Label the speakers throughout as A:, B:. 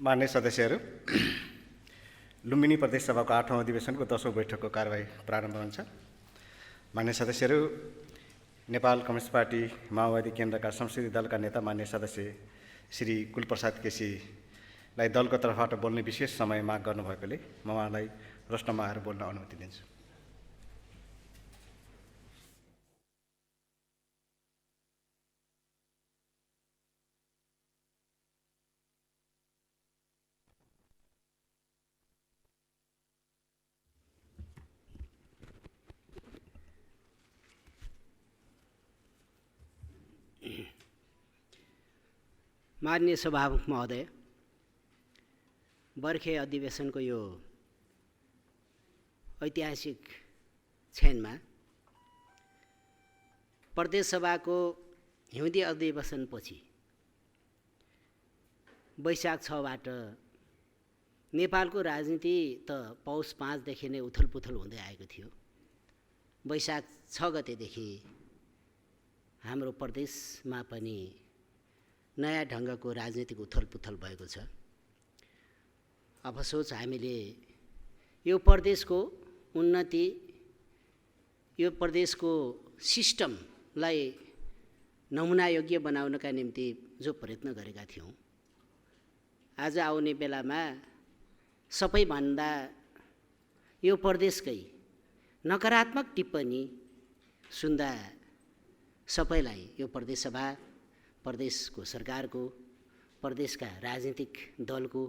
A: मान्य सदस्यहरू, लुम्बिनी प्रदेश सभाको 8औं अधिवेशनको 10औं बैठकको कारबाही प्रारम्भ हुन्छ। मान्य सदस्यहरू, नेपाल कम्युनिस्ट पार्टी माओवादी केन्द्रका संसदीय दलका नेता मान्य सदस्य श्री कुलप्रसाद केसीलाई दलको तर्फबाट बोल्ने विशेष समय माग गर्नुभएकोले म उहाँलाई प्रश्नमा आएर बोल्न अनुमति दिन्छु।
B: माननीय सभामुख महोदय, बर्खे अधिवेशनको यो ऐतिहासिक क्षणमा प्रदेश सभाको हिउँदे अधिवेशनपछि वैशाख 6बाट नेपालको राजनीति त पौष 5 देखि नै उथलपुथल हुँदै आएको थियो। वैशाख 6 गतेदेखि हाम्रो प्रदेशमा पनि नयाँ ढङ्गको राजनीतिक उथलपुथल भएको छ। अफसोस हामीले यो प्रदेशको उन्नति, यो प्रदेशको सिस्टमलाई नमुनायोग्य बनाउनका निम्ति जो प्रयत्न गरेका थियौँ, आज आउने बेलामा सबैभन्दा यो प्रदेशकै नकारात्मक टिप्पणी सुन्दा सबैलाई यो प्रदेश सभा, प्रदेशको सरकारको, प्रदेशका राजनीतिक दलको,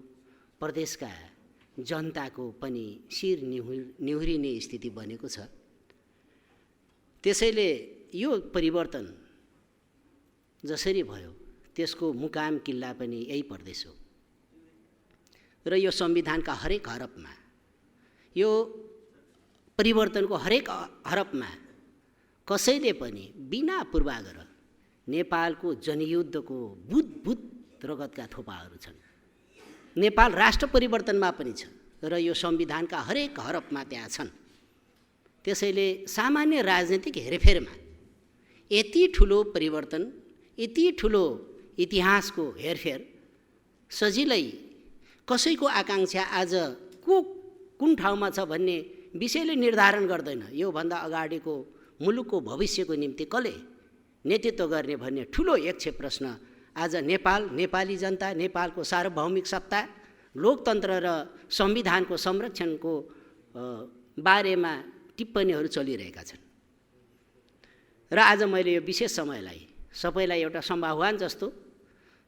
B: प्रदेशका जनताको पनि शिर निहुरिने स्थिति बनेको छ। त्यसैले यो परिवर्तन जसरी भयो त्यसको मुकाम किल्ला पनि यही प्रदेश हो र यो संविधानका हरेक हरफमा, यो परिवर्तनको हरेक हरफमा कसैले पनि बिना पूर्वाग्रह नेपालको जनयुद्धको भूत रगतका थोपाहरू छन्। नेपाल राष्ट्र परिवर्तनमा पनि छ र यो संविधानका हरेक हरफमा त्यहाँ छन्। त्यसैले सामान्य राजनीतिक हेरफेरमा यति ठुलो परिवर्तन, यति ठुलो इतिहासको हेरफेर सजिलै कसैको आकाङ्क्षा आज कुन ठाउँमा छ भन्ने विषयले निर्धारण गर्दैन। योभन्दा अगाडिको मुलुकको भविष्यको निम्ति कसले नेतृत्व गर्ने भन्ने ठुलो यक्ष प्रश्न आज नेपाल, नेपाली जनता, नेपालको सार्वभौमिक सत्ता, लोकतन्त्र र संविधानको संरक्षणको बारेमा टिप्पणीहरू चलिरहेका छन्। र आज मैले यो विशेष समयलाई सबैलाई एउटा सम्भावना जस्तो,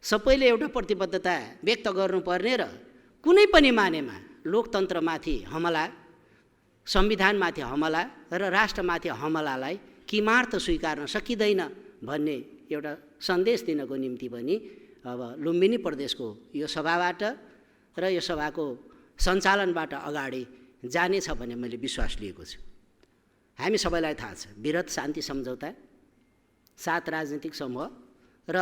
B: सबैले एउटा प्रतिबद्धता व्यक्त गर्नुपर्ने र कुनै पनि मानेमा लोकतन्त्रमाथि हमला, संविधानमाथि हमला र राष्ट्रमाथि हमलालाई किमार्थ स्वीकार्न सकिँदैन भन्ने एउटा सन्देश दिनको निम्ति पनि अब लुम्बिनी प्रदेशको यो सभाबाट र यो सभाको सञ्चालनबाट अगाडि जानेछ भन्ने मैले विश्वास लिएको छु। हामी सबैलाई थाहा छ, वृहत शान्ति सम्झौता, 7 राजनीतिक समूह र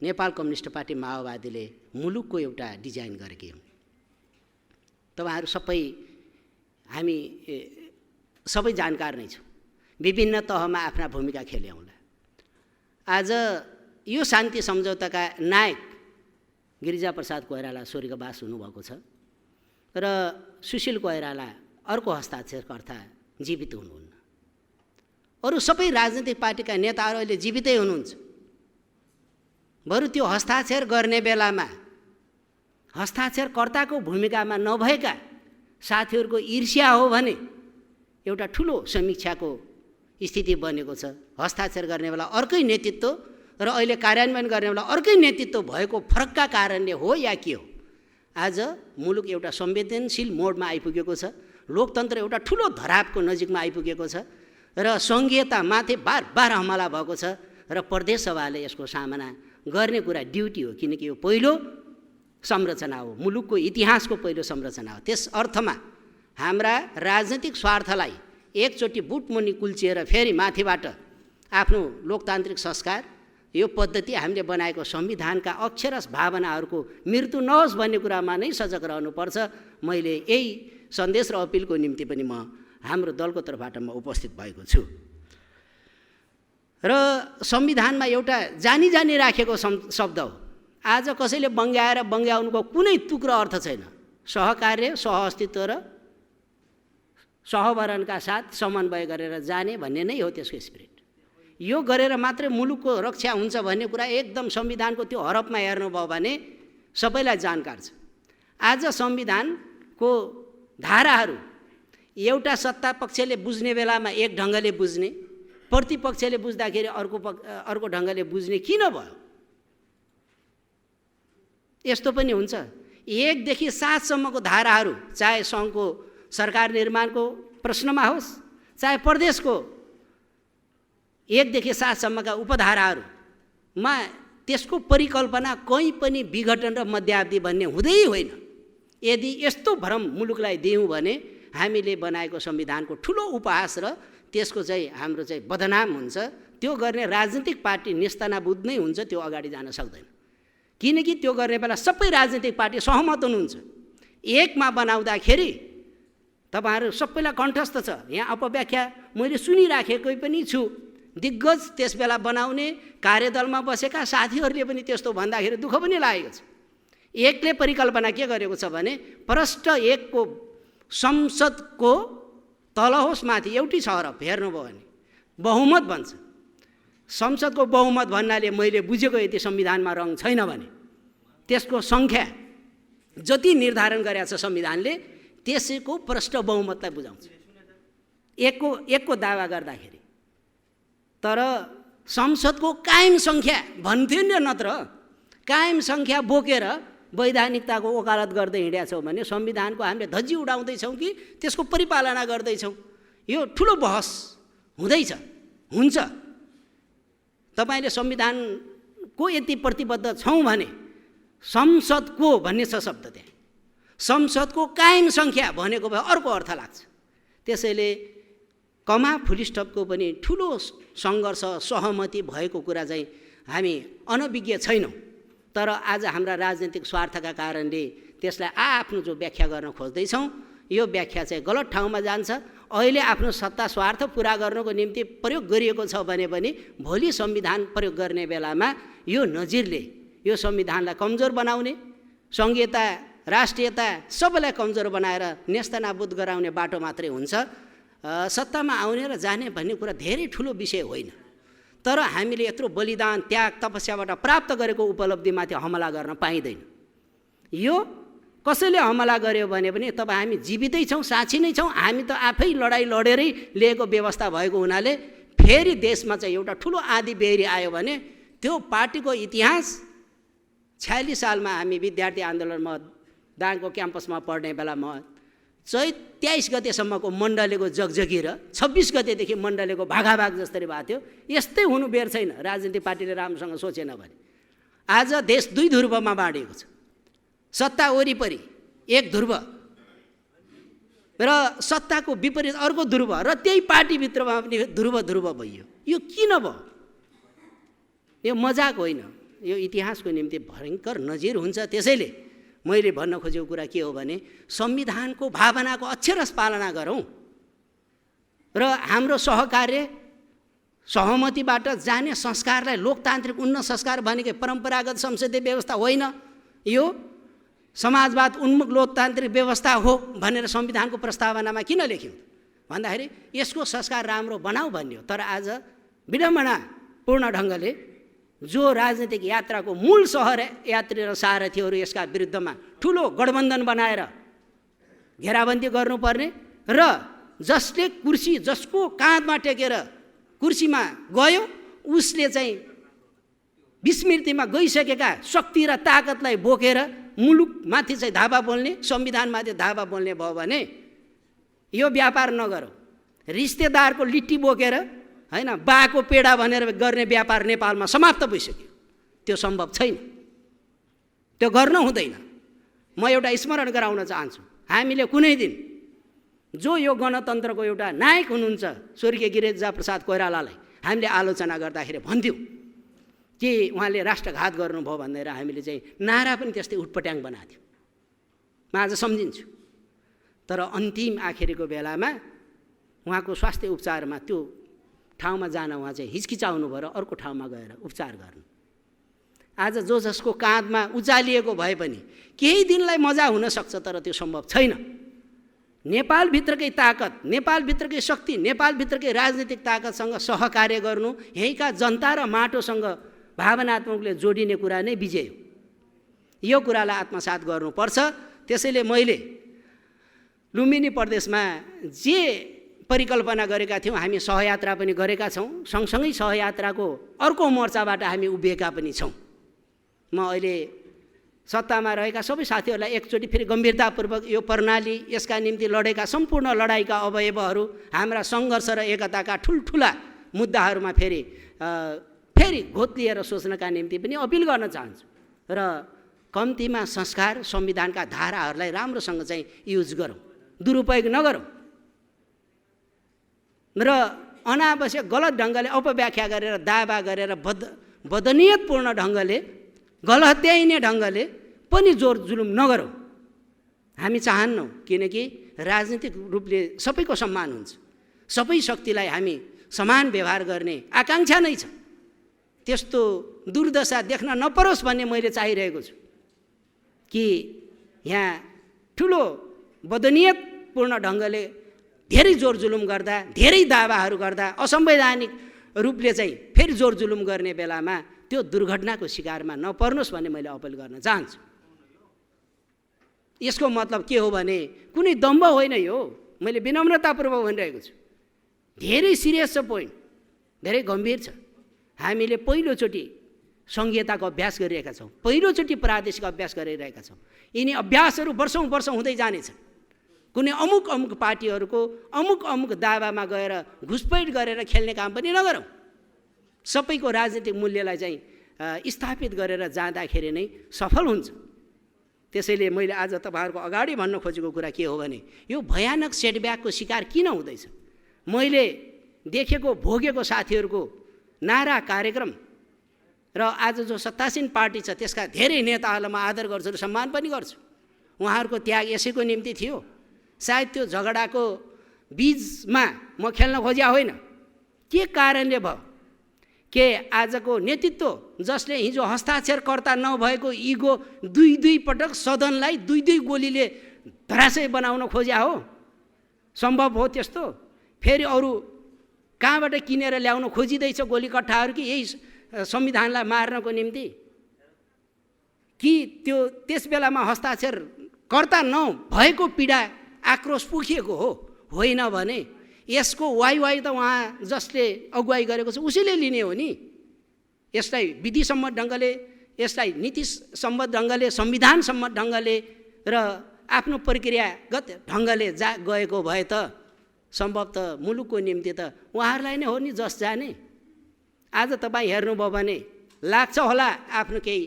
B: नेपाल कम्युनिस्ट पार्टी माओवादीले मुलुकको एउटा डिजाइन गरेकी हुन्। तपाईहरू सबै, हामी सबै जानकार नै छौँ, विभिन्न तहमा आफ्ना भूमिका खेले होला। आज यो शान्ति सम्झौताका नायक गिरिजाप्रसाद कोइराला स्वर्गवास हुनुभएको छ र सुशील कोइराला अर्को हस्ताक्षरकर्ता जीवित हुनुहुन्न। अरू सबै राजनीतिक पार्टीका नेताहरू अहिले जीवितै हुनुहुन्छ। बरु त्यो हस्ताक्षर गर्ने बेलामा हस्ताक्षरकर्ताको भूमिकामा नभएका साथीहरूको ईर्ष्या हो भने एउटा ठुलो समीक्षाको स्थिति बनेको छ। हस्ताक्षर गर्ने बेला अर्कै नेतृत्व र अहिले कार्यान्वयन गर्ने बेला अर्कै नेतृत्व भएको फरकका कारणले हो या के हो, आज मुलुक एउटा संवेदनशील मोडमा आइपुगेको छ। लोकतन्त्र एउटा ठुलो धरापको नजिकमा आइपुगेको छ र सङ्घीयतामाथि बार हमला भएको छ र प्रदेश सभाले यसको सामना गर्ने कुरा ड्युटी हो, किनकि यो पहिलो संरचना हो, मुलुकको इतिहासको पहिलो संरचना हो। त्यस अर्थमा हाम्रा राजनीतिक स्वार्थलाई एकचोटि बुटमुनि कुल्चिएर फेरि माथिबाट आफ्नो लोकतान्त्रिक संस्कार, यो पद्धति, हामीले बनाएको संविधानका अक्षरश भावनाहरूको मृत्यु नहोस् भन्ने कुरामा नै सजग रहनुपर्छ। मैले यही सन्देश र अपिलको निम्ति पनि म हाम्रो दलको तर्फबाट म उपस्थित भएको छु। र संविधानमा एउटा जानी राखेको शब्द हो। आज कसैले बङ्ग्याएर बङ्ग्याउनुको कुनै तुक्रो अर्थ छैन। सहकार्य, सहअस्तित्व र सहभरणका साथ समन्वय गरेर जाने भन्ने नै हो त्यसको स्पिरिट। यो गरेर मात्रै मुलुकको रक्षा हुन्छ भन्ने कुरा एकदम संविधानको त्यो हरफमा हेर्नुभयो भने सबैलाई जानकार छ। आज संविधानको धाराहरू एउटा सत्ता पक्षले बुझ्ने बेलामा एक ढङ्गले बुझ्ने, प्रतिपक्षले बुझ्दाखेरि अर्को ढङ्गले बुझ्ने किन भयो? यस्तो पनि हुन्छ। 1 देखि 7 सम्मको धाराहरू चाहे सङ्घको सरकार निर्माणको प्रश्नमा होस्, चाहे प्रदेशको 1 देखि 7 सम्मका उपधाराहरूमा त्यसको परिकल्पना कहीँ पनि विघटन र मध्यावधि भन्ने हुँदै होइन। यदि यस्तो भ्रम मुलुकलाई दियौँ भने हामीले बनाएको संविधानको ठुलो उपहास र त्यसको चाहिँ हाम्रो चाहिँ बदनाम हुन्छ। त्यो गर्ने राजनीतिक पार्टी नेस्तनाबुद नै हुन्छ, त्यो अगाडि जान सक्दैन। किनकि त्यो गर्ने बेला सबै राजनीतिक पार्टी सहमत हुनुहुन्छ। एकमा बनाउँदाखेरि तपाईहरु सबैलाई कण्ठस्थ छ। यहाँ अपव्याख्या मैले सुनिराखेकै पनि छु। दिग्गज त्यसबेला बनाउने कार्यदलमा बसेका साथीहरूले पनि त्यस्तो भन्दाखेरि दुःख पनि लागेको छ। एकले परिकल्पना के गरेको छ भने प्रष्ट 1 को संसदको तल होस् माथि एउटै छ हरफ हेर्नुभयो भने बहुमत भन्छ। संसदको बहुमत भन्नाले मैले बुझेको यदि संविधानमा रङ छैन भने त्यसको संख्या जति निर्धारण गरेको छ संविधानले त्यसैको प्रष्ट बहुमतलाई बुझाउँछ। एक को दावा गर्दाखेरि तर संसदको कायम संख्या भन्थ्यो नि, नत्र कायम संख्या बोकेर वैधानिकताको वकालत गर्दै हिँडेका छौँ भने संविधानको हामीले धज्जी उडाउँदैछौँ कि त्यसको परिपालना गर्दैछौँ, यो ठुलो बहस हुँदैछ। हुन्छ तपाईले संविधानको यति प्रतिबद्ध छौँ भने संसदको भन्ने छ शब्द, त्यहाँ संसदको कायम संख्या भनेको भए अर्को अर्थ लाग्छ। त्यसैले कमा फुलिस्टपको पनि ठुलो सङ्घर्ष सहमति भएको कुरा चाहिँ हामी अनभिज्ञ छैनौँ। तर आज हाम्रा राजनीतिक स्वार्थका कारणले त्यसलाई आफ्नो जो व्याख्या गर्न खोज्दैछौँ यो व्याख्या चाहिँ गलत ठाउँमा जान्छ। अहिले आफ्नो सत्ता स्वार्थ पुरा गर्नको निम्ति प्रयोग गरिएको छ भने पनि भोलि संविधान प्रयोग गर्ने बेलामा यो नजिरले यो संविधानलाई कमजोर बनाउने, सङ्घीयता राष्ट्रियता सबैलाई कमजोर बनाएर नेस्तनाबुद गराउने बाटो मात्रै हुन्छ। सत्तामा आउने र जाने भन्ने कुरा धेरै ठुलो विषय होइन। तर हामीले यत्रो बलिदान त्याग तपस्याबाट प्राप्त गरेको उपलब्धिमाथि हमला गर्न पाइँदैन। यो कसैले हमला गर्यो भने पनि तपाईँ हामी जीवितै छौँ, साँच्ची नै छौँ। हामी त आफै लडाइँ लडेरै लिएको व्यवस्था भएको हुनाले फेरि देशमा चाहिँ एउटा ठुलो आँधी बेह्री आयो भने त्यो पार्टीको इतिहास 46 सालमा हामी विद्यार्थी आन्दोलनमा दाङको क्याम्पसमा पढ्ने बेलामा चैत 23 गतेसम्मको मण्डलेको जगजगी र 26 गतेदेखि मण्डलेको भागाभाग जस्तरी भएको थियो। यस्तै हुनु बेर छैन राजनीतिक पार्टीले राम्रोसँग सोचेन भने। आज देश 2 ध्रुवमा बाँडिएको छ। सत्ता वरिपरि एक ध्रुव र सत्ताको विपरीत अर्को ध्रुव र त्यही पार्टीभित्रमा पनि ध्रुव भइयो। यो किन भयो? यो मजाक होइन, यो इतिहासको निम्ति भयङ्कर नजिर हुन्छ। त्यसैले मैले भन्न खोजेको कुरा के हो भने संविधानको भावनाको अक्षरश पालना गरौँ र हाम्रो सहकार्य सहमतिबाट जाने संस्कारलाई लोकतान्त्रिक उन्नत संस्कार भनेको परम्परागत संसदीय व्यवस्था होइन, यो समाजवाद उन्मुख लोकतान्त्रिक व्यवस्था हो भनेर संविधानको प्रस्तावनामा किन लेख्यौँ भन्दाखेरि यसको संस्कार राम्रो बनाऊ भन्ने हो। तर आज विडम्बनापूर्ण ढङ्गले जो राजनीतिक यात्राको मूल सहर यात्री र सारथीहरू यसका विरुद्धमा ठुलो गठबन्धन बनाएर घेराबन्दी गर्नुपर्ने र जसले कुर्सी जसको काँधमा टेकेर कुर्सीमा गयो उसले चाहिँ विस्मृतिमा गइसकेका शक्ति र ताकतलाई बोकेर मुलुकमाथि चाहिँ धावा बोल्ने, संविधानमाथि धावा बोल्ने भयो भने यो व्यापार नगरौँ। रिश्तेदारको लिट्टी बोकेर हैन बाको पेडा भनेर गर्ने व्यापार नेपालमा समाप्त भइसक्यो। त्यो सम्भव छैन, त्यो गर्न हुँदैन। म एउटा स्मरण गराउन चाहन्छु, हामीले कुनै दिन जो यो गणतन्त्रको एउटा नायक हुनुहुन्छ स्वर्गीय गिरिजा प्रसाद कोइरालालाई हामीले आलोचना गर्दाखेरि भन्थ्यौँ कि उहाँले राष्ट्रघात गर्नुभयो भनेर हामीले चाहिँ नारा पनि त्यस्तै उटपट्याङ बनाएको थियौँ। म आज सम्झिन्छु। तर अन्तिम आखिरीको बेलामा उहाँको स्वास्थ्य उपचारमा त्यो ठाउँमा जान उहाँ चाहिँ हिचकिचाउनु भयो र अर्को ठाउँमा गएर उपचार गर्नु। आज जो जसको काँधमा उचालिएको भए पनि केही दिनलाई मजा हुन सक्छ, तर त्यो सम्भव छैन। नेपालभित्रकै ताकत, नेपालभित्रकै शक्ति, नेपालभित्रकै राजनीतिक ताकतसँग सहकार्य गर्नु, यहीँका जनता र माटोसँग भावनात्मकले जोडिने कुरा नै विजय हो। यो कुरालाई आत्मसात गर्नुपर्छ। त्यसैले मैले लुम्बिनी प्रदेशमा जे परिकल्पना गरेका थियौँ, हामी सहयात्रा पनि गरेका छौँ, सँगसँगै सहयात्राको अर्को मोर्चाबाट हामी उभिएका पनि छौँ। म अहिले सत्तामा रहेका सबै साथीहरूलाई एकचोटि फेरि गम्भीरतापूर्वक यो प्रणाली, यसका निम्ति लडेका सम्पूर्ण लडाइँका अवयवहरू, हाम्रा सङ्घर्ष र एकताका ठुल्ठुला मुद्दाहरूमा फेरि घोत्लिएर सोच्नका निम्ति पनि अपिल गर्न चाहन्छु। र कम्तीमा संस्कार, संविधानका धाराहरूलाई राम्रोसँग चाहिँ युज गरौँ, दुरुपयोग नगरौँ र अनावश्यक गलत ढङ्गले अपव्याख्या गरेर, दावा गरेर, बदनियतपूर्ण ढङ्गले, गलहत्याइने ढङ्गले पनि जोर जुलुम नगरौँ। हामी चाहन्नौँ, किनकि राजनीतिक रूपले सबैको सम्मान हुन्छ, सबै शक्तिलाई हामी समान व्यवहार गर्ने आकाङ्क्षा नै छ। त्यस्तो दुर्दशा देख्न नपरोस् भन्ने मैले चाहिरहेको छु कि यहाँ ठुलो बदनियतपूर्ण ढङ्गले धेरै जोर जुलुम गर्दा, धेरै दावाहरू गर्दा, असंवैधानिक रूपले चाहिँ फेरि जोर जुलुम गर्ने बेलामा त्यो दुर्घटनाको शिकारमा नपर्नुहोस् भन्ने मैले अपिल गर्न चाहन्छु। यसको मतलब के हो भने कुनै दम्भ होइन यो, मैले विनम्रतापूर्वक भनिरहेको छु। धेरै सिरियस छ पोइन्ट, धेरै गम्भीर छ। हामीले पहिलोचोटि सङ्घीयताको अभ्यास गरिरहेका छौँ, पहिलोचोटि प्रादेशिक अभ्यास गरिरहेका छौँ। यिनी अभ्यासहरू वर्षौँ हुँदै जानेछन्। कुनै अमुक पार्टीहरूको अमुक दावामा गएर घुसपैठ गरेर खेल्ने काम पनि नगरौँ। सबैको राजनीतिक मूल्यलाई चाहिँ स्थापित गरेर जाँदाखेरि नै सफल हुन्छ। त्यसैले मैले आज तपाईँहरूको अगाडि भन्न खोजेको कुरा के हो भने यो भयानक सेटब्याकको शिकार किन हुँदैछ? मैले देखेको, भोगेको साथीहरूको नारा, कार्यक्रम र आज जो सत्तासीन पार्टी छ त्यसका धेरै नेताहरूलाई म आदर गर्छु र सम्मान पनि गर्छु। उहाँहरूको त्याग यसैको निम्ति थियो। सायद त्यो झगडाको बीचमा म खेल्न खोज्या होइन। के कारणले भयो? के आजको नेतृत्व जसले हिजो हस्ताक्षरकर्ता नभएको इगो दुई पटक सदनलाई दुई गोलीले धराशय बनाउन खोज्या हो? सम्भव हो त्यस्तो? फेरि अरू कहाँबाट किनेर ल्याउन खोजिँदैछ गोली कट्ठाहरू कि यही संविधानलाई मार्नको निम्ति? कि त्यो त्यस बेलामा हस्ताक्षरकर्ता नभएको पीडा, आक्रोश पुखिएको हो? होइन भने यसको वाइ त उहाँ जसले अगुवाई गरेको छ उसैले लिने हो नि। यसलाई विधिसम्मत ढङ्गले, यसलाई नीतिसम्मत ढङ्गले, संविधानसम्मत ढङ्गले र आफ्नो प्रक्रियागत ढङ्गले गएको भए त सम्भवतः मुलुकको निम्ति त उहाँहरूलाई नै हो नि जस जाने। आज तपाईँ हेर्नुभयो भने लाग्छ होला आफ्नो केही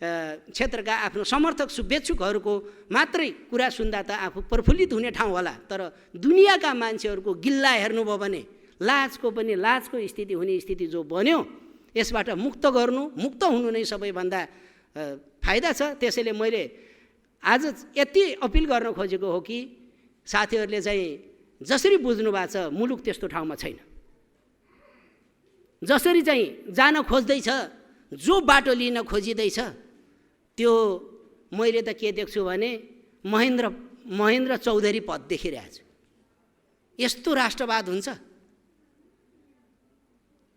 B: क्षेत्रका आफ्नो समर्थक शुभेच्छुकहरूको मात्रै कुरा सुन्दा त आफू प्रफुल्लित हुने ठाउँ होला, तर दुनियाँका मान्छेहरूको गिल्ला हेर्नुभयो भने लाजको स्थिति हुने स्थिति जो बन्यो, यसबाट मुक्त हुनु नै सबैभन्दा फाइदा छ। त्यसैले मैले आज यति अपिल गर्न खोजेको हो कि साथीहरूले चाहिँ जसरी बुझ्नु भएको छ मुलुक त्यस्तो ठाउँमा छैन। जसरी चाहिँ जान खोज्दैछ, जो बाटो लिन खोजिँदैछ, त्यो मैले त के देख्छु भने महेन्द्र चौधरी पद देखिरहेको छु। यस्तो राष्ट्रवाद हुन्छ?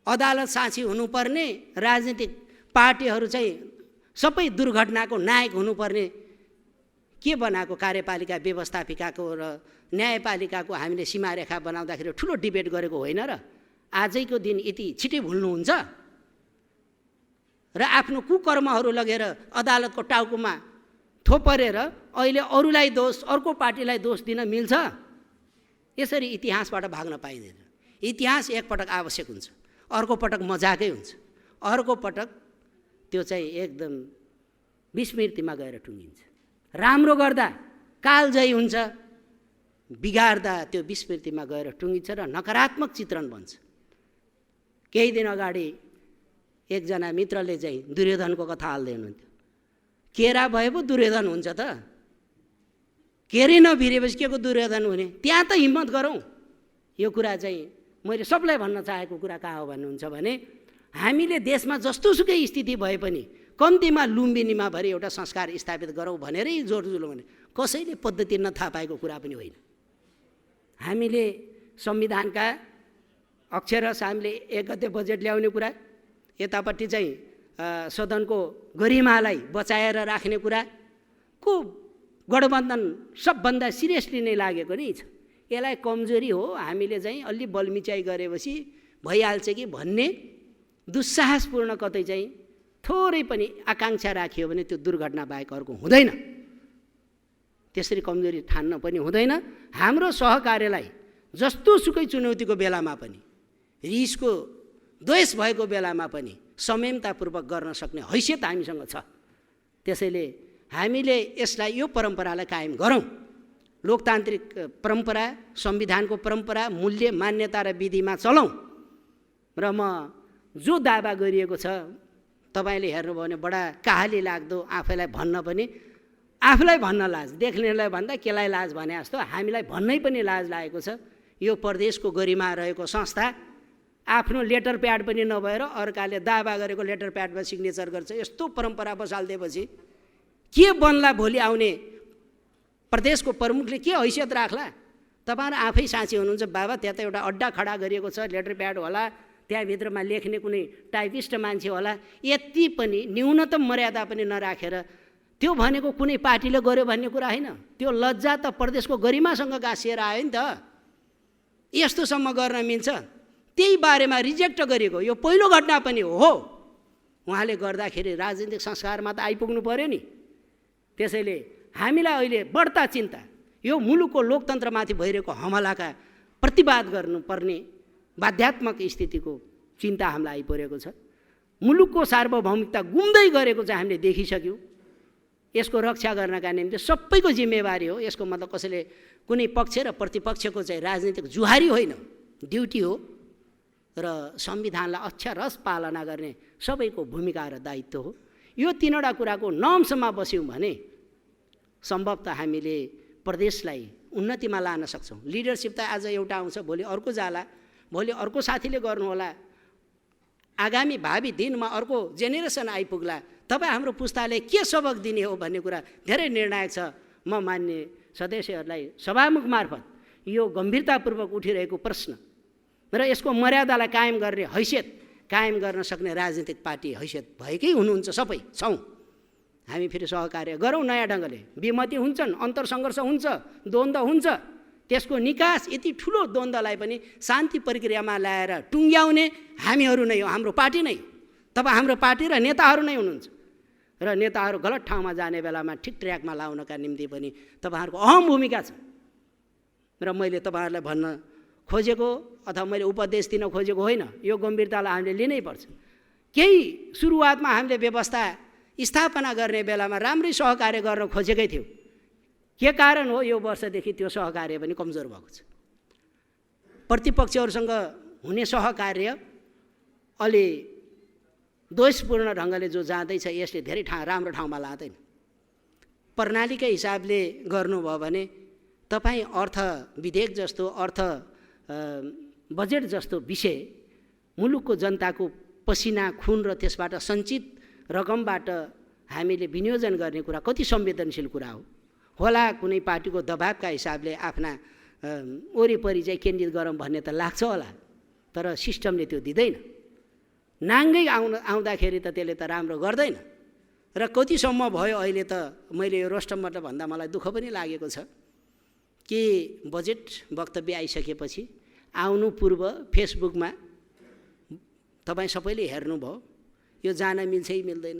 B: अदालत साक्षी हुनुपर्ने राजनीतिक पार्टीहरू चाहिँ सबै दुर्घटनाको नायक हुनुपर्ने के बनाएको? कार्यपालिका व्यवस्थापिकाको र न्यायपालिकाको हामीले सीमारेखा बनाउँदाखेरि ठुलो डिबेट गरेको होइन र? आजैको दिन यति छिटै भुल्नुहुन्छ र आफ्नो कुकर्महरू लगेर अदालतको टाउकोमा थोपरेर अहिले अरूलाई दोष, अर्को पार्टीलाई दोष दिन मिल्छ? यसरी इतिहासबाट भाग्न पाइँदैन। इतिहास एकपटक आवश्यक हुन्छ, अर्को पटक मजाकै हुन्छ, अर्को पटक त्यो चाहिँ एकदम विस्मृतिमा गएर टुङ्गिन्छ। राम्रो गर्दा कालजयी हुन्छ, बिगार्दा त्यो विस्मृतिमा गएर टुङ्गिन्छ र नकारात्मक चित्रण बन्छ। केही दिन अगाडि एकजना मित्रले चाहिँ दुर्योधनको कथा हाल्दै हुनुहुन्थ्यो। केरा भए पो दुर्योधन हुन्छ त? केरै नभिरेपछि के को दुर्योधन हुने? त्यहाँ त हिम्मत गरौँ। यो कुरा चाहिँ मैले सबलाई भन्न चाहेको कुरा कहाँ हो भन्नुहुन्छ भने हामीले देशमा जस्तोसुकै स्थिति भए पनि कम्तीमा लुम्बिनीमा भरि एउटा संस्कार स्थापित गरौँ भनेरै जोड जुलौँ भने कसैले पद्धति नथाहा पाएको कुरा पनि होइन। हामीले संविधानका अक्षरश हामीले 1 गते बजेट ल्याउने कुरा, यतापट्टि चाहिँ सदनको गरिमालाई बचाएर राख्ने कुराको गठबन्धन सबभन्दा सिरियसली नै लागेको नै छ। यसलाई कमजोरी हो, हामीले चाहिँ अलि बलमिचाइ गरेपछि भइहाल्छ कि भन्ने दुस्साहसपूर्ण कतै चाहिँ थोरै पनि आकाङ्क्षा राखियो भने त्यो दुर्घटना बाहेक अर्को हुँदैन। त्यसरी कमजोरी ठान्न पनि हुँदैन। हाम्रो सहकार्यलाई जस्तो सुकै चुनौतीको बेलामा पनि, रिसको द्वेष भएको बेलामा पनि संयमतापूर्वक गर्न सक्ने हैसियत हामीसँग छ। त्यसैले हामीले यसलाई, यो परम्परालाई कायम गरौँ। लोकतान्त्रिक परम्परा, संविधानको परम्परा, मूल्य, मान्यता र विधिमा चलौँ। र म जो दावा गरिएको छ तपाईँले हेर्नुभयो भने बडा काहाली लाग्दो, आफैलाई भन्न पनि, आफूलाई भन्न लाज, देख्नेलाई भन्दा केलाई लाज भने जस्तो हामीलाई भन्नै पनि लाज लागेको छ। यो प्रदेशको गरिमा रहेको संस्था आफ्नो लेटर प्याड पनि नभएर अर्काले दावा गरेको लेटर प्याडमा सिग्नेचर गर्छ। यस्तो परम्परा बसाल्दिएपछि के बन्ला? भोलि आउने प्रदेशको प्रमुखले के हैसियत राख्ला? तपाईँहरू आफै साँची हुनुहुन्छ। बाबा त्यहाँ त एउटा अड्डा खडा गरिएको छ, लेटर प्याड होला, त्यहाँभित्रमा लेख्ने कुनै टाइपिस्ट मान्छे होला, यति पनि न्यूनतम मर्यादा पनि नराखेर त्यो भनेको कुनै पार्टीले गर्यो भन्ने कुरा होइन। त्यो लज्जा त प्रदेशको गरिमासँग गाँसिएर आयो नि त। यस्तोसम्म गर्न मिल्छ? त्यही बारेमा रिजेक्ट गरेको यो पहिलो घटना पनि हो। उहाँले गर्दाखेरि राजनीतिक संस्कारमा त आइपुग्नु पर्यो नि। त्यसैले हामीलाई अहिले बढ्ता चिन्ता यो मुलुकको लोकतन्त्रमाथि भइरहेको हमलाका प्रतिवाद गर्नुपर्ने बाध्यात्मक स्थितिको चिन्ता हामीलाई आइपरेको छ। मुलुकको सार्वभौमिकता गुम्दै गरेको चाहिँ हामीले देखिसक्यौँ। यसको रक्षा गर्नका निम्ति सबैको जिम्मेवारी हो। यसको मतलब कसैले कुनै पक्ष र प्रतिपक्षको चाहिँ राजनीतिक जुहारी होइन, ड्युटी हो। र संविधानलाई अक्षरशः पालना गर्ने सबैको भूमिका र दायित्व हो। यो तीनवटा कुराको नम्समा बस्यौँ भने सम्भवतः हामीले प्रदेशलाई उन्नतिमा लान सक्छौँ। लिडरसिप त आज एउटा आउँछ, भोलि अर्को जाला, भोलि अर्को साथीले गर्नुहोला, आगामी भावी दिनमा अर्को जेनेरेसन आइपुग्ला। तपाईँ हाम्रो पुस्ताले के सबक दिने हो भन्ने कुरा धेरै निर्णायक छ। म मान्य सदस्यहरूलाई सभामुख मार्फत यो गम्भीरतापूर्वक उठिरहेको प्रश्न र यसको मर्यादालाई कायम गर्ने हैसियत, कायम गर्न सक्ने राजनीतिक पार्टी हैसियत भएकै हुनुहुन्छ, सबै छौँ। हामी फेरि सहकार्य गरौँ नयाँ ढङ्गले। विमति हुन्छन्, अन्तरसङ्घर्ष हुन्छ, द्वन्द्व हुन्छ, त्यसको निकास यति ठुलो द्वन्द्वलाई पनि शान्ति प्रक्रियामा ल्याएर टुङ्ग्याउने हामीहरू नै हो, हाम्रो पार्टी नै हो। तपाईँ हाम्रो पार्टी र नेताहरू नै हुनुहुन्छ। र नेताहरू गलत ठाउँमा जाने बेलामा ठिक ट्र्याकमा लाउनका निम्ति पनि तपाईँहरूको अहम भूमिका छ। र मैले तपाईँहरूलाई भन्न खोजेको अथवा मैले उपदेश दिन खोजेको होइन, यो गम्भीरतालाई हामीले लिनै पर्छ। केही सुरुवातमा हामीले व्यवस्था स्थापना गर्ने बेलामा राम्रै सहकार्य गर्न खोजेकै थियौँ। के कारण हो? यो वर्षदेखि त्यो सहकार्य पनि कमजोर भएको छ। प्रतिपक्षहरूसँग हुने सहकार्य अलि दोषपूर्ण ढङ्गले जो जाँदैछ, यसले धेरै राम्रो ठाउँमा लाँदैन। प्रणालीकै हिसाबले गर्नुभयो भने तपाईँ अर्थ विधेयक जस्तो, अर्थ बजेट जस्तो विषय मुलुकको जनताको पसिना, खुन र त्यसबाट सञ्चित रकमबाट हामीले विनियोजन गर्ने कुरा कति संवेदनशील कुरा हो। होला कुनै पार्टीको दबावका हिसाबले आफ्ना वरिपरि चाहिँ केन्द्रित गरौँ भन्ने त लाग्छ होला, तर सिस्टमले त्यो दिँदैन। नाङ्गै आउँदाखेरि त त्यसले त राम्रो गर्दैन। र कतिसम्म भयो अहिले त मैले यो रोस्टमबाट भन्दा मलाई दुःख पनि लागेको छ कि बजेट वक्तव्य आइसकेपछि आउनु पूर्व फेसबुकमा तपाईँ सबैले हेर्नुभयो, यो जान मिल्छै मिल्दैन।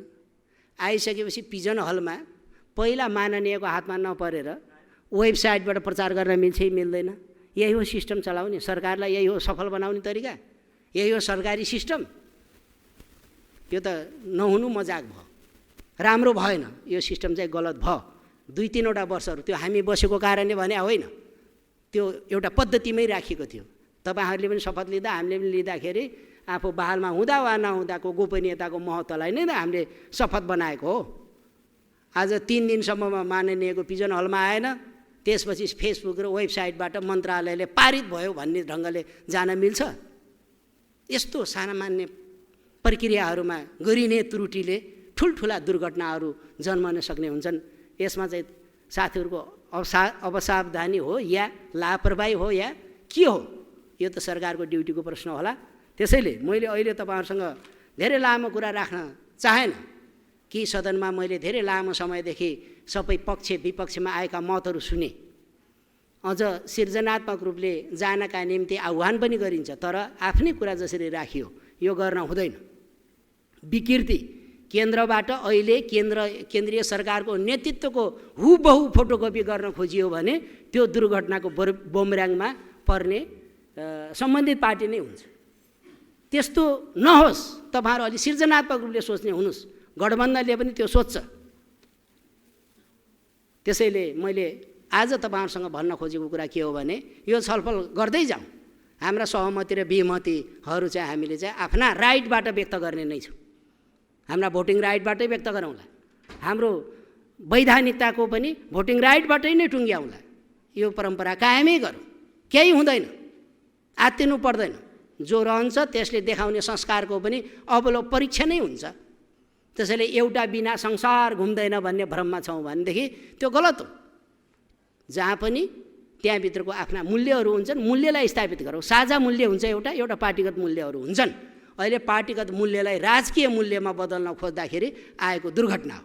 B: आइसकेपछि पिजन हलमा पहिला माननीयको हातमा नपरेर वेबसाइटबाट प्रचार गर्न मिल्छै मिल्दैन। यही हो सिस्टम चलाउने, सरकारलाई यही हो सफल बनाउने तरिका, यही हो सरकारी सिस्टम। यो त नहुनु मजाक भयो, राम्रो भएन, यो सिस्टम चाहिँ गलत भयो। 2-3वटा वर्षहरू त्यो हामी बसेको कारणले भने होइन, त्यो एउटा पद्धतिमै राखिएको थियो। तपाईँहरूले पनि शपथ लिँदा, हामीले पनि लिँदाखेरि आफू बहालमा हुँदा वा नहुँदाको गोपनीयताको महत्त्वलाई नै हामीले शपथ बनाएको हो। आज 3 दिनसम्ममा माननीयको पिजन हलमा आएन, त्यसपछि फेसबुक र वेबसाइटबाट मन्त्रालयले पारित भयो भन्ने ढङ्गले जान मिल्छ? यस्तो सामान्य प्रक्रियाहरूमा गरिने त्रुटिले ठुल्ठुला दुर्घटनाहरू जन्मन सक्ने हुन्छन्। यसमा चाहिँ साथीहरूको अवसावधानी हो या लापरवाही हो या के हो, यो त सरकारको ड्युटीको प्रश्न होला। त्यसैले मैले अहिले तपाईँहरूसँग धेरै लामो कुरा राख्न चाहेन कि सदनमा मैले धेरै लामो समयदेखि सबै पक्ष विपक्षमा आएका मतहरू सुने। अझ सृजनात्मक रूपले जानका निम्ति आह्वान पनि गरिन्छ, तर आफ्नै कुरा जसरी राखियो यो गर्न हुँदैन। विकृति केन्द्रबाट अहिले केन्द्रीय सरकारको नेतृत्वको हुबहु फोटोकपी गर्न खोजियो भने त्यो दुर्घटनाको बोमर्याङमा पर्ने सम्बन्धित पार्टी नै हुन्छ। त्यस्तो नहोस्, तपाईँहरू अलि सृजनात्मक रूपले सोच्ने हुनुहोस्। गठबन्धनले पनि त्यो सोच्छ। त्यसैले मैले आज तपाईँहरूसँग भन्न खोजेको कुरा के हो भने यो छलफल गर्दै जाउँ। हाम्रा सहमति र विमतिहरू चाहिँ हामीले चाहिँ आफ्ना राइटबाट व्यक्त गर्ने नै छौँ। हाम्रा भोटिङ राइटबाटै व्यक्त गरौँला, हाम्रो वैधानिकताको पनि भोटिङ राइटबाटै नै टुङ्ग्याउँला। यो परम्परा कायमै गरौँ, केही हुँदैन, आत्तिनु पर्दैन। जो रहन्छ त्यसले देखाउने संस्कारको पनि अबलो परीक्षा नै हुन्छ। त्यसैले एउटा बिना संसार घुम्दैन भन्ने भ्रममा छौँ भनेदेखि त्यो गलत हो। जहाँ पनि त्यहाँभित्रको आफ्ना मूल्यहरू हुन्छन्, मूल्यलाई स्थापित गरौँ। साझा मूल्य हुन्छ, एउटा पार्टीगत मूल्यहरू हुन्छन्। अहिले पार्टीगत मूल्यलाई राजकीय मूल्यमा बदल्न खोज्दाखेरि आएको दुर्घटना हो।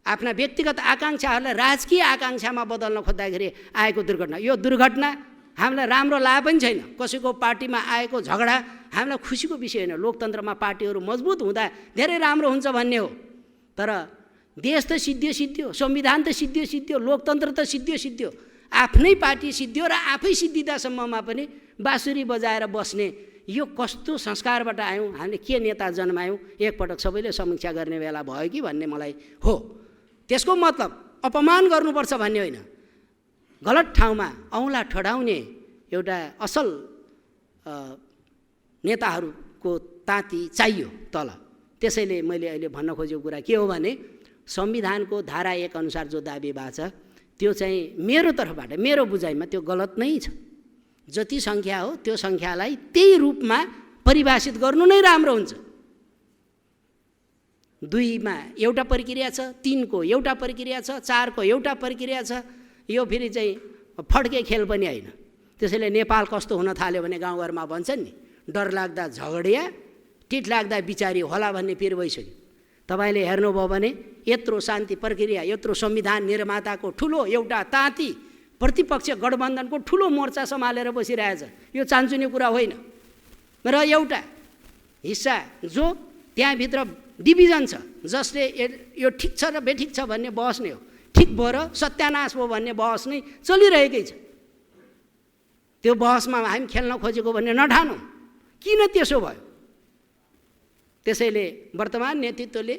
B: आफ्ना व्यक्तिगत आकाङ्क्षाहरूलाई राजकीय आकाङ्क्षामा बदल्न खोज्दाखेरि आएको दुर्घटना। यो दुर्घटना हामीलाई राम्रो लाभ पनि छैन। कसैको पार्टीमा आएको झगडा हामीलाई खुसीको विषय होइन। लोकतन्त्रमा पार्टीहरू मजबुत हुँदा धेरै राम्रो हुन्छ भन्ने हो। तर देश त सिद्धियो, संविधान त सिद्धियो, लोकतन्त्र त सिद्धियो। आफ्नै पार्टी सिद्धियो र आफै सिद्धिँदासम्ममा पनि बाँसुरी बजाएर बस्ने यो कस्तो संस्कारबाट आयौँ, हामीले के नेता जन्मायौँ, एकपटक सबैले समीक्षा गर्ने बेला भयो कि भन्ने मलाई हो। त्यसको मतलब अपमान गर्नुपर्छ भन्ने होइन, गलत ठाउँमा औँला ठडाउने एउटा असल नेताहरूको ताती चाहियो तल। त्यसैले मैले अहिले भन्न खोजेको कुरा के हो भने संविधानको धारा 1 अनुसार जो दाबी भएको छ त्यो चाहिँ मेरो तर्फबाट, मेरो बुझाइमा त्यो गलत नै छ। जति सङ्ख्या हो त्यो सङ्ख्यालाई त्यही रूपमा परिभाषित गर्नु नै राम्रो हुन्छ। 2 मा एउटा प्रक्रिया छ, 3 को एउटा प्रक्रिया छ, 4 को एउटा प्रक्रिया छ। यो फेरि चाहिँ फड्के खेल पनि होइन। त्यसैले नेपाल कस्तो हुन थाल्यो भने गाउँघरमा भन्छन् नि, डर लाग्दा झगडिया, टिट लाग्दा बिचारी होला भन्ने पिर भइसक्यो। तपाईँले हेर्नुभयो भने यत्रो शान्ति प्रक्रिया, यत्रो संविधान निर्माताको ठुलो एउटा ताती प्रतिपक्ष गठबन्धनको ठुलो मोर्चा सम्हालेर बसिरहेछ। यो चान्चुने कुरा होइन। र एउटा हिस्सा जो त्यहाँभित्र डिभिजन छ, जसले यो ठिक छ र बेठिक छ भन्ने बहस नै हो। ठिक भयो र सत्यानाश भयो भन्ने बहस नै चलिरहेकै छ। त्यो बहसमा हामी खेल्न खोजेको भन्ने नठानौँ। किन त्यसो भयो? त्यसैले वर्तमान नेतृत्वले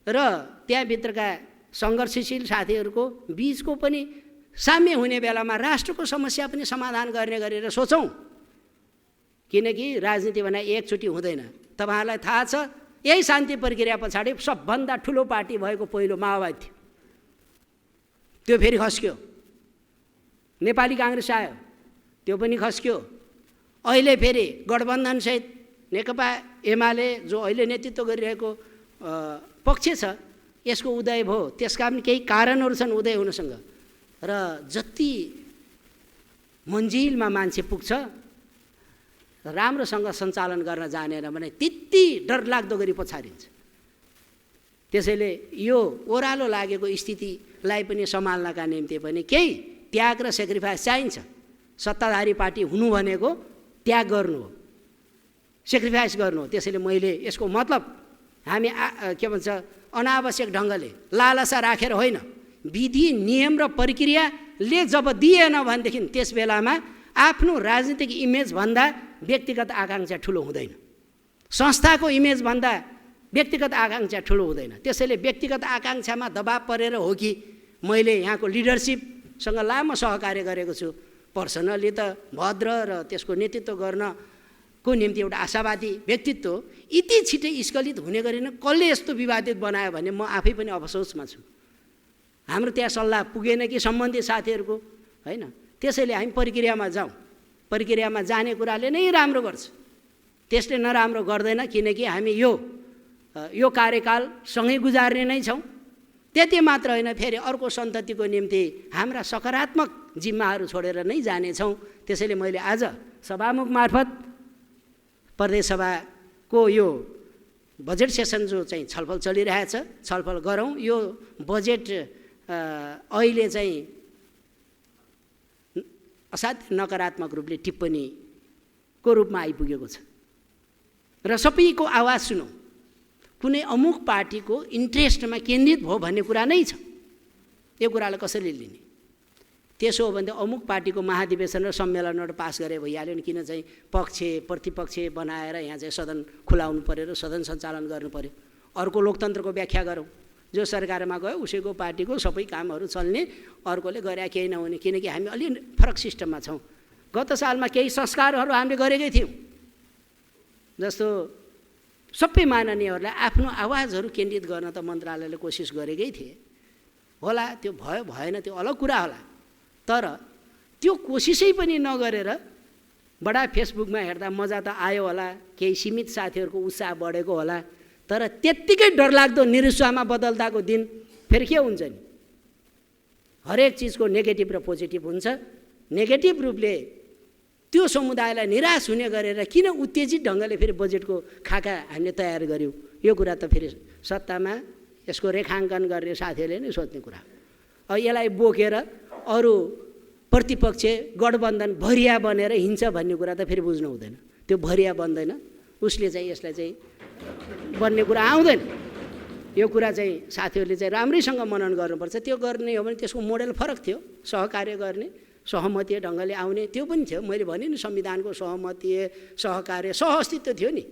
B: र त्यहाँभित्रका सङ्घर्षशील साथीहरूको बिचको पनि साम्य हुने बेलामा राष्ट्रको समस्या पनि समाधान गर्ने गरेर सोचौँ। किनकि राजनीति भने एकचोटि हुँदैन। तपाईँहरूलाई थाहा छ, यही शान्ति प्रक्रिया पछाडि सबभन्दा ठुलो पार्टी भएको पहिलो माओवादी थियो। त्यो फेरि खस्क्यो। नेपाली काङ्ग्रेस आयो, त्यो पनि खस्क्यो। अहिले फेरि गठबन्धनसहित नेकपा एमाले जो अहिले नेतृत्व गरिरहेको पक्ष छ, यसको उदय भयो। त्यसका पनि केही कारणहरू छन् उदय हुनसँग। र जति मन्जिलमा मान्छे पुग्छ, राम्रोसँग सञ्चालन गर्न जानेन भने त्यति डरलाग्दो गरी पछारिन्छ। त्यसैले यो ओह्रालो लागेको स्थितिलाई पनि सम्हाल्नका निम्ति पनि केही त्याग र सेक्रिफाइस चाहिन्छ। सत्ताधारी पार्टी हुनु भनेको त्याग गर्नु हो, सेक्रिफाइस गर्नु हो। त्यसैले मैले यसको मतलब हामी के भन्छ अनावश्यक ढङ्गले लालसा राखेर होइन, विधि नियम र प्रक्रियाले जब दिएन भनेदेखि त्यस बेलामा आफ्नो राजनीतिक इमेजभन्दा व्यक्तिगत आकाङ्क्षा ठुलो हुँदैन, संस्थाको इमेजभन्दा व्यक्तिगत आकाङ्क्षा ठुलो हुँदैन। त्यसैले व्यक्तिगत आकाङ्क्षामा दबाब परेर हो कि मैले यहाँको लिडरसिपसँग लामो सहकार्य गरेको छु। पर्सनली त भद्र र त्यसको नेतृत्व गर्नको निम्ति एउटा आशावादी व्यक्तित्व यति छिटै स्खलित हुने गरिन कसले यस्तो विवादित बनायो भने म आफै पनि अफसोसमा छु। हाम्रो त्यहाँ सल्लाह पुगेन कि सम्बन्धित साथीहरूको, होइन? त्यसैले हामी प्रक्रियामा जाउँ। प्रक्रियामा जाने कुराले नै राम्रो गर्छ, त्यसले नराम्रो गर्दैन। किनकि हामी यो यो कार्यकाल सँगै गुजार्ने नै छौँ। त्यति मात्र होइन, फेरि अर्को सन्ततिको निम्ति हाम्रा सकारात्मक जिम्माहरू छोडेर नै जानेछौँ। त्यसैले मैले आज सभामुख मार्फत प्रदेश सभाको यो बजेट सेसन जो चाहिँ छलफल चलिरहेछ, छलफल गरौँ। यो बजेट अहिले चाहिँ असाध्य नकारात्मक रूपले टिप्पणीको रूपमा आइपुगेको छ र सबैको आवाज सुनौँ। कुनै अमुक पार्टीको इन्ट्रेस्टमा केन्द्रित भयो भन्ने कुरा नै छ। यो कुरालाई कसरी लिने? त्यसो हो भने अमुक पार्टीको महाधिवेशन र सम्मेलनबाट पास गरे भइहाल्यो नि। किन चाहिँ पक्ष प्रतिपक्ष बनाएर यहाँ चाहिँ सदन खुलाउनु पऱ्यो र सदन सञ्चालन गर्नु पऱ्यो? अर्को लोकतन्त्रको व्याख्या गरौँ। जो सरकारमा गयो उसैको पार्टीको सबै कामहरू चल्ने, अर्कोले गरे केही नहुने। किनकि हामी अलि फरक सिस्टममा छौँ। गत सालमा केही संस्कारहरू हामीले गरेकै थियौँ, जस्तो सबै माननीयहरूलाई आफ्नो आवाजहरू केन्द्रित गर्न त मन्त्रालयले कोसिस गरेकै थिए होला। त्यो भयो भएन त्यो अलग कुरा होला, तर त्यो कोसिसै पनि नगरेर बडा फेसबुकमा हेर्दा मजा त आयो होला, केही सीमित साथीहरूको उत्साह बढेको होला, तर त्यत्तिकै डरलाग्दो निरुत्साहमा बदल्दाको दिन फेरि के हुन्छ नि? हरेक चिजको नेगेटिभ र पोजिटिभ हुन्छ। नेगेटिभ रूपले त्यो समुदायलाई निराश हुने गरेर किन उत्तेजित ढङ्गले फेरि बजेटको खाका हामीले तयार गऱ्यौँ? यो कुरा त फेरि सत्तामा यसको रेखाङ्कन गर्ने साथीहरूले नै सोध्ने कुरा। अब यसलाई बोकेर अरू प्रतिपक्ष गठबन्धन भरिया बनेर हिँड्छ भन्ने कुरा त फेरि बुझ्नु हुँदैन। त्यो भरिया बन्दैन, उसले चाहिँ यसलाई चाहिँ बन्ने कुरा आउँदैन। यो कुरा चाहिँ साथीहरूले चाहिँ राम्रैसँग मनन गर्नुपर्छ। त्यो गर्ने हो भने त्यसको मोडेल फरक थियो, सहकार्य गर्ने, सहमतीय ढङ्गले आउने, त्यो पनि थियो। मैले भने नि संविधानको सहमतीय, सहकार्य, सहअस्तित्व थियो नि।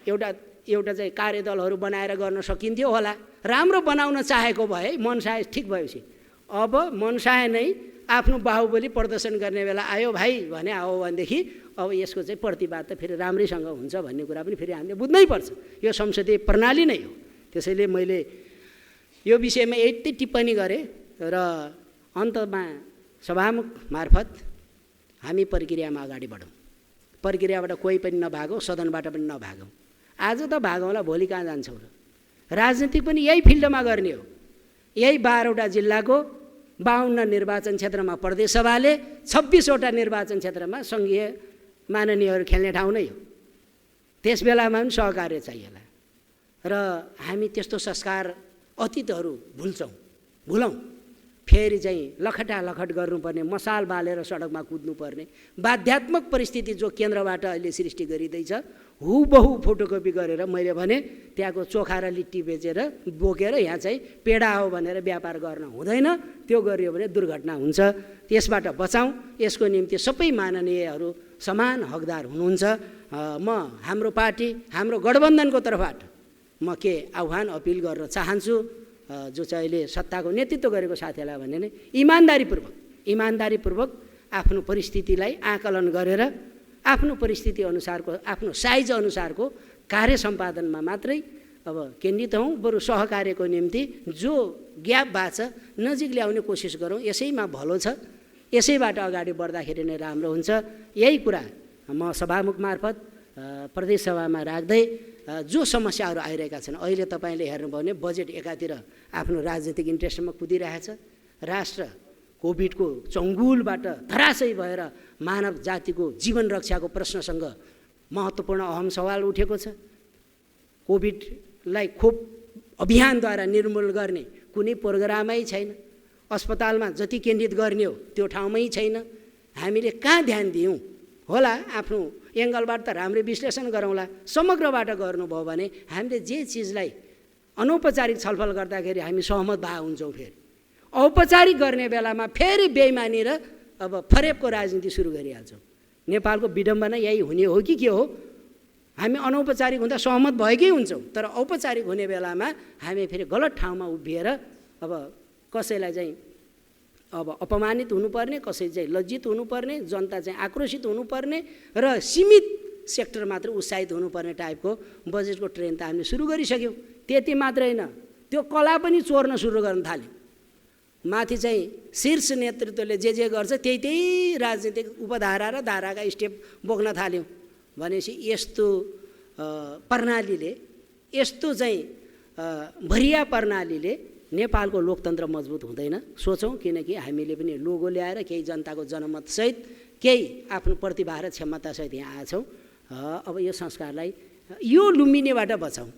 B: एउटा चाहिँ कार्यदलहरू बनाएर गर्न सकिन्थ्यो होला। राम्रो बनाउन चाहेको भए, मनसाय ठिक भएपछि, अब मनसाय नै आफ्नो बाहुबली प्रदर्शन गर्ने बेला आयो भाइ भने आयो भनेदेखि अब यसको चाहिँ प्रतिवाद त फेरि राम्रैसँग हुन्छ भन्ने कुरा पनि फेरि हामीले बुझ्नै पर्छ। यो संसदीय प्रणाली नै हो। त्यसैले मैले यो विषयमा यति टिप्पणी गरेँ र अन्तमा सभामुख मार्फत हामी प्रक्रियामा अगाडि बढौँ। प्रक्रियाबाट कोही पनि नभागौँ, सदनबाट पनि नभागौँ। आज त भागौँला, भोलि कहाँ जान्छौँ र? राजनीति पनि यही फिल्डमा गर्ने हो। यही 12वटा जिल्लाको 52 निर्वाचन क्षेत्रमा प्रदेश सभाले, 26वटा निर्वाचन क्षेत्रमा सङ्घीय माननीयहरू खेल्ने ठाउँ नै हो। त्यस बेलामा पनि सहकार्य चाहिएला र हामी त्यस्तो संस्कार अतीतहरू भुलौँ। फेरि चाहिँ लखटालखट गर्नुपर्ने, मसाल बालेर सडकमा कुद्नुपर्ने बाध्यात्मक परिस्थिति जो केन्द्रबाट अहिले सृष्टि गरिँदैछ, हुबहु फोटोकपी गरेर मैले भने त्यहाँको चोखा र लिट्टी बेचेर बोकेर यहाँ चाहिँ पेडा हो भनेर व्यापार गर्न हुँदैन। त्यो गरियो भने दुर्घटना हुन्छ। त्यसबाट बचाउँ। यसको निम्ति सबै माननीयहरू समान हकदार हुनुहुन्छ। म हाम्रो पार्टी, हाम्रो गठबन्धनको तर्फबाट म के आह्वान अपिल गर्न चाहन्छु, जो चाहिँ अहिले सत्ताको नेतृत्व गरेको साथीहरूलाई भने नै इमान्दारीपूर्वक आफ्नो परिस्थितिलाई आकलन गरेर आफ्नो परिस्थिति अनुसारको, आफ्नो साइज अनुसारको कार्य सम्पादनमा मात्रै अब केन्द्रित हौँ। बरु सहकार्यको निम्ति जो ग्याप भएको छ नजिक ल्याउने कोसिस गरौँ। यसैमा भलो छ, यसैबाट अगाडि बढ्दाखेरि नै राम्रो हुन्छ। यही कुरा म सभामुख मार्फत प्रदेश सभामा राख्दै जो समस्याहरू आइरहेका छन्, अहिले तपाईँले हेर्नुभयो भने बजेट एकातिर आफ्नो राजनीतिक इन्ट्रेस्टमा कुदिरहेछ, राष्ट्र कोभिडको चङ्गुलबाट धराशयी भएर मानव जातिको जीवन रक्षाको प्रश्नसँग महत्त्वपूर्ण अहम सवाल उठेको छ। कोभिडलाई खोप अभियानद्वारा निर्मूल गर्ने कुनै प्रोग्रामै छैन। अस्पतालमा जति केन्द्रित गर्ने हो त्यो ठाउँमै छैन। हामीले कहाँ ध्यान दियौँ होला? आफ्नो एङ्गलबाट त राम्रै विश्लेषण गरौँला। समग्रबाट गर्नुभयो भने हामीले जे चिजलाई अनौपचारिक छलफल गर्दाखेरि हामी सहमत भए हुन्छौँ, फेरि औपचारिक गर्ने बेलामा फेरि बेइमानी र अब फरेबको राजनीति सुरु गरिहाल्छौँ। नेपालको विडम्बना यही हुने हो कि के हो? हामी अनौपचारिक हुँदा सहमत भएकै हुन्छौँ, तर औपचारिक हुने बेलामा हामी फेरि गलत ठाउँमा उभिएर अब कसैलाई चाहिँ अब अपमानित हुनुपर्ने, कसै चाहिँ लज्जित हुनुपर्ने, जनता चाहिँ आक्रोशित हुनुपर्ने र सीमित सेक्टर मात्र उत्साहित हुनुपर्ने टाइपको बजेटको ट्रेन त हामीले सुरु गरिसक्यौँ। त्यति मात्रै होइन, त्यो कला पनि चोर्न सुरु गर्न थाल्यौँ। माथि चाहिँ शीर्ष नेतृत्वले जे गर्छ त्यही राजनीतिक उपधारा र धाराका स्टेप बोक्न थाल्यौँ। भनेपछि यस्तो प्रणालीले यस्तो चाहिँ भरिया प्रणालीले नेपालको लोकतन्त्र मजबुत हुँदैन सोचौँ। किनकि हामीले पनि लोगो ल्याएर केही जनताको जनमतसहित केही आफ्नो प्रतिभा र क्षमतासहित यहाँ आएछौँ। अब यो संस्कारलाई यो लुम्बिनेबाट बचाउँ।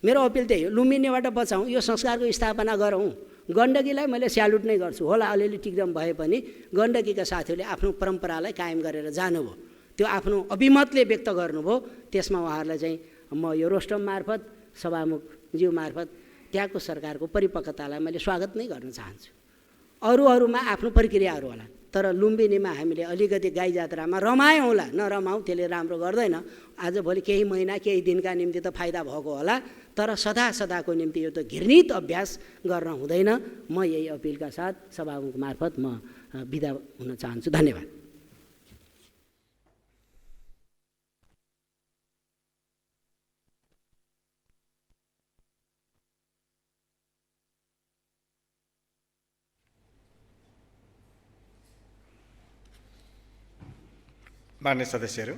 B: मेरो अपिल त्यही हो, लुम्बिनेबाट बचाउँ, यो संस्कारको स्थापना गरौँ। गण्डकीलाई मैले स्यालुट नै गर्छु, होला अलिअलि टिक्दम भए पनि गण्डकीका साथीहरूले आफ्नो परम्परालाई कायम गरेर जानुभयो, त्यो आफ्नो अभिमतले व्यक्त गर्नुभयो। त्यसमा उहाँहरूलाई चाहिँ म यो रोस्टम मार्फत सभामुखज्यू मार्फत त्यहाँको सरकारको परिपक्वतालाई मैले स्वागत नै गर्न चाहन्छु। अरूमा आफ्नो प्रक्रियाहरू होला, तर लुम्बिनीमा हामीले अलिकति गाई जात्रामा रमायौँ होला, नरमाउँ त्यसले राम्रो गर्दैन। आजभोलि केही महिना केही दिनका निम्ति त फाइदा भएको होला, तर सदाको निम्ति यो त घृणित अभ्यास गर्न हुँदैन। म यही अपिलका साथ सभामुख मार्फत म बिदा हुन चाहन्छु। धन्यवाद।
A: मान्य सदस्यहरू,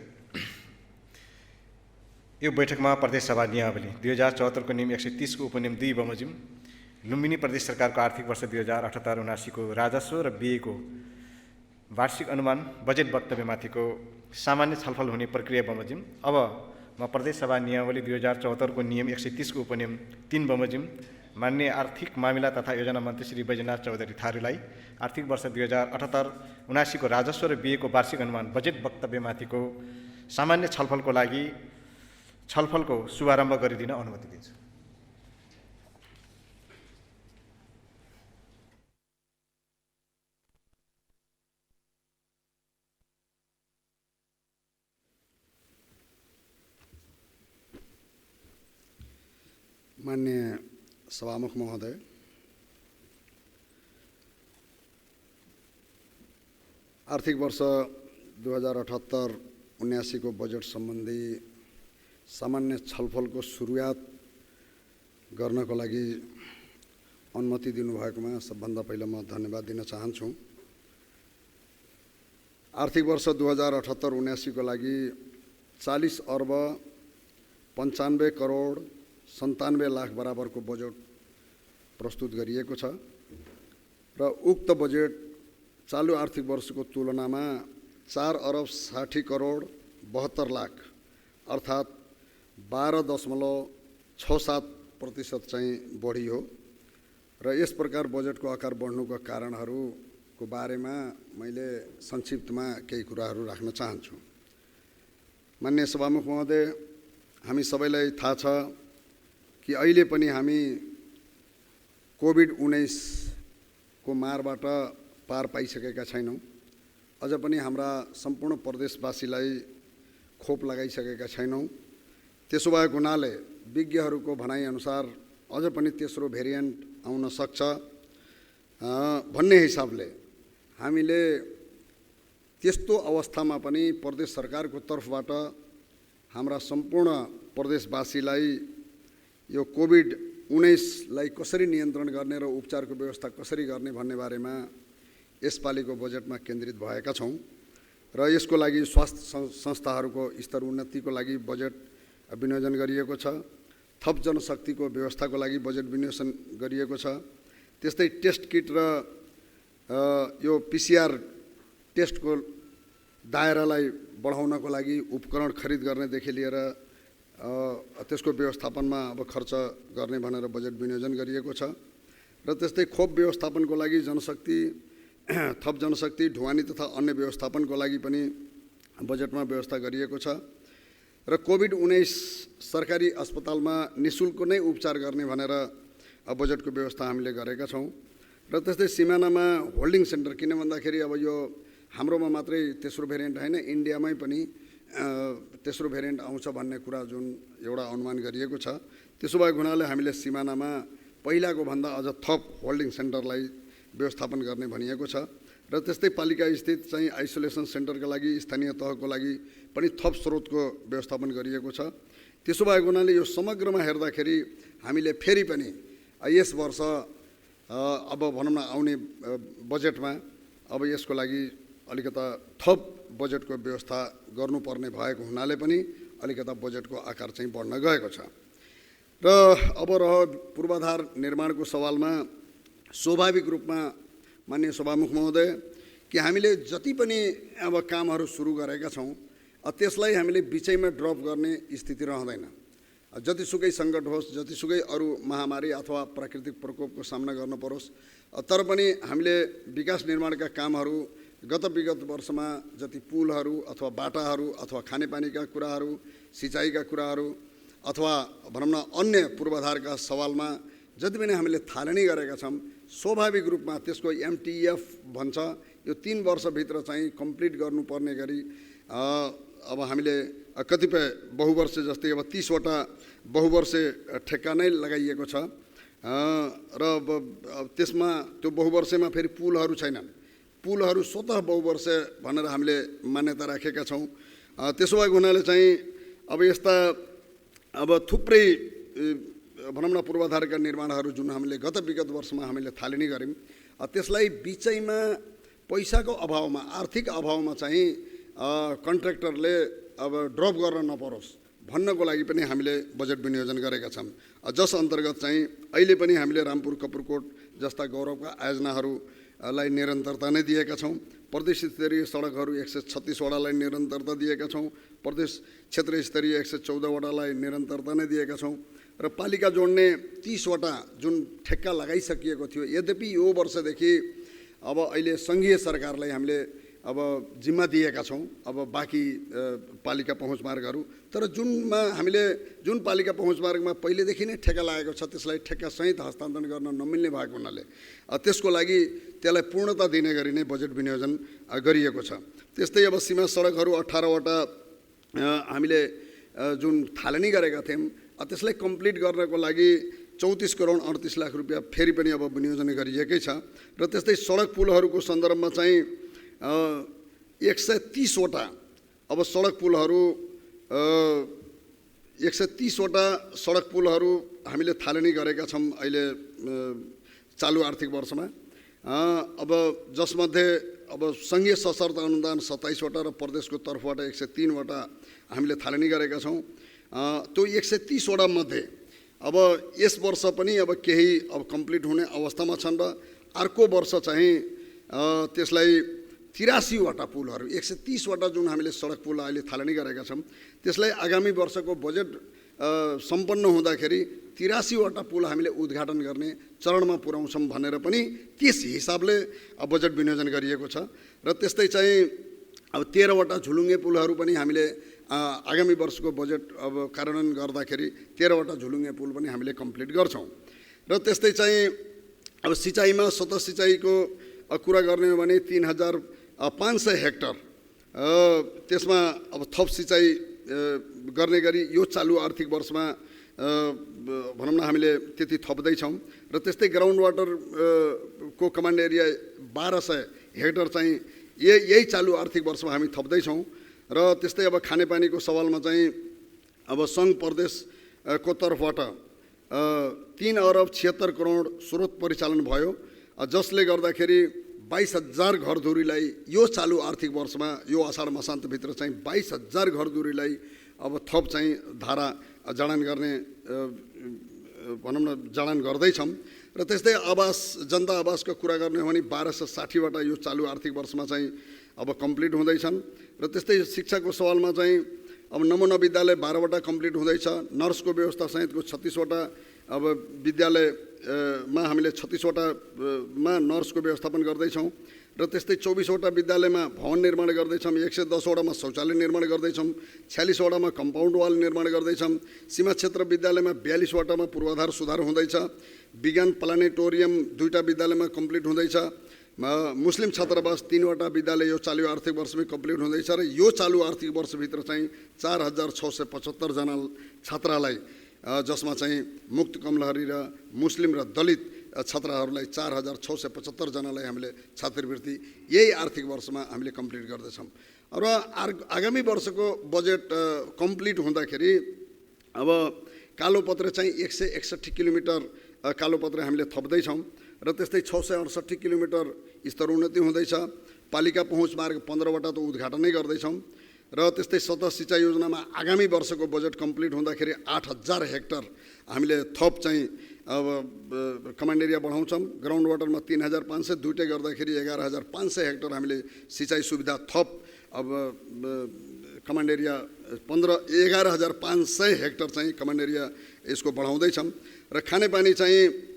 A: यो बैठकमा प्रदेश सभा नियमावली 2074 को नियम 130 को उपनियम 2 बमोजिम लुम्बिनी प्रदेश सरकारको आर्थिक वर्ष 2078-79 को राजस्व र व्ययको वार्षिक अनुमान बजेट वक्तव्यमाथिको सामान्य छलफल हुने प्रक्रिया बमोजिम अब म प्रदेश सभा नियमावली 2074 को नियम 130 को उपनियम 3 बमोजिम माननीय आर्थिक मामिला तथा योजना मन्त्री श्री बैजनाथ चौधरी थारूलाई आर्थिक वर्ष 2078-79 को राजस्व र व्ययको वार्षिक अनुमान बजेट वक्तव्यमाथिको सामान्य छलफलको शुभारम्भ गरिदिन अनुमति दिन्छु।
C: माननीय सभामुख महोदय, आर्थिक वर्ष 2078-79 को बजेट सम्बन्धी सामान्य छलफलको सुरुवात गर्नको लागि अनुमति दिनुभएकोमा सबभन्दा पहिला म धन्यवाद दिन चाहन्छु। आर्थिक वर्ष 2078-79 को लागि 40 अर्ब 95 करोड 97 लाख बराबरको बजेट प्रस्तुत गरिएको छ र उक्त बजेट चालू आर्थिक वर्षको तुलनामा 4 अरब 60 करोड 72 लाख अर्थात् 12.67% चाहिँ बढी हो र यस प्रकार बजेटको आकार बढ्नुको कारणहरूको बारेमा मैले संक्षिप्तमा केही कुराहरू राख्न चाहन्छु। माननीय सभामुख महोदय, हामी सबैलाई थाहा छ कि अहिले पनि हामी कोभिड-19 को मारबाट पार पाइसकेका छैनौँ। अझ पनि हाम्रा सम्पूर्ण प्रदेशवासीलाई खोप लगाइसकेका छैनौँ। त्यसो भएको हुनाले विज्ञहरूको भनाइअनुसार अझ पनि तेस्रो भेरिएन्ट आउन सक्छ भन्ने हिसाबले हामीले त्यस्तो अवस्थामा पनि प्रदेश सरकारको तर्फबाट हाम्रा सम्पूर्ण प्रदेशवासीलाई यो कोभिड-19 लाई कसरी नियन्त्रण गर्ने र उपचारको व्यवस्था कसरी गर्ने भन्ने बारेमा यसपालिको बजेटमा केन्द्रित भएका छौँ र यसको लागि स्वास्थ्य संस्थाहरूको स्तर उन्नतिको लागि बजेट विनियोजन गरिएको छ। थप जनशक्तिको व्यवस्थाको लागि बजेट विनियोजन गरिएको छ। त्यस्तै टेस्ट किट र यो पीसीआर टेस्टको दायरालाई बढाउनको लागि उपकरण खरिद गर्नेदेखि लिएर त्यसको व्यवस्थापनमा अब खर्च गर्ने भनेर बजेट विनियोजन गरिएको छ र त्यस्तै खोप व्यवस्थापनको लागि थप जनशक्ति ढुवानी तथा अन्य व्यवस्थापनको लागि पनि बजेटमा व्यवस्था गरिएको छ र कोभिड-19 सरकारी अस्पतालमा निःशुल्क नै उपचार गर्ने भनेर बजेटको व्यवस्था हामीले गरेका छौँ र त्यस्तै सिमानामा होल्डिङ सेन्टर, किन भन्दाखेरि अब यो हाम्रोमा मात्रै तेस्रो भेरिएन्ट होइन, इन्डियामै पनि तेस्रो भेरिएन्ट आउँछ भन्ने कुरा जुन एउटा अनुमान गरिएको छ, त्यसो भएको हुनाले हामीले सिमानामा पहिलाको भन्दा अझ थप होल्डिङ सेन्टरलाई व्यवस्थापन गर्ने भनिएको छ र त्यस्तै पालिका स्थित चाहिँ आइसोलेसन सेन्टरका लागि स्थानीय तहको लागि पनि थप स्रोतको व्यवस्थापन गरिएको छ। त्यसो भएको हुनाले यो समग्रमा हेर्दाखेरि हामीले फेरि पनि यस वर्ष अब भनौँ न आउने बजेटमा अब यसको लागि अलिकता थप बजेटको व्यवस्था गर्नुपर्ने भएको हुनाले पनि अलिकता बजेटको आकार चाहिँ बढ्न गएको छ। र अब पूर्वाधार निर्माणको सवालमा स्वाभाविक रूपमा माननीय सभामुख महोदय कि हामीले जति पनि अब कामहरू सुरु गरेका छौँ त्यसलाई हामीले बिचैमा ड्रप गर्ने स्थिति रहँदैन। जतिसुकै सङ्कट होस्, जतिसुकै अरू महामारी अथवा प्राकृतिक प्रकोपको सामना गर्न परोस्, तर पनि हामीले विकास निर्माणका कामहरू विगत वर्षमा जति पुलहरू अथवा बाटाहरू अथवा खानेपानीका कुराहरू, सिँचाइका कुराहरू अथवा भनौँ न अन्य पूर्वाधारका सवालमा जति पनि हामीले थालनी गरेका छौँ, स्वाभाविक रूपमा त्यसको MTF भन्छ यो 3 वर्षभित्र चाहिँ कम्प्लिट गर्नुपर्ने गरी अब हामीले कतिपय बहुवर्षे जस्तै अब 30 वटा बहुवर्षे ठेक्का नै लगाइएको छ र त्यसमा त्यो बहुवर्षेमा फेरि पुलहरू छैनन्। पुलहरू स्वतः बहुवर्षे भनेर हामीले मान्यता राखेका छौँ। त्यसो भएको हुनाले चाहिँ अब यस्ता अब थुप्रै भनौँ न पूर्वाधारका निर्माणहरू जुन हामीले विगत वर्षमा हामीले थालनी गऱ्यौँ, त्यसलाई बिचैमा पैसाको अभावमा, आर्थिक अभावमा चाहिँ कन्ट्र्याक्टरले अब ड्रप गर्न नपरोस् भन्नको लागि पनि हामीले बजेट विनियोजन गरेका छौँ। जस अन्तर्गत चाहिँ अहिले पनि हामीले रामपुर कपुरकोट जस्ता गौरवका आयोजनाहरूलाई निरन्तरता नै दिएका छौँ। प्रदेश स्तरीय सडकहरू 136 वटालाई निरन्तरता दिएका छौँ। प्रदेश क्षेत्र स्तरीय 114 वटालाई निरन्तरता नै दिएका छौँ र पालिका जोड्ने 30 वटा जुन ठेक्का लगाइसकिएको थियो, यद्यपि यो वर्षदेखि अब अहिले सङ्घीय सरकारलाई हामीले अब जिम्मा दिएका छौँ अब बाँकी पालिका पहुँच मार्गहरू, तर जुन पालिका पहुँच मार्गमा पहिलेदेखि नै ठेक्का लागेको छ त्यसलाई ठेक्कासहित हस्तान्तरण गर्न नमिल्ने भएको हुनाले त्यसको लागि त्यसलाई पूर्णता दिने गरी नै बजेट विनियोजन गरिएको छ। त्यस्तै अब सीमा सडकहरू 18 वटा हामीले जुन थालनी गरेका थियौँ त्यसलाई कम्प्लिट गर्नको लागि 34 करोड 38 लाख रुपियाँ फेरि पनि अब विनियोजन गरिएकै छ र त्यस्तै सडक पुलहरूको सन्दर्भमा चाहिँ 130 वटा अब सडक पुलहरू 130 वटा सडक पुलहरू हामीले थालनी गरेका छौँ अहिले चालु आर्थिक वर्षमा। अब जसमध्ये अब सङ्घीय सशर्त अनुदान 27 वटा र प्रदेशको तर्फबाट 103 वटा हामीले थालनी गरेका छौँ। त्यो 130 वटा मध्ये अब यस वर्ष पनि अब केही अब कम्प्लिट हुने अवस्थामा छन् र अर्को वर्ष चाहिँ त्यसलाई 83 वटा पुलहरू 130 वटा जुन हामीले सडक पुल अहिले थालनी गरेका छौँ त्यसलाई आगामी वर्षको बजेट सम्पन्न हुँदाखेरि 83 वटा पुल हामीले उद्घाटन गर्ने चरणमा पुर्याउँछौँ भनेर पनि त्यस हिसाबले बजेट विनियोजन गरिएको छ र त्यस्तै चाहिँ अब 13 वटा झुलुङ्गे पुलहरू पनि हामीले आगामी वर्षको बजेट अब कार्यान्वयन गर्दाखेरि 13 वटा झुलुङ्गे पुल पनि हामीले कम्प्लिट गर्छौँ र त्यस्तै चाहिँ अब सिँचाइमा स्वतः सिँचाइको कुरा गर्ने हो भने 3500 हेक्टर त्यसमा अब थप सिँचाइ गर्ने गरी यो चालु आर्थिक वर्षमा भनौँ न हामीले त्यति थप्दैछौँ र त्यस्तै ग्राउन्ड वाटर को कमान्ड एरिया 1200 हेक्टर चाहिँ यही चालु आर्थिक वर्षमा हामी थप्दैछौँ र त्यस्तै अब खानेपानीको सवालमा चाहिँ अब सङ्घ प्रदेशको तर्फबाट 3 अरब 76 करोड स्रोत परिचालन भयो जसले गर्दाखेरि 22,000 घरधुरीलाई यो चालु आर्थिक वर्षमा यो असाढ मसान्तभित्र चाहिँ 22,000 घरधुरीलाई अब थप चाहिँ धारा जडान गर्ने भनौँ न जडान गर्दैछौँ र त्यस्तै आवास जनता आवासको कुरा गर्ने हो भने 1260 वटा यो चालु आर्थिक वर्षमा चाहिँ अब कम्प्लिट हुँदैछन् र त्यस्तै शिक्षाको सवालमा चाहिँ अब नमुना विद्यालय 12 वटा कम्प्लिट हुँदैछ। नर्सको व्यवस्था सहितको 36 वटा अब विद्यालयमा हामीले 36 वटामा नर्सको व्यवस्थापन गर्दैछौँ र त्यस्तै 24 वटा विद्यालयमा भवन निर्माण गर्दैछौँ, 110 वटामा शौचालय निर्माण गर्दैछौँ, 46 वटामा कम्पाउन्ड वाल निर्माण गर्दैछौँ, सीमा क्षेत्र विद्यालयमा 42 वटामा पूर्वाधार सुधार हुँदैछ, विज्ञान प्लानेटोरियम 2टा विद्यालयमा कम्प्लिट हुँदैछ, मुस्लिम छात्रावास 3 वटा विद्यालय यो चालु आर्थिक वर्षमै कम्प्लिट हुँदैछ र यो चालु आर्थिक वर्षभित्र चाहिँ 4675 जना छात्रालाई जसमा चाहिँ मुक्त कमलहरी र मुस्लिम र दलित छात्राहरूलाई 4675 जनालाई हामीले छात्रवृत्ति यही आर्थिक वर्षमा हामीले कम्प्लिट गर्दैछौँ र आगामी वर्षको बजेट कम्प्लिट हुँदाखेरि अब कालोपत्र चाहिँ 161 किलोमिटर कालोपत्र हामीले थप्दैछौँ र त्यस्तै 668 किलोमिटर स्तरोन्नति हुँदैछ। पालिका पहुँच मार्ग 15 वटा त उद्घाटनै गर्दैछौँ र त्यस्तै सतह सिँचाइ योजनामा आगामी वर्षको बजेट कम्प्लिट हुँदाखेरि 8,000 हेक्टर हामीले थप चाहिँ अब कमान्ड एरिया बढाउँछौँ। ग्राउन्ड वाटरमा 3,500, दुइटै गर्दाखेरि 11,500 हेक्टर हामीले सिँचाइ सुविधा थप अब कमान्ड एरिया 11,500 हेक्टर चाहिँ कमान्ड एरिया यसको बढाउँदैछौँ। र खानेपानी चाहिँ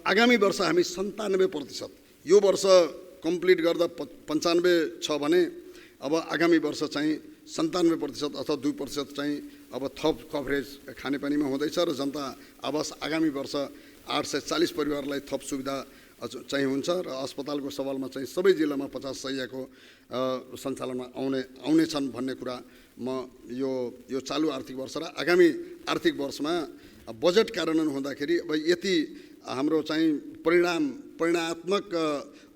C: आगामी वर्ष हामी 97%, यो वर्ष कम्प्लिट गर्दा 95 छ भने अब आगामी वर्ष चाहिँ 97% अथवा 2% चाहिँ अब थप कभरेज खानेपानीमा हुँदैछ। र जनता आवास आगामी वर्ष 840 परिवारलाई थप सुविधा चाहिँ हुन्छ। र अस्पतालको सवालमा चाहिँ सबै जिल्लामा 50 शय्याको सञ्चालनमा आउनेछन् भन्ने कुरा म यो चालु आर्थिक वर्ष र आगामी आर्थिक वर्षमा बजेट कार्यान्वयन हुँदाखेरि अब यति हाम्रो चाहिँ परिणात्मक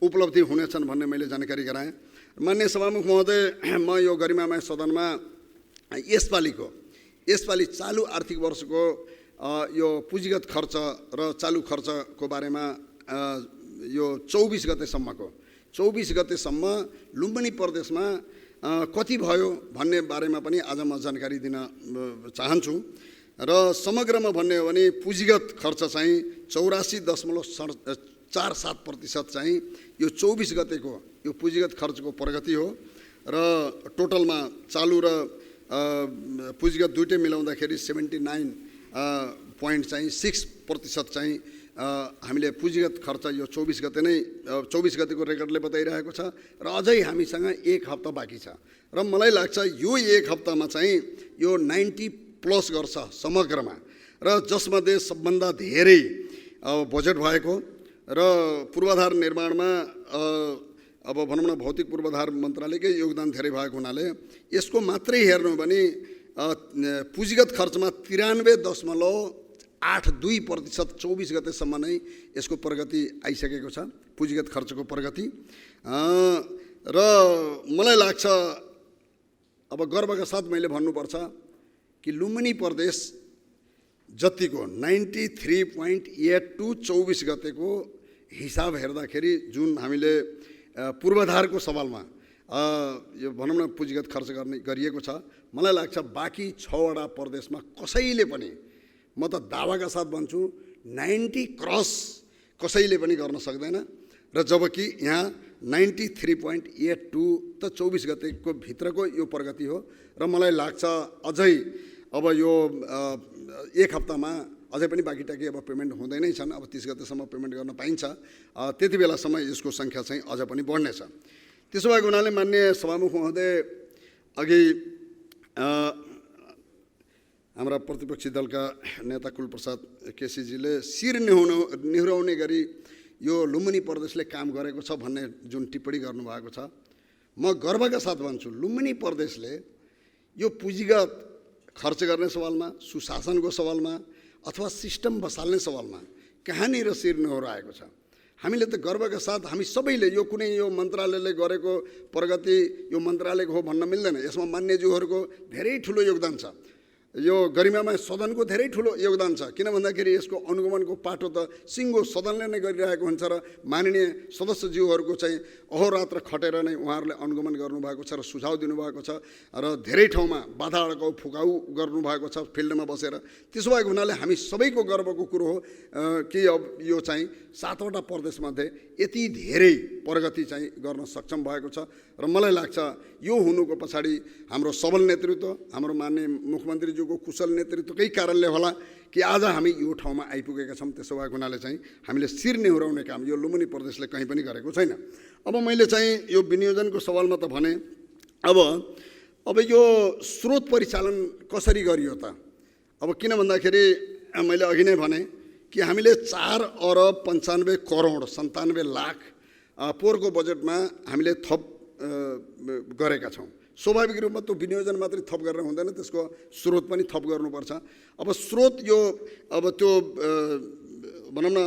C: उपलब्धि हुनेछन् भन्ने मैले जानकारी गराएँ। माननीय सभामुख महोदय, म यो गरिमामय सदनमा यसपालि चालु आर्थिक वर्षको यो पुँजीगत खर्च र चालु खर्चको बारेमा यो 24 गतेसम्म लुम्बिनी प्रदेशमा कति भयो भन्ने बारेमा पनि आज म जानकारी दिन चाहन्छु। र समग्रमा भन्ने हो भने पुँजीगत खर्च चाहिँ 84.47% चाहिँ यो 24 गतेको यो पुँजीगत खर्चको प्रगति हो। र टोटलमा चालु र पुँजीगत दुइटै मिलाउँदाखेरि 79.6% चाहिँ हामीले पुँजीगत खर्च यो 24 गतेको रेकर्डले बताइरहेको छ। र अझै हामीसँग 1 हप्ता बाँकी छ र मलाई लाग्छ यो 1 हप्तामा चाहिँ यो 90+ गर्छ समग्रमा। र जसमध्ये सबभन्दा धेरै बजेट भएको र पूर्वाधार निर्माणमा अब भनौँ न भौतिक पूर्वाधार मन्त्रालयकै योगदान धेरै भएको हुनाले यसको मात्रै हेर्नु भने पुँजीगत खर्चमा 93.82% 24 गतेसम्म नै यसको प्रगति आइसकेको छ, पुँजीगत खर्चको प्रगति। र मलाई लाग्छ अब गर्वका साथ मैले भन्नुपर्छ कि लुम्बिनी प्रदेश जतिको 93.82 24 गतेको हिसाब हेर्दाखेरि जुन हामीले पूर्वाधारको सवालमा यो भनौँ न पुँजीगत खर्च गरिएको छ, मलाई लाग्छ बाँकी 6वटा प्रदेशमा कसैले पनि, म त दावाका साथ भन्छु 90 क्रस कसैले पनि गर्न सक्दैन। र जबकि यहाँ 93.82 त 24 गतेको भित्रको यो प्रगति हो। र मलाई लाग्छ अझै अब यो 1 हप्तामा अझै पनि बाँकी टाँकी अब पेमेन्ट हुँदै नै छन्। अब 30 गतेसम्म पेमेन्ट गर्न पाइन्छ, त्यति बेलासम्म यसको सङ्ख्या चाहिँ अझ पनि बढ्नेछ। त्यसो भएको हुनाले माननीय सभामुख महोदय, अघि हाम्रा प्रतिपक्षी दलका नेता कुलप्रसाद केसीजीले शिर निहुराउने गरी यो लुम्बिनी प्रदेशले काम गरेको छ भन्ने जुन टिप्पणी गर्नुभएको छ, म गर्वका साथ भन्छु लुम्बिनी प्रदेशले यो पुँजीगत खर्च गर्ने सवालमा, सुशासनको सवालमा अथवा सिस्टम बसाल्ने सवालमा कहाँनिर शिर निहुराएको छ। हामीले त गर्वका साथ हामी सबैले यो कुनै यो मन्त्रालयले गरेको प्रगति यो मन्त्रालयको हो भन्न मिल्दैन। यसमा मान्यज्यूहरूको धेरै ठुलो योगदान छ, यो गरिमामय सदनको धेरै ठुलो योगदान छ। किन भन्दाखेरि यसको अनुगमनको पाटो त सिङ्गो सदनले नै गरिरहेको हुन्छ र माननीय सदस्यज्यूहरूको चाहिँ अहोरात्र खटेर नै उहाँहरूले अनुगमन गर्नुभएको छ र सुझाव दिनुभएको छ र धेरै ठाउँमा बाधा अड्काउ फुकाउ गर्नुभएको छ फिल्डमा बसेर। त्यसो भएको हुनाले हामी सबैको गर्वको कुरो हो कि अब यो चाहिँ 7वटा प्रदेशमध्ये यति धेरै प्रगति चाहिँ गर्न सक्षम भएको छ। र मलाई लाग्छ यो हुनुको पछाडि हाम्रो सबल नेतृत्व, हाम्रो माननीय मुख्यमन्त्रीज्यूको कुशल नेतृत्वकै कारणले होला कि आज हामी यो ठाउँमा आइपुगेका छौँ। त्यसो भएको हुनाले चाहिँ हामीले शिर निहुराउने काम यो लुम्बिनी प्रदेशले कहीँ पनि गरेको छैन। अब मैले चाहिँ यो विनियोजनको सवालमा त भने अब यो स्रोत परिचालन कसरी गरियो त? अब किन भन्दाखेरि मैले अघि नै भने कि हामीले 4,95,97,00,000 पोहोरको बजेटमा हामीले थप गरेका छौँ। स्वाभाविक रूपमा त्यो विनियोजन मात्रै थप गरेर हुँदैन, त्यसको स्रोत पनि थप गर्नुपर्छ। अब स्रोत यो अब त्यो भनौँ न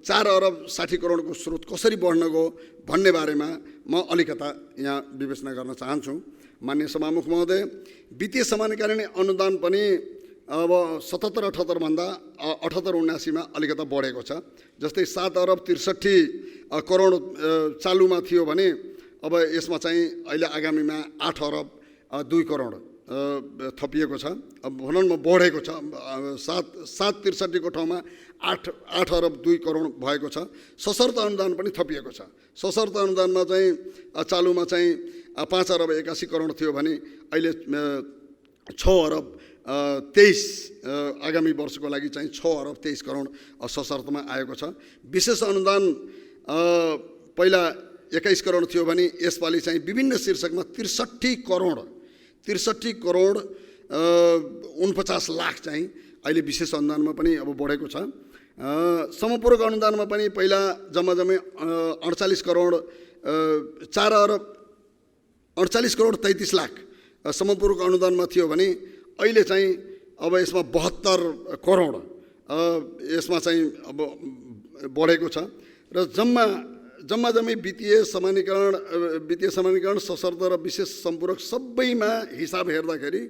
C: 4,60,00,000,000 स्रोत कसरी बढ्न गयो भन्ने बारेमा म अलिकता यहाँ विवेचना गर्न चाहन्छु। माननीय सभामुख महोदय, वित्तीय समानकालीन अनुदान पनि अब 77-78 भन्दा 78-79 अलिकता बढेको छ। जस्तै 7,63,00,00,000 चालुमा थियो भने अब यसमा चाहिँ अहिले आगामीमा 8 अरब 2 करोड थपिएको छ। अब भनौँ न बढेको छ, 763 ठाउँमा 8 अरब 2 करोड भएको छ। सशर्त अनुदान पनि थपिएको छ। सशर्त अनुदानमा चाहिँ चालुमा चाहिँ 5 अरब 81 करोड थियो भने अहिले 6 अरब 23 आगामी वर्षको लागि चाहिँ 6 अरब 23 करोड सशर्तमा आएको छ। विशेष अनुदान पहिला 21 करोड थियो भने यसपालि चाहिँ विभिन्न शीर्षकमा 63 करोड 49 लाख चाहिँ अहिले विशेष अनुदानमा पनि अब बढेको छ। समपूरक अनुदानमा पनि पहिला जम्मा 48 करोड 4 अरब 48 करोड 33 लाख समपूरक अनुदानमा थियो भने अहिले चाहिँ अब यसमा 72 करोड यसमा चाहिँ अब बढेको छ। र जम्मै वित्तीय समानीकरण सशर्त र विशेष सम्पूरक सबैमा हिसाब हेर्दाखेरि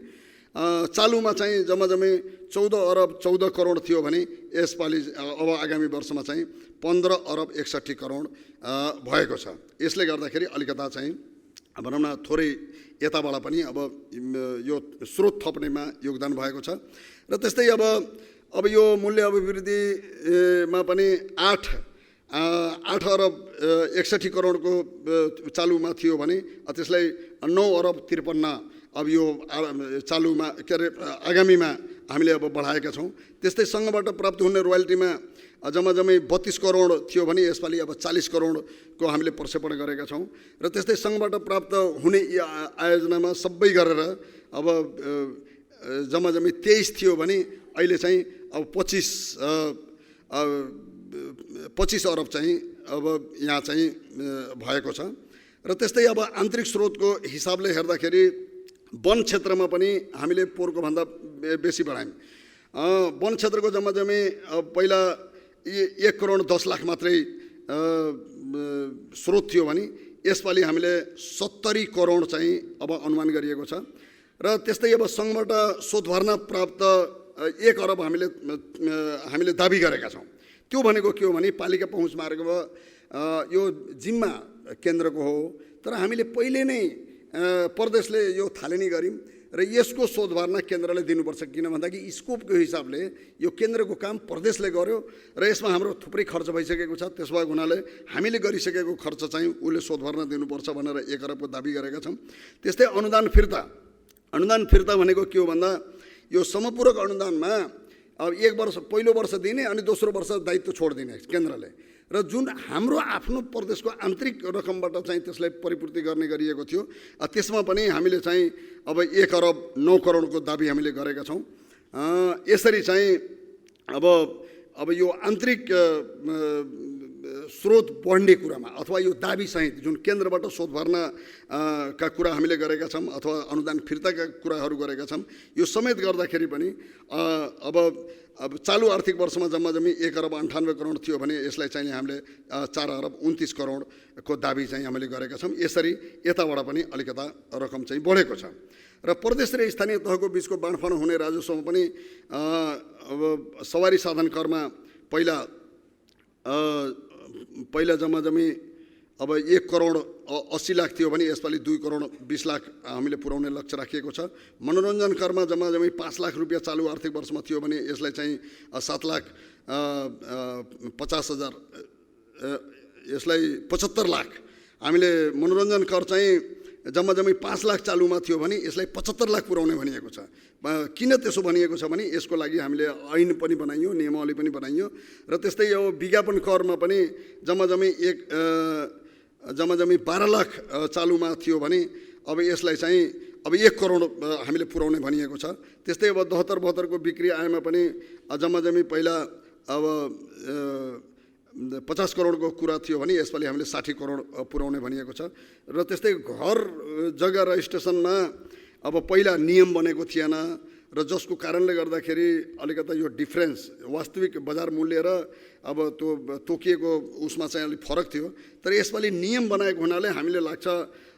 C: चालुमा चाहिँ जम्मै 14 अरब 14 करोड थियो भने यसपालि अब आगामी वर्षमा चाहिँ 15 अरब 61 करोड भएको छ। यसले गर्दाखेरि अलिकता चाहिँ भनौँ न थोरै यताबाट पनि अब यो स्रोत थप्नेमा योगदान भएको छ। र त्यस्तै अब यो मूल्य अभिवृद्धिमा पनि 8 अरब 61 करोडको चालुमा थियो भने त्यसलाई 9 अरब 53 अब यो चालुमा के अरे आगामीमा हामीले अब बढाएका छौँ। त्यस्तै सङ्घबाट प्राप्त हुने रोयल्टीमा जम्मै 32 करोड थियो भने यसपालि अब 40 करोडको हामीले प्रक्षेपण गरेका छौँ। र त्यस्तै सङ्घबाट प्राप्त हुने आयोजनामा सबै गरेर अब जम्मै 23 थियो भने अहिले चाहिँ अब 25 अरब चाहिँ अब यहाँ चाहिँ भएको छ। र त्यस्तै अब आन्तरिक स्रोतको हिसाबले हेर्दाखेरि वन क्षेत्रमा पनि हामीले पोहोरको भन्दा बेसी बढायौँ। वन क्षेत्रको जम्मै पहिला 1 करोड 10 लाख मात्रै स्रोत थियो भने यसपालि हामीले 70 करोड चाहिँ अब अनुमान गरिएको छ। र त्यस्तै अब सङ्घबाट शोध भर्ना प्राप्त 1 अरब हामीले दाबी गरेका छौँ। त्यो भनेको के हो भने पालिका पहुँच मार्गमा यो जिम्मा केन्द्रको हो, तर हामीले पहिले नै प्रदेशले यो थालनी गऱ्यौँ र यसको शोध भर्ना केन्द्रले दिनुपर्छ। किन भन्दाखेरि स्कोपको हिसाबले यो केन्द्रको काम प्रदेशले गर्यो र यसमा हाम्रो थुप्रै खर्च भइसकेको छ। त्यसो भएको हुनाले हामीले गरिसकेको खर्च चाहिँ उसले शोध भर्ना दिनुपर्छ भनेर 1 अरबको दाबी गरेका छौँ। त्यस्तै अनुदान फिर्ता भनेको के हो भन्दा यो समपूरक अनुदानमा अब 1 वर्ष पहिलो वर्ष दिने अनि दोस्रो वर्ष दायित्व छोडिदिने केन्द्रले, र जुन हाम्रो आफ्नो प्रदेशको आन्तरिक रकमबाट चाहिँ त्यसलाई परिपूर्ति गर्ने गरिएको थियो त्यसमा पनि हामीले चाहिँ अब 1 अरब 9 करोडको दाबी हामीले गरेका छौँ। यसरी चाहिँ अब यो आन्तरिक स्रोत बढ्ने कुरामा अथवा यो दाबी सहित जुन केन्द्रबाट शोध भर्ना का कुरा हामीले गरेका छौँ अथवा अनुदान फिर्ताका कुराहरू गरेका छौँ, यो समेत गर्दाखेरि पनि अब चालु आर्थिक वर्षमा जम्मै 1 अरब 98 करोड थियो भने यसलाई चाहिँ हामीले 4 अरब 29 करोडको दाबी चाहिँ हामीले गरेका छौँ। यसरी यताबाट पनि अलिकता रकम चाहिँ बढेको छ। र प्रदेश र स्थानीय तहको बिचको बाँडफाँड हुने राजस्वमा पनि अब सवारी साधन करमा पहिला जम्मै अब 1 करोड 80 लाख थियो भने यसपालि 2 करोड 20 लाख हामीले पुर्याउने लक्ष्य राखिएको छ। मनोरञ्जन करमा जम्मै 5 लाख रुपियाँ चालु आर्थिक वर्षमा थियो भने यसलाई चाहिँ 7,50,000 यसलाई 75 लाख हामीले मनोरञ्जन कर चाहिँ जम्मै 5 लाख चालुमा थियो भने यसलाई 75 लाख पुर्याउने भनिएको छ। किन त्यसो भनिएको छ भने यसको लागि हामीले ऐन पनि बनाइयो, नियमावली पनि बनाइयो। र त्यस्तै यो विज्ञापन करमा पनि जम्मै 12 लाख चालुमा थियो भने अब यसलाई चाहिँ अब 1 करोड हामीले पुर्याउने भनिएको छ। त्यस्तै अब 72-72 को बिक्री आयमा पनि जम्मै पहिला अब 50 करोडको कुरा थियो भने यसपालि हामीले 60 करोड पुर्याउने भनिएको छ। र त्यस्तै घर जग्गा रजिस्ट्रेसनमा अब पहिला नियम बनेको थिएन र जसको कारणले गर्दाखेरि अलिकता यो डिफरेन्स वास्तविक बजार मूल्य र अब त्यो तोकिएको उसमा चाहिँ अलिक फरक थियो। तर यसपालि नियम बनाएको हुनाले हामीले लाग्छ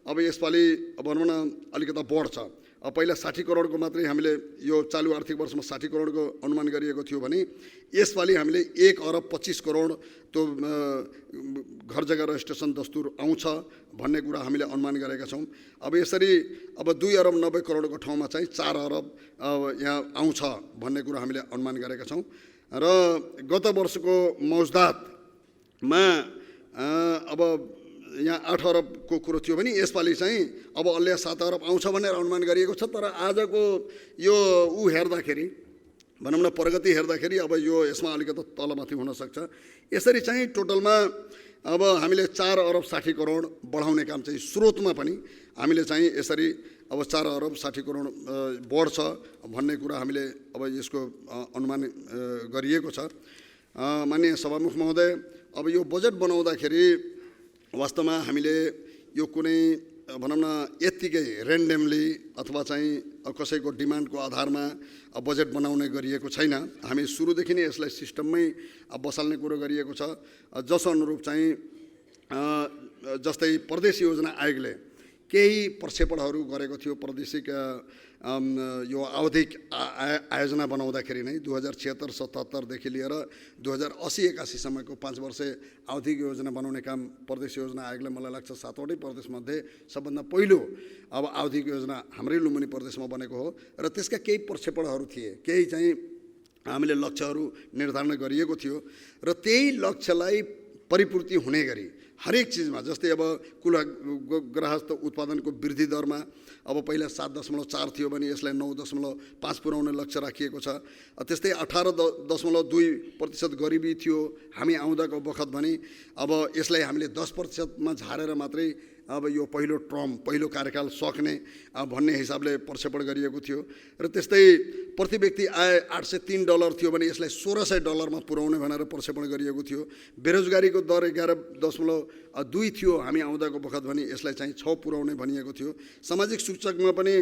C: अब यसपालि भनौँ न अलिकता बढ्छ। पहिला 60 करोडको मात्रै हामीले यो चालु आर्थिक वर्षमा 60 करोडको अनुमान गरिएको थियो भने यसपालि हामीले 1 अरब 25 करोड त्यो घर जग्गा रजिस्ट्रेसन दस्तुर आउँछ भन्ने कुरा हामीले अनुमान गरेका छौँ। अब यसरी अब 2 अरब 90 करोडको ठाउँमा चाहिँ 4 अरब यहाँ आउँछ भन्ने कुरा हामीले अनुमान गरेका छौँ। र गत वर्षको मौजदातमा अब यहाँ 8 अरबको कुरो थियो भने यसपालि चाहिँ अब अलि 7 अरब आउँछ भनेर अनुमान गरिएको छ। तर आजको यो हेर्दाखेरि भनौँ न प्रगति हेर्दाखेरि अब यो यसमा अलिकति तलमाथि हुनसक्छ। यसरी चाहिँ टोटलमा अब हामीले 4 अरब 60 करोड बढाउने काम चाहिँ स्रोतमा पनि हामीले चाहिँ यसरी अब 4 अरब 60 करोड बढ्छ भन्ने कुरा हामीले अब यसको अनुमान गरिएको छ। माननीय सभामुख महोदय, अब यो बजेट बनाउँदाखेरि वास्तवमा हामीले यो कुनै भनौँ न यत्तिकै ऱ्यान्डमली अथवा चाहिँ कसैको डिमान्डको आधारमा बजेट बनाउने गरिएको छैन। हामी सुरुदेखि नै यसलाई सिस्टममै बसाल्ने कुरो गरिएको छ। जस अनुरूप चाहिँ जस्तै प्रदेश योजना आयोगले केही प्रक्षेपणहरू गरेको थियो प्रादेशिक यो आवधिक आयोजना बनाउँदाखेरि नै 2076-77 देखि लिएर 2080-81 सम्मको 5 वर्ष आवधिक योजना बनाउने काम प्रदेश योजना आयोगले मलाई लाग्छ 7वटै प्रदेशमध्ये सबभन्दा पहिलो अब आवधिक योजना हाम्रै लुम्बिनी प्रदेशमा बनेको हो। र त्यसका केही प्रक्षेपणहरू थिए, केही चाहिँ हामीले लक्ष्यहरू निर्धारण गरिएको थियो र त्यही लक्ष्यलाई परिपूर्ति हुने गरी हरेक चिजमा जस्तै अब कुल गृहस्थ उत्पादनको वृद्धि दरमा अब पहिला 7.4 थियो भने यसलाई 9.5 पुर्याउने लक्ष्य राखिएको छ। त्यस्तै 18.2% गरिबी थियो हामी आउँदाको बखत भने अब यसलाई हामीले 10%मा झारेर मात्रै अब यो पहिलो कार्यकाल सक्ने भन्ने हिसाबले प्रक्षेपण गरिएको थियो। र त्यस्तै प्रति व्यक्ति आय $803 थियो भने यसलाई $1600 पुर्याउने भनेर प्रक्षेपण गरिएको थियो। बेरोजगारीको दर 11.2 थियो हामी आउँदाको बखत भने यसलाई चाहिँ 6 पुर्याउने भनिएको थियो। सामाजिक सूचकमा पनि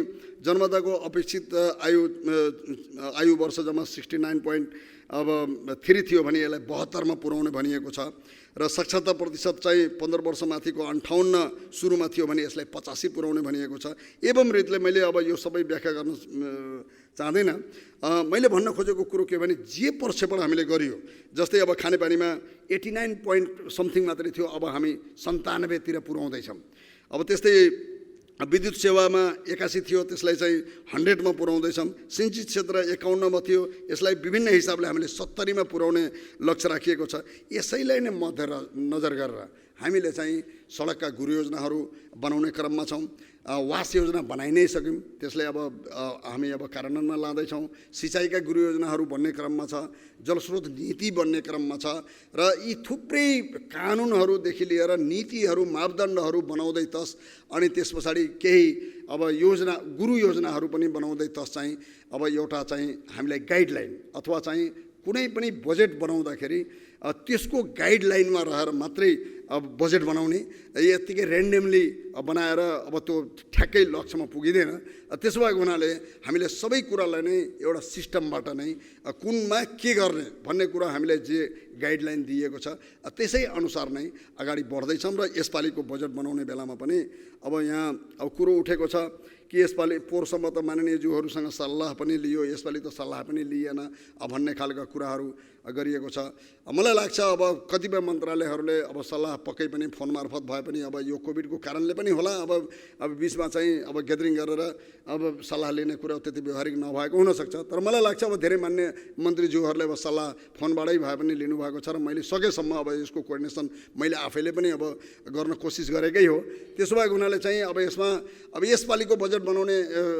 C: जन्मदाको अपेक्षित आयु वर्ष जम्मा 69.3 थियो भने यसलाई 72 मा पुर्याउने भनिएको छ। र साक्षरता प्रतिशत चाहिँ 15 वर्षमाथिको 58 सुरुमा थियो भने यसलाई 85 पुर्याउने भनिएको छ। एवं रीतिले मैले अब यो सबै व्याख्या गर्न चाहदैन। मैले भन्न खोजेको कुरो के भने जे प्रक्षेपण हामीले गरियो, जस्तै अब खानेपानीमा 89 point समथिङ मात्रै थियो, अब हामी 97 तिर पुर्याउँदैछौँ। अब त्यस्तै विद्युत सेवामा 81 थियो, त्यसलाई चाहिँ 100 मा पुर्याउँदैछौँ। सिंचित क्षेत्र 51 मा थियो, यसलाई विभिन्न हिसाबले हामीले 70 मा पुर्याउने लक्ष्य राखिएको छ। यसैलाई नै मध्यनजर गरेर हामीले चाहिँ सडकका गुरु योजनाहरू बनाउने क्रममा छौँ। वास योजना बनाइ नै सक्यौँ, त्यसलाई अब हामी अब कार्यान्वयनमा लाँदैछौँ। सिँचाइका गुरु योजनाहरू बन्ने क्रममा छ, जलस्रोत नीति बन्ने क्रममा छ र यी थुप्रै कानुनहरूदेखि लिएर नीतिहरू मापदण्डहरू बनाउँदै तस अनि त्यस पछाडि केही अब गुरु योजनाहरू पनि बनाउँदै तस चाहिँ अब एउटा चाहिँ हामीलाई गाइडलाइन अथवा चाहिँ कुनै पनि बजेट बनाउँदाखेरि त्यसको गाइडलाइनमा रहेर मात्रै अब बजेट बनाउने, यत्तिकै ऱ्यान्डमली बनाएर अब त्यो ठ्याक्कै लक्ष्यमा पुगिँदैन। त्यसो भएको हुनाले हामीले सबै कुरालाई नै एउटा सिस्टमबाट नै कुनमा के गर्ने भन्ने कुरा हामीलाई जे गाइडलाइन दिएको छ त्यसै अनुसार नै अगाडि बढ्दैछौँ। र यसपालिको बजेट बनाउने बेलामा पनि अब यहाँ अब कुरो उठेको छ कि यसपालि पोहोरसम्म त माननीयज्यूहरूसँग सल्लाह पनि लियो, यसपालि त सल्लाह पनि लिएन भन्ने खालका कुराहरू गरिएको छ। मलाई लाग्छ अब कतिपय मन्त्रालयहरूले अब सल्लाह पक्कै पनि फोन मार्फत भए पनि अब यो कोभिडको कारणले पनि होला अब बिचमा चाहिँ अब ग्यादरिङ गरेर अब सल्लाह लिने कुरा त्यति व्यवहारिक नभएको हुनसक्छ। तर मलाई लाग्छ अब धेरै मान्य मन्त्रीज्यूहरूले अब सल्लाह फोनबाटै भए पनि लिनुभएको छ र मैले सकेसम्म अब यसको कोअर्डिनेसन मैले आफैले पनि अब गर्न कोसिस गरेकै हो। त्यसो भएको हुनाले चाहिँ अब यसमा अब यसपालिको बजेट बनाउने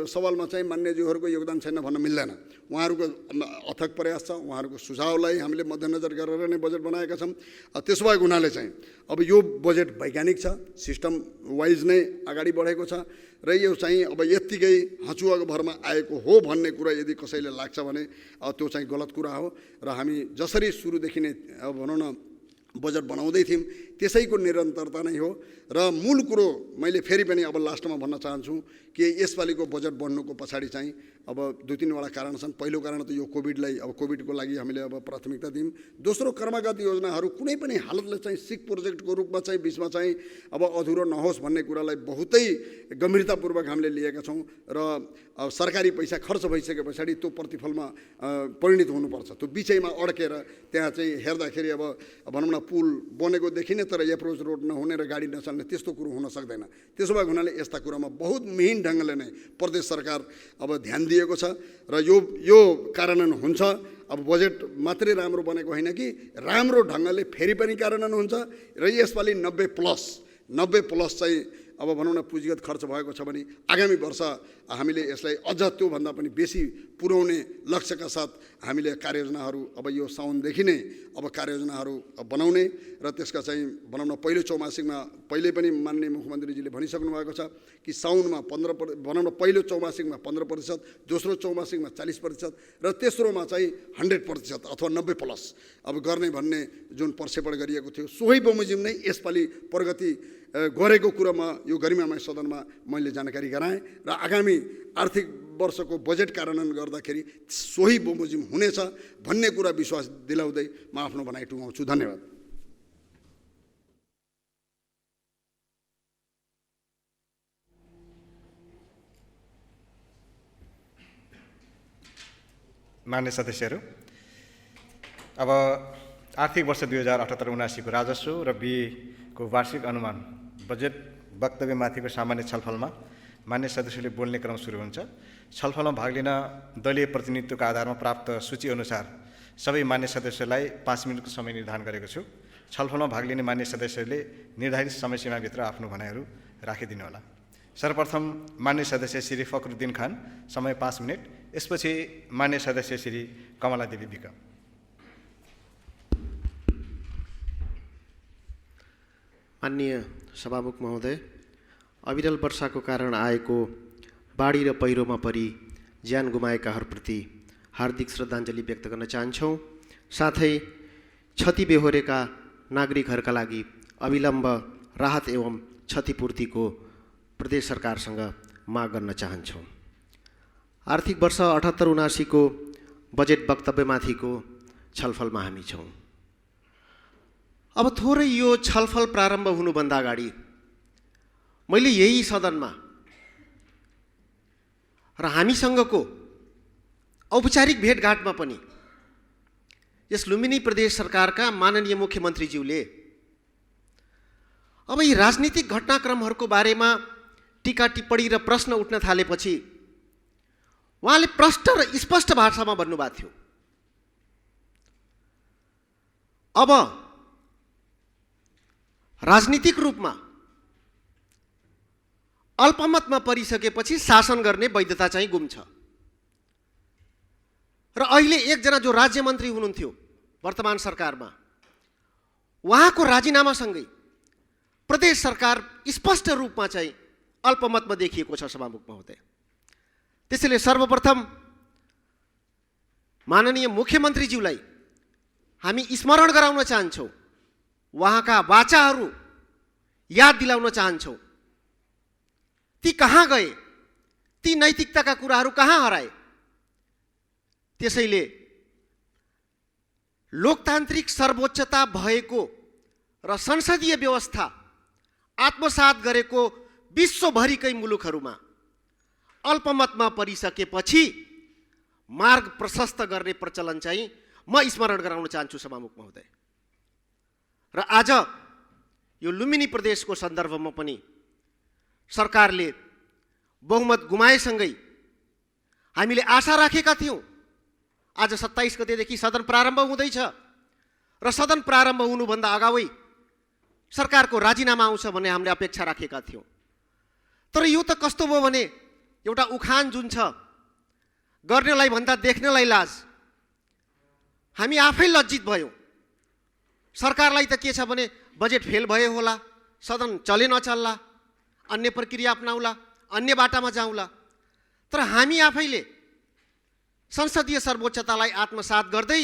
C: सवालमा चाहिँ मान्यज्यूहरूको योगदान छैन भन्न मिल्दैन। उहाँहरूको अथक प्रयास छ, उहाँहरूको सुझावलाई हामीले मध्यनजर गरेर नै बजेट बनाएका छौँ। त्यसो भएको हुनाले चाहिँ अब यो बजेट वैज्ञानिक छ, सिस्टम वाइज नै अगाडि बढेको छ र यो चाहिँ अब यत्तिकै हँचुवाको भरमा आएको हो भन्ने कुरा यदि कसैले लाग्छ भने त्यो चाहिँ गलत कुरा हो। र हामी जसरी सुरुदेखि नै अब भनौँ न बजेट बनाउँदै थियौँ त्यसैको निरन्तरता नै हो। र मूल कुरो मैले फेरि पनि अब लास्टमा भन्न चाहन्छु कि यसपालिको बजेट बन्नुको पछाडि चाहिँ अब 2-3 वटा कारण छन्। पहिलो कारण त यो कोभिडलाई, अब कोभिडको लागि हामीले अब प्राथमिकता दियौँ। दोस्रो, कर्मगत योजनाहरू कुनै पनि हालतले चाहिँ सिक प्रोजेक्टको रूपमा चाहिँ बिचमा चाहिँ अब अधुरो नहोस् भन्ने कुरालाई बहुतै गम्भीरतापूर्वक हामीले लिएका छौँ। र अब सरकारी पैसा खर्च भइसके पछाडि त्यो प्रतिफलमा परिणत हुनुपर्छ। त्यो बिचैमा अड्केर त्यहाँ चाहिँ हेर्दाखेरि अब भनौँ न पुल बनेको देखिने तर एप्रोच रोड नहुने र गाडी नचल्ने त्यस्तो कुरो हुन सक्दैन। त्यसो भएको हुनाले यस्ता कुरामा बहुत मिहिन ढङ्गले नै प्रदेश सरकार अब ध्यान दिएको छ र यो कार्यान्वयन हुन्छ। अब बजेट मात्रै राम्रो बनेको होइन कि राम्रो ढङ्गले फेरि पनि कार्यान्वयन हुन्छ र यसपालि 90+ चाहिँ अब भनौँ न पुँजीगत खर्च भएको छ भने आगामी वर्ष हामीले यसलाई अझ त्योभन्दा पनि बेसी पुर्याउने लक्ष्यका साथ हामीले कार्ययोजनाहरू अब यो साउनदेखि नै अब कार्ययोजनाहरू बनाउने र त्यसका चाहिँ भनौँ न पहिलो चौमासिकमा पहिले पनि माननीय मुख्यमन्त्रीजीले भनिसक्नु भएको छ कि साउनमा 15% भनौँ न पहिलो चौमासिकमा 15%, दोस्रो चौमासिकमा 40% र तेस्रोमा चाहिँ 100% अथवा 90+ अब गर्ने भन्ने जुन प्रक्षेपण गरिएको थियो सोही बमोजिम नै यसपालि प्रगति गरेको कुरामा यो गरिमामय सदनमा मैले जानकारी गराएँ र आगामी आर्थिक वर्षको बजेट कार्यान्वयन गर्दाखेरि सोही बमोजिम हुनेछ भन्ने कुरा विश्वास दिलाउँदै म आफ्नो भनाइ टुङ्गाउँछु। धन्यवाद।
A: मान्य सदस्यहरू, अब आर्थिक वर्ष 2078-79 को राजस्व र व्ययको वार्षिक अनुमान बजेट वक्तव्यमाथिको सामान्य छलफलमा मान्य सदस्यले बोल्ने क्रम सुरु हुन्छ। छलफलमा भाग लिन दलीय प्रतिनिधित्वको आधारमा प्राप्त सूची अनुसार सबै मान्य सदस्यलाई 5 मिनटको समय निर्धारण गरेको छु। छलफलमा भाग लिने मान्य सदस्यहरूले निर्धारित समयसीमाभित्र आफ्नो भनाइहरू राखिदिनुहोला। सर्वप्रथम मान्य सदस्य श्री फखरुद्दिन खान, समय 5 मिनट। यसपछि मान्य सदस्य श्री कमला देवी विक।
D: माननीय सभामुख महोदय, अविरल वर्षाको कारण आएको बाढी र पहिरोमा परि ज्यान गुमाएकाहरूप्रति हार्दिक श्रद्धाञ्जली व्यक्त गर्न चाहन्छौँ। साथै क्षति बेहोरेका नागरिकहरूका लागि अविलम्ब राहत एवं क्षतिपूर्तिको प्रदेश सरकारसँग माग गर्न चाहन्छौँ। आर्थिक वर्ष 78-79 को बजेट वक्तव्यमाथिको छलफलमा हामी छौँ। अब थोरै यो छलफल प्रारम्भ हुनुभन्दा अगाडि मैले यही सदनमा र हामीसँगको औपचारिक भेटघाटमा पनि यस लुम्बिनी प्रदेश सरकारका माननीय मुख्यमन्त्रीज्यूले अब यी राजनीतिक घटनाक्रमहरूको बारेमा टीका टिप्पणी र प्रश्न उठ्न थालेपछि उहाँले प्रष्ट र स्पष्ट भाषामा भन्नुभएको थियो, अब राजनीतिक रूपमा अल्पमतमा परिसकेपछि शासन गर्ने वैधता चाहिँ गुम्छ। र अहिले एकजना जो राज्य मन्त्री हुनुहुन्थ्यो वर्तमान सरकारमा, उहाँको राजीनामासँगै प्रदेश सरकार स्पष्ट रूपमा चाहिँ अल्पमतमा देखिएको छ सभामुख महोदय। त्यसैले सर्वप्रथम माननीय मुख्यमन्त्रीज्यूलाई हामी स्मरण गराउन चाहन्छौँ, उहाँका वाचाहरू याद दिलाउन चाहन्छौँ। ती कहाँ गए, ती नैतिकताका कुराहरू कहाँ हराए। त्यसैले लोकतान्त्रिक सर्वोच्चता भएको र संसदीय व्यवस्था आत्मसात गरेको विश्वभरिकै मुलुकहरूमा अल्पमतमा परिसकेपछि मार्ग प्रशस्त गर्ने प्रचलन चाहिँ म स्मरण गराउन चाहन्छु सभामुख महोदय। र आज यो लुम्बिनी प्रदेशको सन्दर्भमा पनि सरकारले बहुमत गुमाएसँगै हामीले आशा राखेका थियौँ आज 27 गतेदेखि सदन प्रारम्भ हुँदैछ र सदन प्रारम्भ हुनुभन्दा अगावै सरकारको राजीनामा आउँछ भन्ने हामीले अपेक्षा राखेका थियौँ। तर यो त कस्तो भयो भने एउटा उखान जुन छ, गर्नेलाई भन्दा देख्नलाई लाज। हामी आफै लज्जित भयौँ। सरकारलाई त के छ भने बजेट फेल भयो होला, सदन चले नचल्ला, अन्य प्रक्रिया अपनाउला, अन्य बाटामा जाउँला। तर हामी आफैले संसदीय सर्वोच्चतालाई आत्मसात गर्दै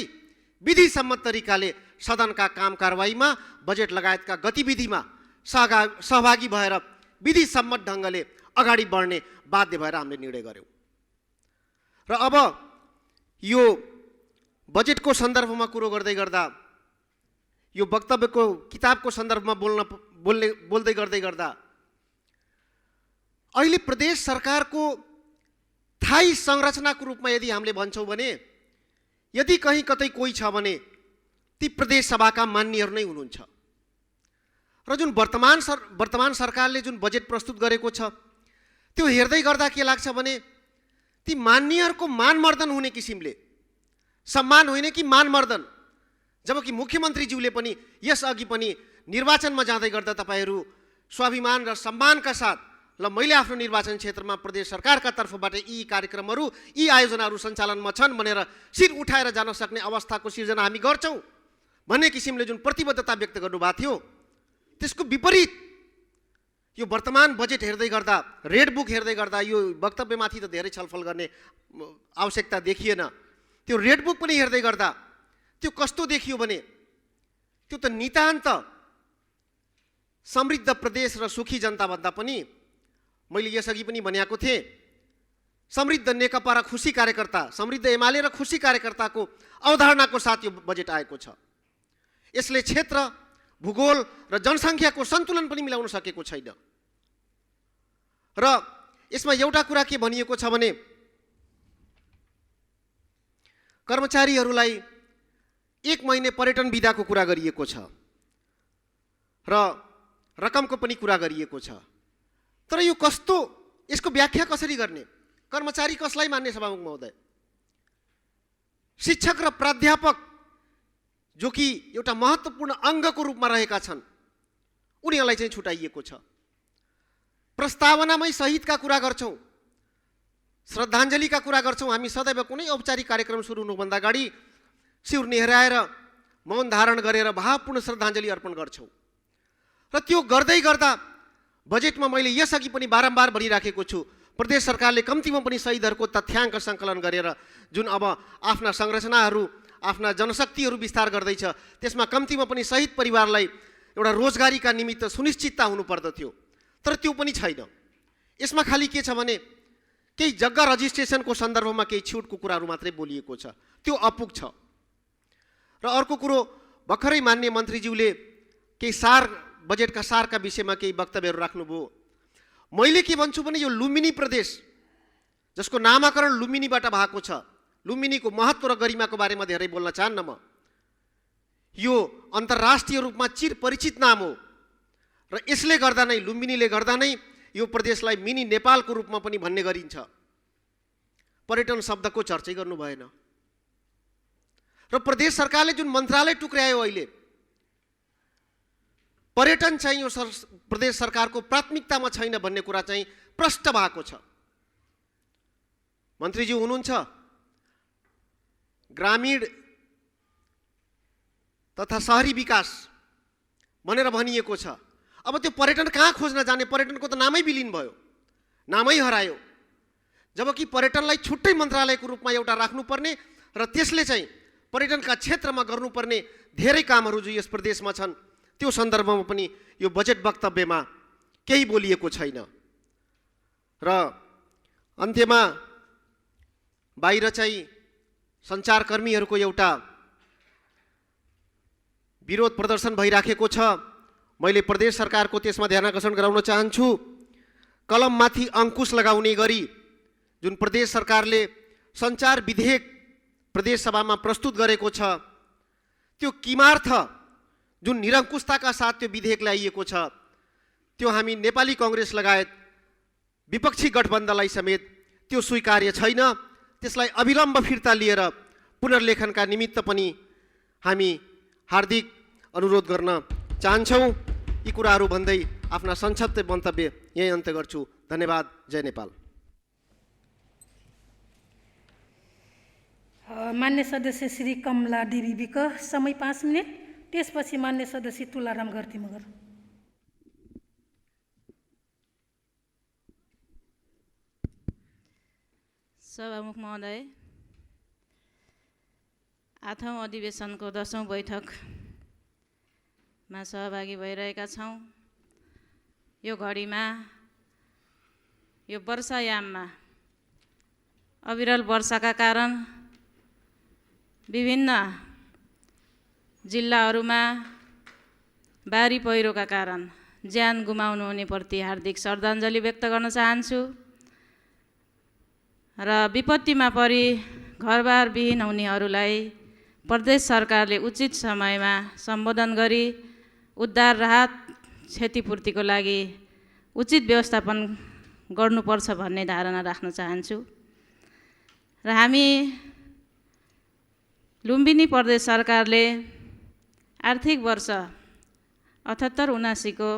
D: विधिसम्मत तरिकाले सदनका काम कारवाहीमा बजेट लगायतका गतिविधिमा सहभागी भएर विधि सम्मत ढङ्गले अगाडि बढ्ने बाध्य भएर हामीले निर्णय गऱ्यौँ। र अब यो बजेटको सन्दर्भमा कुरो गर्दै गर्दा, यो वक्तव्यको किताबको सन्दर्भमा बोल्दै गर्दा अहिले प्रदेश सरकारको स्थायी संरचनाको रूपमा यदि हामीले भन्छौँ भने, यदि कहीँ कतै कोही छ भने ती प्रदेश सभाका मान्यहरू नै हुनुहुन्छ। र जुन वर्तमान सरकारले जुन बजेट प्रस्तुत गरेको छ त्यो हेर्दै गर्दा के लाग्छ भने ती मान्यहरूको मानमर्दन हुने किसिमले, सम्मान होइन कि मानमर्दन, जबकि मुख्यमन्त्रीज्यूले पनि यसअघि पनि निर्वाचनमा जाँदै गर्दा तपाईँहरू स्वाभिमान र सम्मानका साथ ल मैले आफ्नो निर्वाचन क्षेत्रमा प्रदेश सरकारका तर्फबाट यी कार्यक्रमहरू, यी आयोजनाहरू सञ्चालनमा छन् भनेर शिर उठाएर जान सक्ने अवस्थाको सिर्जना हामी गर्छौँ भन्ने किसिमले जुन प्रतिबद्धता व्यक्त गर्नुभएको थियो, त्यसको विपरीत यो वर्तमान बजेट हेर्दै गर्दा, रेड बुक हेर्दै गर्दा, यो वक्तव्यमाथि त धेरै छलफल गर्ने आवश्यकता देखिएन, त्यो रेड बुक पनि हेर्दै गर्दा त्यो कस्तो देखियो भने त्यो त नितान्त समृद्ध प्रदेश र सुखी जनता भन्दा पनि, मैले यसअघि पनि भनेको थिएँ, समृद्ध नेकपा र खुसी कार्यकर्ता, समृद्ध एमाले र खुसी कार्यकर्ताको अवधारणाको साथ यो बजेट आएको छ। यसले क्षेत्र, भूगोल र जनसङ्ख्याको सन्तुलन पनि मिलाउन सकेको छैन। र यसमा एउटा कुरा के भनिएको छ भने कर्मचारीहरूलाई 1 महिने पर्यटन बिदाको कुरा गरिएको छ र रकमको पनि कुरा गरिएको छ। तर यो कस्तो, यसको व्याख्या कसरी गर्ने? कर्मचारी कसलाई मान्ने सभामुख महोदय? शिक्षक र प्राध्यापक जो कि एउटा महत्त्वपूर्ण अङ्गको रूपमा रहेका छन्, उनीहरूलाई चाहिँ छुटाइएको छ। प्रस्तावनामै शहीदका कुरा गर्छौँ, श्रद्धाञ्जलीका कुरा गर्छौँ। हामी सदैव कुनै औपचारिक कार्यक्रम सुरु हुनुभन्दा अगाडि शिर नेहराएर मौन धारण गरेर भावपूर्ण श्रद्धाञ्जली अर्पण गर्छौँ। र त्यो गर्दै गर्दा बजेटमा मैले यसअघि पनि बारम्बार भनिराखेको छु, प्रदेश सरकारले कम्तीमा पनि शहीदहरूको तथ्याङ्क सङ्कलन गरेर जुन अब आफ्ना संरचनाहरू, आफ्ना जनशक्तिहरू विस्तार गर्दैछ, त्यसमा कम्तीमा पनि शहीद परिवारलाई एउटा रोजगारीका निमित्त सुनिश्चितता हुनुपर्दथ्यो। तर त्यो पनि छैन। यसमा खालि के छ भने केही जग्गा रजिस्ट्रेसनको सन्दर्भमा केही छुटको कुराहरू मात्रै बोलिएको छ, त्यो अपुग छ। र अर्को कुरो, भर्खरै माननीय मन्त्रीज्यूले केही बजेटका सारका विषयमा केही वक्तव्यहरू राख्नुभयो। मैले के भन्छु भने यो लुम्बिनी प्रदेश, जसको नामाकरण लुम्बिनीबाट भएको छ, लुम्बिनीको महत्त्व र गरिमाको बारेमा धेरै बोल्न चाहन्न म। यो अन्तर्राष्ट्रिय रूपमा चिर परिचित नाम हो र यसले गर्दा नै, लुम्बिनीले गर्दा नै यो प्रदेशलाई मिनी नेपालको रूपमा पनि भन्ने गरिन्छ। पर्यटन शब्दको चर्चै गर्नु भएन। र प्रदेश सरकारले जुन मन्त्रालय टुक्र्यायो अहिले, पर्यटन चाहिँ यो प्रदेश सरकारको प्राथमिकतामा छैन भन्ने कुरा चाहिँ प्रष्ट भएको छ। मन्त्रीज्यू हुनुहुन्छ, ग्रामीण तथा शहरी विकास भनेर भनिएको छ। अब त्यो पर्यटन कहाँ खोज्न जाने? पर्यटनको त नामै विलीन भयो, नामै हरायो। जबकि पर्यटनलाई छुट्टै मन्त्रालयको रूपमा एउटा राख्नुपर्ने र त्यसले चाहिँ पर्यटनका क्षेत्रमा गर्नुपर्ने धेरै कामहरू जो यस प्रदेशमा छन्, त्यो सन्दर्भमा पनि यो बजेट वक्तव्यमा केही बोलिएको छैन। र अन्त्यमा बाहिर चाहिँ सञ्चारकर्मीहरूको एउटा विरोध प्रदर्शन भइराखेको छ। मैले प्रदेश सरकारको त्यसमा ध्यान आकर्षण गराउन चाहन्छु। कलममाथि अङ्कुश लगाउने गरी जुन प्रदेश सरकारले सञ्चार विधेयक प्रदेश सभामा प्रस्तुत गरेको छ, त्यो किमार्थ जुन निरङ्कुशताका साथ त्यो विधेयक ल्याइएको छ, त्यो हामी नेपाली काङ्ग्रेस लगायत विपक्षी गठबन्धनलाई समेत त्यो स्वीकार्य छैन। त्यसलाई अविलम्ब फिर्ता लिएर पुनर्लेखनका निमित्त पनि हामी हार्दिक अनुरोध गर्न चाहन्छौँ। यी कुराहरू भन्दै आफ्ना संक्षिप्त मन्तव्य यही अन्त्य गर्छु। धन्यवाद। जय नेपाल।
E: मान्य सदस्य श्री कमला देवी विक, समय 5 मिनट। त्यसपछि मान्य सदस्य तुलाराम घरती मगर।
F: सभामुख महोदय, 8औं अधिवेशनको 10औं बैठक सहभागी भइरहेका छौँ। यो घडीमा यो वर्षायाममा अविरल वर्षाका कारण विभिन्न जिल्लाहरूमा बाढी पहिरोका कारण ज्यान गुमाउनु हुनेप्रति हार्दिक श्रद्धाञ्जली व्यक्त गर्न चाहन्छु र विपत्तिमा परि घरबार विहीन हुनेहरूलाई प्रदेश सरकारले उचित समयमा सम्बोधन गरी उद्धार राहत क्षतिपूर्तिको लागि उचित व्यवस्थापन गर्नुपर्छ भन्ने धारणा राख्न चाहन्छु र हामी लुम्बिनी प्रदेश सरकारले आर्थिक वर्ष 78-79 को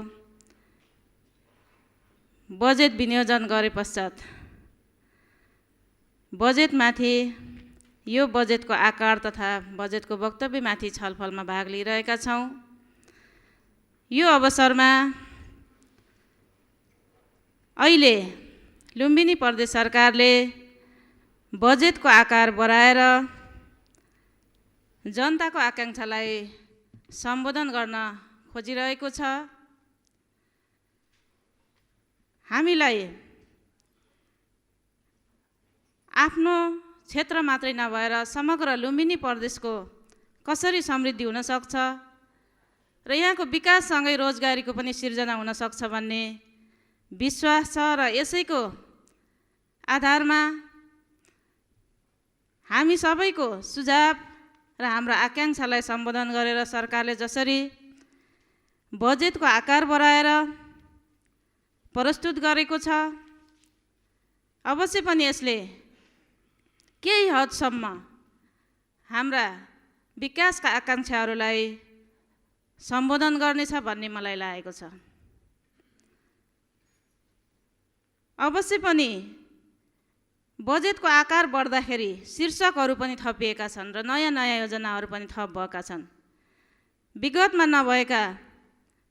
F: बजेट विनियोजन गरे पश्चात बजेटमाथि यो बजेटको आकार तथा बजेटको वक्तव्यमाथि छलफलमा भाग लिइरहेका छौँ। यो अवसरमा अहिले लुम्बिनी प्रदेश सरकारले बजेटको आकार बढाएर जनताको आकाङ्क्षालाई सम्बोधन गर्न खोजिरहेको छ। हामीलाई आफ्नो क्षेत्र मात्रै नभएर समग्र लुम्बिनी प्रदेशको कसरी समृद्धि हुन सक्छ र यहाँको विकाससँगै रोजगारीको पनि सिर्जना हुन सक्छ भन्ने विश्वास छ र यसैको आधारमा हामी सबैको सुझाव र हाम्रो आकाङ्क्षालाई सम्बोधन गरेर सरकारले जसरी बजेटको आकार बढाएर प्रस्तुत गरेको छ, अवश्य पनि यसले केही हदसम्म हाम्रा विकासका आकाङ्क्षाहरूलाई सम्बोधन गर्नेछ भन्ने मलाई लागेको छ। अवश्य पनि बजेटको आकार बढ्दाखेरि शीर्षकहरू पनि थपिएका छन् र नयाँ नयाँ योजनाहरू पनि थप भएका छन्। विगतमा नभएका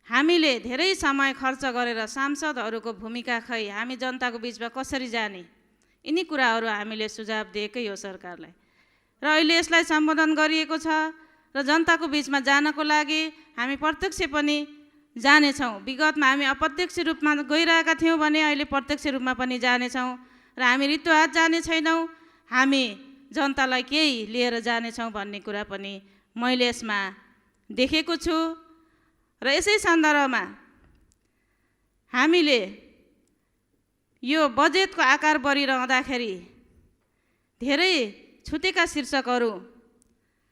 F: हामीले धेरै समय खर्च गरेर सांसदहरूको भूमिका खै हामी जनताको बिचमा कसरी जाने, यिनी कुराहरू हामीले सुझाव दिएकै हो सरकारलाई र अहिले यसलाई सम्बोधन गरिएको छ र जनताको बिचमा जानको लागि हामी प्रत्यक्ष पनि जानेछौँ। विगतमा हामी अप्रत्यक्ष रूपमा गइरहेका थियौँ भने अहिले प्रत्यक्ष रूपमा पनि जानेछौँ र हामी रित्तो हात जाने छैनौँ, हामी जनतालाई केही लिएर जानेछौँ भन्ने कुरा पनि मैले यसमा देखेको छु र यसै सन्दर्भमा हामीले यो बजेटको आकार बढिरहँदाखेरि धेरै छुटेका शीर्षकहरू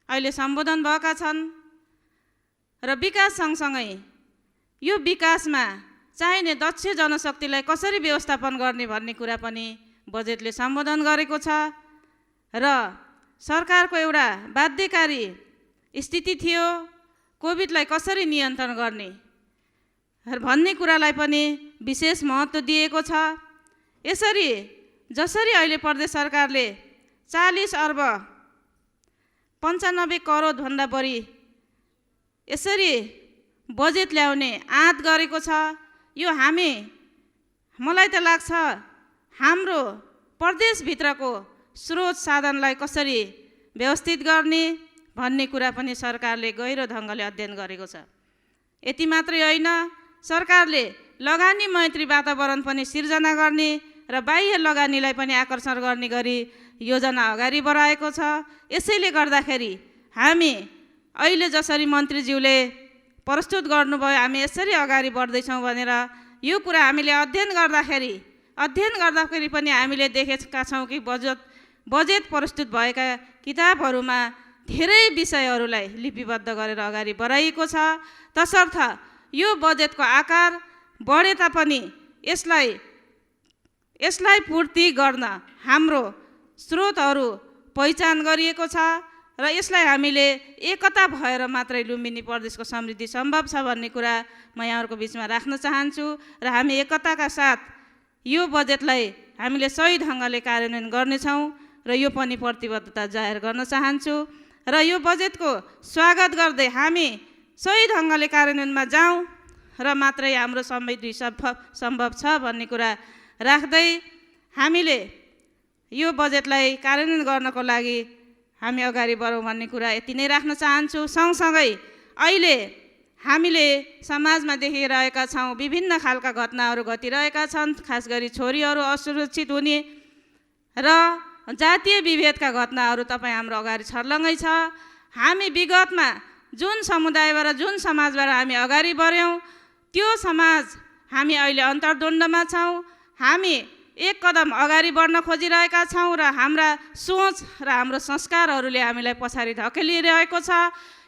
F: अहिले सम्बोधन भएका छन् र विकास सँगसँगै यो विकासमा चाहिने दक्ष जनशक्तिलाई कसरी व्यवस्थापन गर्ने भन्ने कुरा पनि बजेटले सम्बोधन गरेको छ र सरकारको एउटा बाध्यकारी स्थिति थियो कोभिडलाई कसरी नियन्त्रण गर्ने भन्ने कुरालाई पनि विशेष महत्त्व दिएको छ। यसरी जसरी अहिले प्रदेश सरकारले 40 अर्ब 95 करोड भन्दा बढी यसरी बजेट ल्याउने आँट गरेको छ, यो मलाई त लाग्छ हाम्रो प्रदेशभित्रको स्रोत साधनलाई कसरी व्यवस्थित गर्ने भन्ने कुरा पनि सरकारले गहिरो ढङ्गले अध्ययन गरेको छ। यति मात्रै होइन, सरकारले लगानी मैत्री वातावरण पनि सिर्जना गर्ने र बाह्य लगानीलाई पनि आकर्षण गर्ने गरी योजना अगाडि बढाएको छ। यसैले गर्दाखेरि हामी अहिले जसरी मन्त्रीज्यूले प्रस्तुत गर्नुभयो हामी यसरी अगाडि बढ्दैछौँ भनेर यो कुरा हामीले अध्ययन गर्दाखेरि पनि हामीले देखेका छौँ कि बजेट प्रस्तुत भएका किताबहरूमा धेरै विषयहरूलाई लिपिबद्ध गरेर अगाडि बढाइएको छ। तसर्थ यो बजेटको आकार बढे तापनि यसलाई पूर्ति गर्न हाम्रो स्रोतहरू पहिचान गरिएको छ र यसलाई हामीले एकता भएर मात्रै लुम्बिनी प्रदेशको समृद्धि सम्भव छ भन्ने कुरा म यहाँहरूको बिचमा राख्न चाहन्छु र हामी एकताका साथ यो बजेटलाई हामीले सही ढङ्गले कार्यान्वयन गर्नेछौँ र यो पनि प्रतिबद्धता जाहेर गर्न चाहन्छु र यो बजेटको स्वागत गर्दै हामी सही ढङ्गले कार्यान्वयनमा जाउँ र मात्रै हाम्रो समृद्धि सम्भव छ भन्ने कुरा राख्दै हामीले यो बजेटलाई कार्यान्वयन गर्नको लागि हामी अगाडि बढौँ भन्ने कुरा यति नै राख्न चाहन्छु। सँगसँगै अहिले हामीले समाजमा देखिरहेका छौँ विभिन्न खालका घटनाहरू घटिरहेका छन्। खास गरी छोरीहरू असुरक्षित हुने र जातीय विभेदका घटनाहरू तपाईँ हाम्रो अगाडि छर्लङ्गै छ। हामी विगतमा जुन समुदायबाट जुन समाजबाट हामी अगाडि बढ्यौँ त्यो समाज हामी अहिले अन्तर्द्वन्द्वमा छौँ। हामी एक कदम अगाडि बढ्न खोजिरहेका छौँ र हाम्रा सोच र हाम्रो संस्कारहरूले हामीलाई पछाडि धकेलिरहेको छ।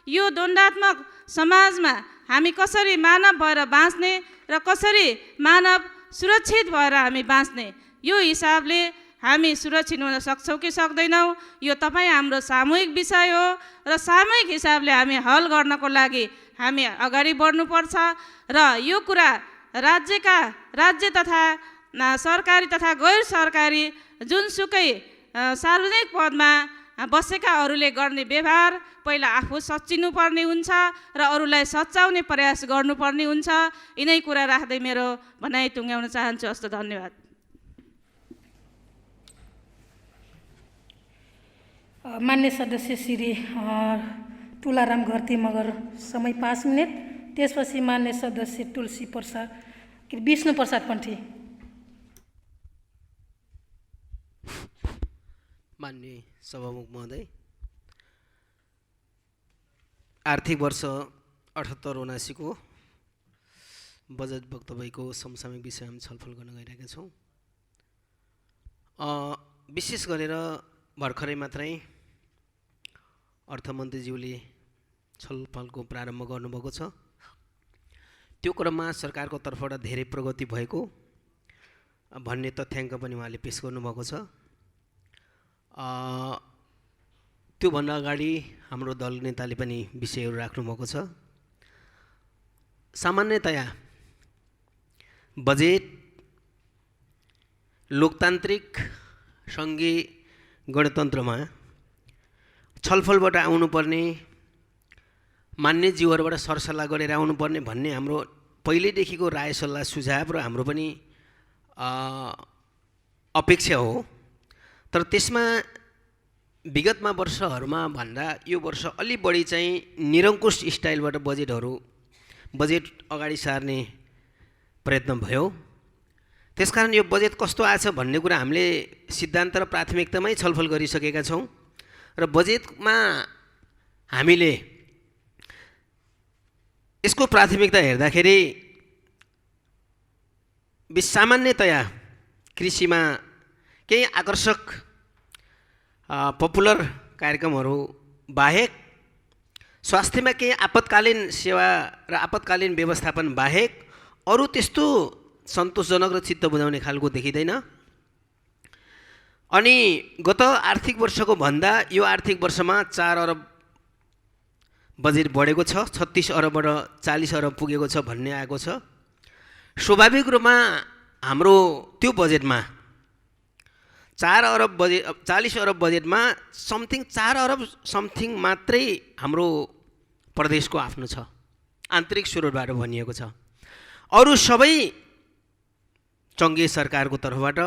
F: यो द्वन्द्वात्मक समाजमा हामी कसरी मानव भएर बाँच्ने र कसरी मानव सुरक्षित भएर हामी बाँच्ने, यो हिसाबले हामी सुरक्षित हुन सक्छौँ कि सक्दैनौँ, यो तपाईँ हाम्रो सामूहिक विषय हो र सामूहिक हिसाबले हामी हल गर्नको लागि हामी अगाडि बढ्नुपर्छ। र यो कुरा राज्य तथा सरकारी तथा गैर सरकारी जुनसुकै सार्वजनिक पदमा बसेकाहरूले गर्ने व्यवहार पहिला आफू सच्चिनु पर्ने हुन्छ र अरूलाई सच्चाउने प्रयास गर्नुपर्ने हुन्छ। यिनै कुरा राख्दै मेरो भनाइ टुङ्ग्याउन चाहन्छु। हस्त धन्यवाद।
E: मान्य सदस्य श्री तुलाराम घरती मगर समय 5 मिनट। त्यसपछि मान्य सदस्य तुलसी प्रसाद विष्णु प्रसाद पन्थी।
G: मान्य सभामुख महोदय, आर्थिक वर्ष 78-79 को बजेट वक्तव्यको समसामयिक विषयमा छलफल गर्न गइरहेका छौँ। विशेष गरेर भर्खरै मात्रै अर्थमन्त्रीज्यूले छलफलको प्रारम्भ गर्नुभएको छ। त्यो क्रममा सरकारको तर्फबाट धेरै प्रगति भएको भन्ने तथ्याङ्क पनि उहाँले पेश गर्नुभएको छ। त्योभन्दा अगाडि हाम्रो दल नेताले पनि विषयहरू राख्नुभएको छ। सामान्यतया बजेट लोकतान्त्रिक सङ्घीय गणतन्त्रमा छलफलबाट आउनुपर्ने, मान्यज्यूहरूबाट सरसल्लाह गरेर आउनुपर्ने भन्ने हाम्रो पहिल्यैदेखिको राय सल्लाह सुझाव र हाम्रो पनि अपेक्षा हो। तर त्यसमा विगतमा वर्षहरूमा भन्दा यो वर्ष अलि बढी चाहिँ निरङ्कुश स्टाइलबाट बजेट अगाडि सार्ने प्रयत्न भयो। त्यसकारण यो बजेट कस्तो आएछ भन्ने कुरा हामीले सिद्धान्त र प्राथमिकतामै छलफल गरिसकेका छौँ र बजेटमा हामीले यसको प्राथमिकता हेर्दाखेरि सामान्यतया कृषिमा केही आकर्षक पपुलर कार्यक्रमहरू बाहेक, स्वास्थ्यमा केही आपतकालीन सेवा र आपतकालीन व्यवस्थापन बाहेक अरू त्यस्तो सन्तोषजनक र चित्त बुझाउने खालको देखिँदैन। अनि गत आर्थिक वर्षको भन्दा यो आर्थिक वर्षमा 4 अरब बजेट बढेको छ, 36 अरबबाट 40 अरब पुगेको छ भन्ने आएको छ। स्वाभाविक रूपमा हाम्रो त्यो बजेटमा 40 अरब बजेटमा 4 अरब समथिङ मात्रै हाम्रो प्रदेशको आफ्नो छ, आन्तरिक स्रोतबाट भनिएको छ। अरू सबै सङ्घीय सरकारको तर्फबाट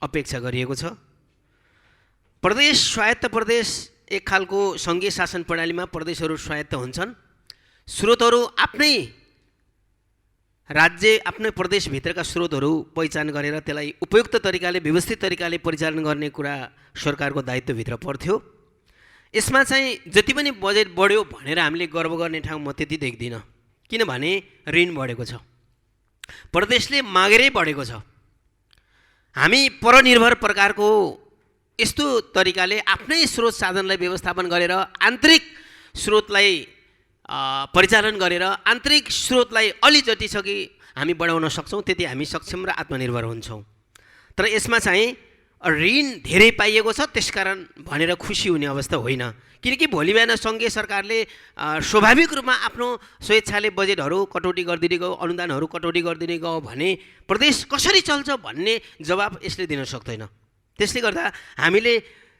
G: अपेक्षा गरिएको छ। प्रदेश स्वायत्त प्रदेश एक खालको सङ्घीय शासन प्रणालीमा प्रदेशहरू स्वायत्त हुन्छन्। स्रोतहरू आफ्नै राज्य आफ्नै प्रदेशभित्रका स्रोतहरू पहिचान गरेर त्यसलाई उपयुक्त तरिकाले व्यवस्थित तरिकाले परिचालन गर्ने कुरा सरकारको दायित्वभित्र पर्थ्यो। यसमा चाहिँ जति पनि बजेट बढ्यो भनेर हामीले गर्व गर्ने ठाउँ म त्यति देख्दिनँ, किनभने ऋण बढेको छ, प्रदेशले मागेरै बढेको छ। हामी परनिर्भर प्रकारको यस्तो तरिकाले आफ्नै स्रोत साधनलाई व्यवस्थापन गरेर आन्तरिक स्रोतलाई परिचालन गरेर आन्तरिक स्रोतलाई अलि जति सके हामी बढाउन सक्छौँ त्यति हामी सक्षम र आत्मनिर्भर हुन्छौँ। तर यसमा चाहिँ ऋण धेरै पाइएको छ त्यसकारण भनेर खुसी हुने अवस्था होइन, किनकि भोलि बिहान सङ्घीय सरकारले स्वाभाविक रूपमा आफ्नो स्वेच्छाले बजेटहरू कटौती गरिदिने गयो, अनुदानहरू कटौती गरिदिने गयो भने प्रदेश कसरी चल्छ भन्ने जवाब यसले दिन सक्दैन। त्यसले गर्दा हामीले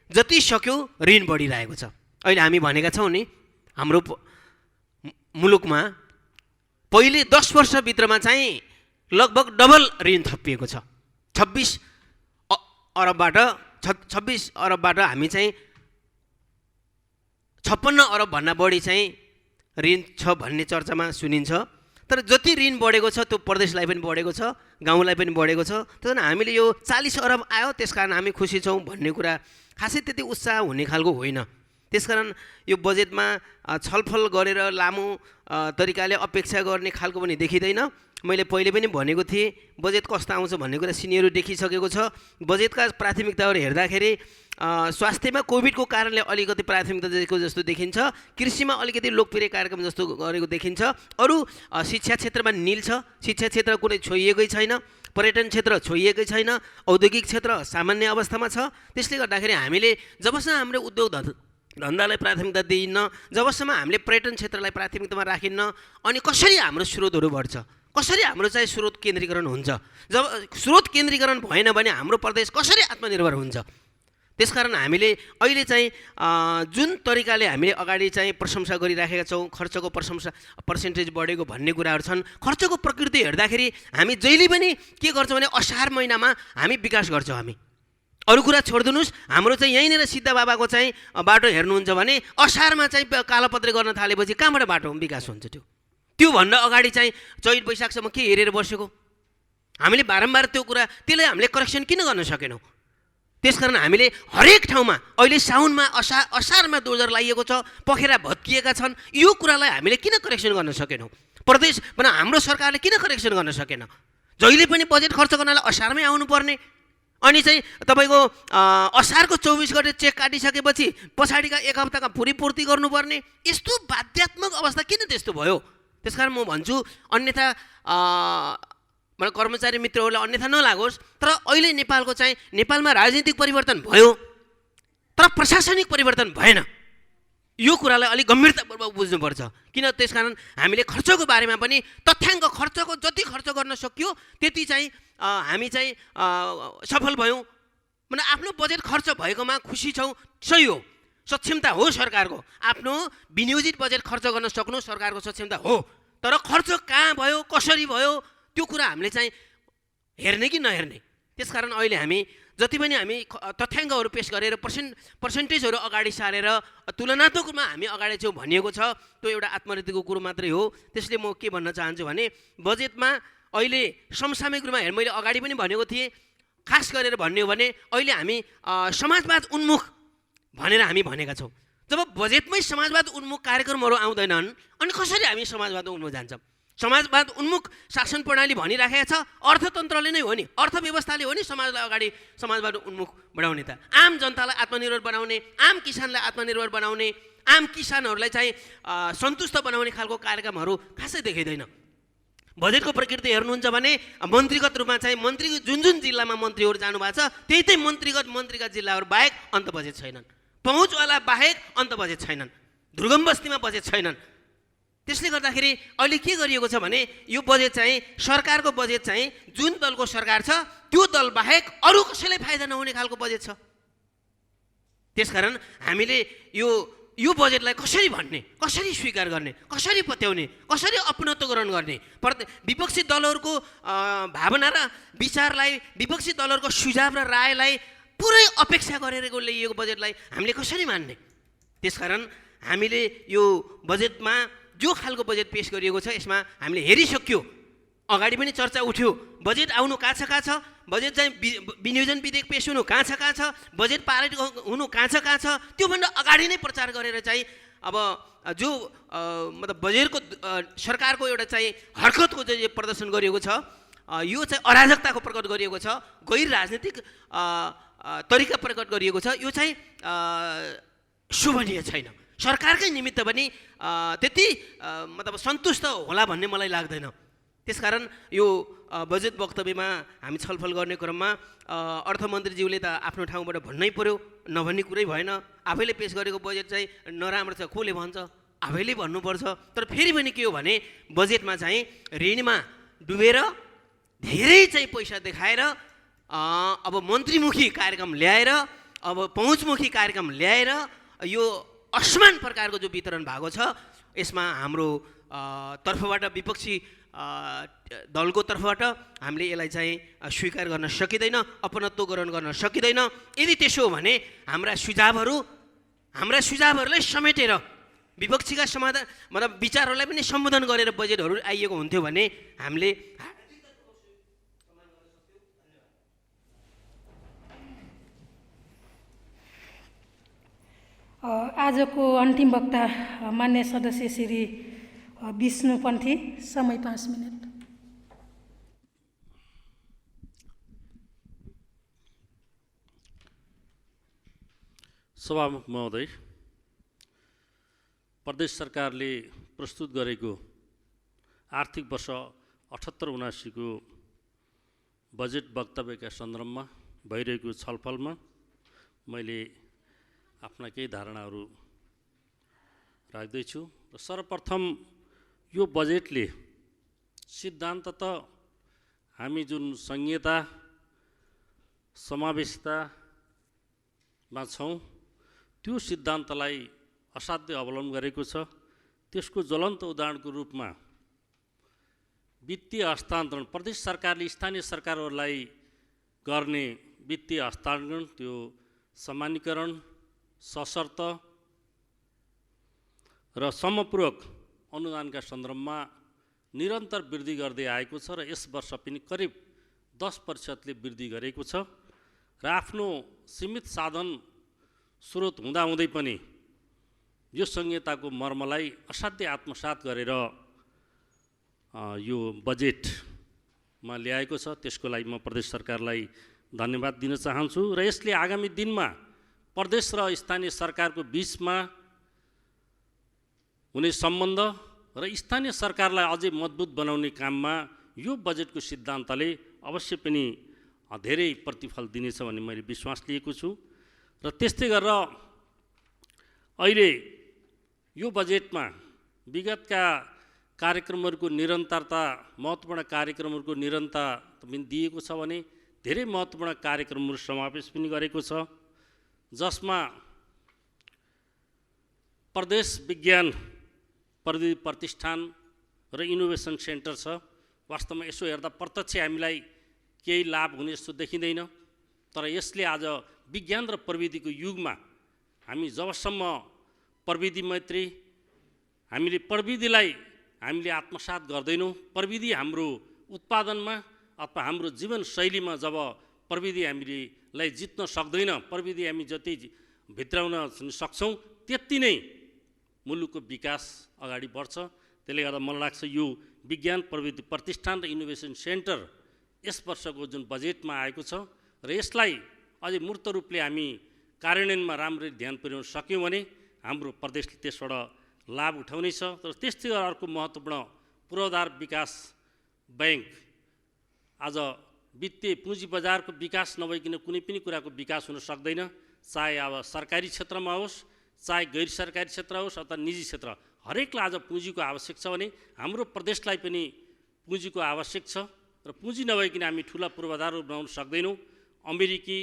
G: जति सक्यो ऋण बढिरहेको छ। अहिले हामी भनेका छौँ नि, हाम्रो मुलुकमा पहिले 10 वर्षभित्रमा चाहिँ लगभग डबल ऋण थपिएको छ। 26 अरबबाट हामी चाहिँ 56 अरब भन्दा बढी चाहिँ ऋण छ भन्ने चर्चामा सुनिन्छ, तर जति ऋण बढेको छ त्यो प्रदेशलाई पनि बढेको छ, गाउँलाई पनि बढेको छ। त्यसो भने हामीले यो 40 अरब आयो त्यसकारण हामी खुसी छौँ भन्ने कुरा खासै त्यति उत्साह हुने खालको होइन। त्यसकारण यो बजेटमा छलफल गरेर लामो तरिकाले अपेक्षा गर्ने खालको पनि देखिँदैन। मैले पहिले पनि भनेको थिएँ बजेट कस्तो आउँछ भन्ने कुरा सिनियरहरू देखिसकेको छ। बजेटका प्राथमिकताहरू हेर्दाखेरि स्वास्थ्यमा कोभिडको कारणले अलिकति प्राथमिकता दिएको जस्तो देखिन्छ, कृषिमा अलिकति लोकप्रिय कार्यक्रम जस्तो गरेको देखिन्छ, अरू शिक्षा क्षेत्रमा निल छ, शिक्षा क्षेत्र कुनै छोइएकै छैन, पर्यटन क्षेत्र छोइएकै छैन, औद्योगिक क्षेत्र सामान्य अवस्थामा छ। त्यसले गर्दाखेरि हामीले जबसम्म हाम्रो उद्योग धन्दालाई प्राथमिकता दिइन्न, जबसम्म हामीले पर्यटन क्षेत्रलाई प्राथमिकतामा राखिन्न, अनि कसरी हाम्रो स्रोतहरू बढ्छ, कसरी हाम्रो चाहिँ स्रोत केन्द्रीकरण हुन्छ। जब स्रोत केन्द्रीकरण भएन भने हाम्रो प्रदेश कसरी आत्मनिर्भर हुन्छ। त्यसकारण हामीले अहिले चाहिँ जुन तरिकाले हामीले अगाडि चाहिँ प्रशंसा गरिराखेका छौँ, खर्चको पर्सेन्टेज बढेको भन्ने कुराहरू छन्। खर्चको प्रकृति हेर्दाखेरि हामी जहिले पनि के गर्छौँ भने असार महिनामा हामी विकास गर्छौँ। हामी अरू कुरा छोडिदिनुहोस्, हाम्रो चाहिँ यहीँनिर सिद्ध बाबाको चाहिँ बाटो हेर्नुहुन्छ भने असारमा चाहिँ कालोपत्रे गर्न थालेपछि कहाँबाट बाटो विकास हुन्छ। त्योभन्दा अगाडि चाहिँ चैत वैशाखसम्म के हेरेर बसेको, हामीले बारम्बार त्यो कुरा त्यसलाई हामीले करेक्सन किन गर्न सकेनौँ। त्यसकारण हामीले हरेक ठाउँमा अहिले साउनमा असारमा दोजर लागिएको छ, पखेरा भत्किएका छन्, यो कुरालाई हामीले किन करेक्सन गर्न सकेनौँ। प्रदेश हाम्रो सरकारले किन करेक्सन गर्न सकेन। जहिले पनि बजेट खर्च गर्नलाई असारमै आउनुपर्ने, अनि चाहिँ तपाईँको असारको 24 गते चेक काटिसकेपछि पछाडिका एक हप्ताका पूर्ति गर्नुपर्ने, यस्तो बाध्यात्मक अवस्था किन त्यस्तो भयो। त्यसकारण म भन्छु अन्यथा मलाई कर्मचारी मित्रहरूलाई अन्यथा नलागोस्, तर अहिले नेपालमा राजनीतिक परिवर्तन भयो तर प्रशासनिक परिवर्तन भएन। यो कुरालाई अलिक गम्भीरतापूर्वक बुझ्नुपर्छ। किन त्यसकारण हामीले खर्चको बारेमा पनि तथ्याङ्क खर्चको जति खर्च गर्न सकियो त्यति चाहिँ हामी चाहिँ सफल भयौँ। मतलब आफ्नो बजेट खर्च भएकोमा खुसी छौँ, सही हो, सक्षमता हो सरकारको। आफ्नो विनियोजित बजेट खर्च गर्न सक्नु सरकारको सक्षमता हो, तर खर्च कहाँ भयो, कसरी भयो, त्यो कुरा हामीले चाहिँ हेर्ने कि नहेर्ने। त्यसकारण अहिले हामी जति पनि हामी तथ्याङ्कहरू पेश गरेर पर्सेन्टेजहरू अगाडि सारेर तुलनात्मक रूपमा हामी अगाडि छौँ भनिएको छ, त्यो एउटा आत्मरीतिको कुरो मात्रै हो। त्यसले म के भन्न चाहन्छु भने बजेटमा अहिले समसामयिक रूपमा मैले अगाडि पनि भनेको थिएँ, खास गरेर भन्ने हो भने अहिले हामी समाजवाद उन्मुख भनेर हामी भनेका छौँ। जब बजेटमै समाजवाद उन्मुख कार्यक्रमहरू आउँदैनन् अनि कसरी हामी समाजवाद उन्मुख जान्छौँ। समाजवाद उन्मुख शासन प्रणाली भनिराखेको छ, अर्थतन्त्रले नै हो नि, अर्थव्यवस्थाले हो नि समाजलाई अगाडि समाजवाद उन्मुख बढाउने त। आम जनतालाई आत्मनिर्भर बनाउने, आम किसानलाई आत्मनिर्भर बनाउने, आम किसानहरूलाई चाहिँ सन्तुष्ट बनाउने खालको कार्यक्रमहरू खासै देखिँदैन। बजेटको प्रकृति हेर्नुहुन्छ भने मन्त्रीगत रूपमा चाहिँ मन्त्री जुन जिल्लामा मन्त्रीहरू जानुभएको छ त्यही मन्त्रीगत जिल्लाहरू बाहेक अन्त बजेट छैनन्, पहुँचवाला बाहेक अन्त बजेट छैनन्, दुर्गम बस्तीमा बजेट छैनन्। त्यसले गर्दाखेरि अहिले के गरिएको छ भने यो बजेट चाहिँ सरकारको बजेट चाहिँ जुन दलको सरकार छ त्यो दल बाहेक अरू कसैलाई फाइदा नहुने खालको बजेट छ। त्यसकारण हामीले यो बजेटलाई कसरी भन्ने, कसरी स्वीकार गर्ने, कसरी पत्याउने, कसरी अपनत्वकरण गर्ने, विपक्षी दलहरूको भावना र विचारलाई, विपक्षी दलहरूको सुझाव र रायलाई पुरै अपेक्षा गरेर ल्याइएको बजेटलाई हामीले कसरी मान्ने। त्यसकारण हामीले यो बजेटमा जो खालको बजेट पेश गरिएको छ यसमा हामीले हेरिसक्यो, अगाडि पनि चर्चा उठ्यो, बजेट आउनु कहाँ छ, बजेट चाहिँ विनियोजन विधेयक पेश हुनु कहाँ छ, बजेट पारित हुनु कहाँ छ, त्योभन्दा अगाडि नै प्रचार गरेर चाहिँ अब जो मतलब बजेटको सरकारको एउटा चाहिँ हरकतको जो प्रदर्शन गरिएको छ यो चाहिँ अराजकताको प्रकट गरिएको छ, गैर राजनीतिक तरिका प्रकट गरिएको छ, यो चाहिँ शोभनीय छैन। सरकारकै निमित्त पनि त्यति मतलब सन्तुष्ट होला भन्ने मलाई लाग्दैन। त्यसकारण यो बजेट वक्तव्यमा हामी छलफल गर्ने क्रममा अर्थमन्त्रीज्यूले त आफ्नो ठाउँबाट भन्नै पर्यो, नभन्ने कुरै भएन। आफैले पेश गरेको बजेट चाहिँ नराम्रो छ, कसले भन्छ, आफैले भन्नुपर्छ। तर फेरि पनि के हो भने बजेटमा चाहिँ ऋणमा डुबेर धेरै चाहिँ पैसा देखाएर अब मन्त्रीमुखी कार्यक्रम ल्याएर, अब पहुँचमुखी कार्यक्रम ल्याएर यो असमान प्रकारको जो वितरण भएको छ यसमा हाम्रो तर्फबाट, विपक्षी दलको तर्फबाट हामीले यसलाई चाहिँ स्वीकार गर्न सकिँदैन, अपनत्वकरण गर्न सकिँदैन। यदि त्यसो हो भने हाम्रा सुझावहरूलाई समेटेर विपक्षीका समाधान मतलब विचारहरूलाई पनि सम्बोधन गरेर बजेटहरू आइएको हुन्थ्यो भने हामीले
E: आजको अन्तिम वक्ता मान्य सदस्य श्री विष्णु पन्थी, समय 5 मिनट।
H: सभामुख महोदय, प्रदेश सरकारले प्रस्तुत गरेको आर्थिक वर्ष 78-79 को बजेट वक्तव्यका सन्दर्भमा भइरहेको छलफलमा मैले आफ्ना केही धारणाहरू राख्दैछु। र सर्वप्रथम यो बजेटले सिद्धान्तत हामी जुन संहिता समावेशितामा छौँ त्यो सिद्धान्तलाई असाध्य अवलम्बन गरेको छ। त्यसको ज्वलन्त उदाहरणको रूपमा वित्तीय हस्तान्तरण प्रदेश सरकारले स्थानीय सरकारहरूलाई गर्ने वित्तीय हस्तान्तरण त्यो सामान्यीकरण सशर्त र समपूरक अनुदानका सन्दर्भमा निरन्तर वृद्धि गर्दै आएको छ र यस वर्ष पनि करिब 10% वृद्धि गरेको छ र आफ्नो सीमित साधन स्रोत हुँदाहुँदै पनि यो संहिताको मर्मलाई असाध्य आत्मसात गरेर यो बजेटमा ल्याएको छ। त्यसको लागि म प्रदेश सरकारलाई धन्यवाद दिन चाहन्छु र यसले आगामी दिनमा प्रदेश र स्थानीय सरकारको बीचमा हुने सम्बन्ध र स्थानीय सरकारलाई अझै मजबुत बनाउने काममा यो बजेटको सिद्धान्तले अवश्य पनि धेरै प्रतिफल दिनेछ भन्ने मैले विश्वास लिएको छु। र त्यस्तै गरेर अहिले यो बजेटमा विगतका कार्यक्रमहरूको निरन्तरता महत्त्वपूर्ण कार्यक्रमहरूको निरन्तरता पनि दिएको छ भने धेरै महत्त्वपूर्ण कार्यक्रमहरू समावेश पनि गरेको छ, जसमा प्रदेश विज्ञान प्रविधि प्रतिष्ठान र इनोभेसन सेन्टर छ। वास्तवमा यसो हेर्दा प्रत्यक्ष हामीलाई केही लाभ हुने जस्तो देखिँदैन, तर यसले आज विज्ञान र प्रविधिको युगमा हामी जबसम्म प्रविधि मैत्री हामीले प्रविधिलाई हामीले आत्मसात गर्दैनौँ, प्रविधि हाम्रो उत्पादनमा अथवा हाम्रो जीवनशैलीमा जब प्रविधि हामीलाई जित्न सक्दैन, प्रविधि हामी जति भित्राउन सक्छौँ त्यति नै मुलुकको विकास अगाडि बढ्छ। त्यसले गर्दा मलाई लाग्छ यो विज्ञान प्रविधि प्रतिष्ठान र इनोभेसन सेन्टर यस वर्षको जुन बजेटमा आएको छ र यसलाई अझै मूर्त रूपले हामी कार्यान्वयनमा राम्ररी ध्यान पुर्याउन सक्यौँ भने हाम्रो प्रदेशले त्यसबाट लाभ उठाउनेछ। तर त्यस्तै गरेर अर्को महत्त्वपूर्ण पूर्वाधार विकास ब्याङ्क आज वित्तीय पुँजी बजारको विकास नभइकन कुनै पनि कुराको विकास हुन सक्दैन, चाहे अब सरकारी क्षेत्रमा होस् चाहे गैर सरकारी क्षेत्र होस् अथवा निजी क्षेत्र, हरेकलाई आज पुँजीको आवश्यक छ भने हाम्रो प्रदेशलाई पनि पुँजीको आवश्यक छ र पुँजी नभइकन हामी ठुला पूर्वाधारहरू बनाउन सक्दैनौँ। अमेरिकी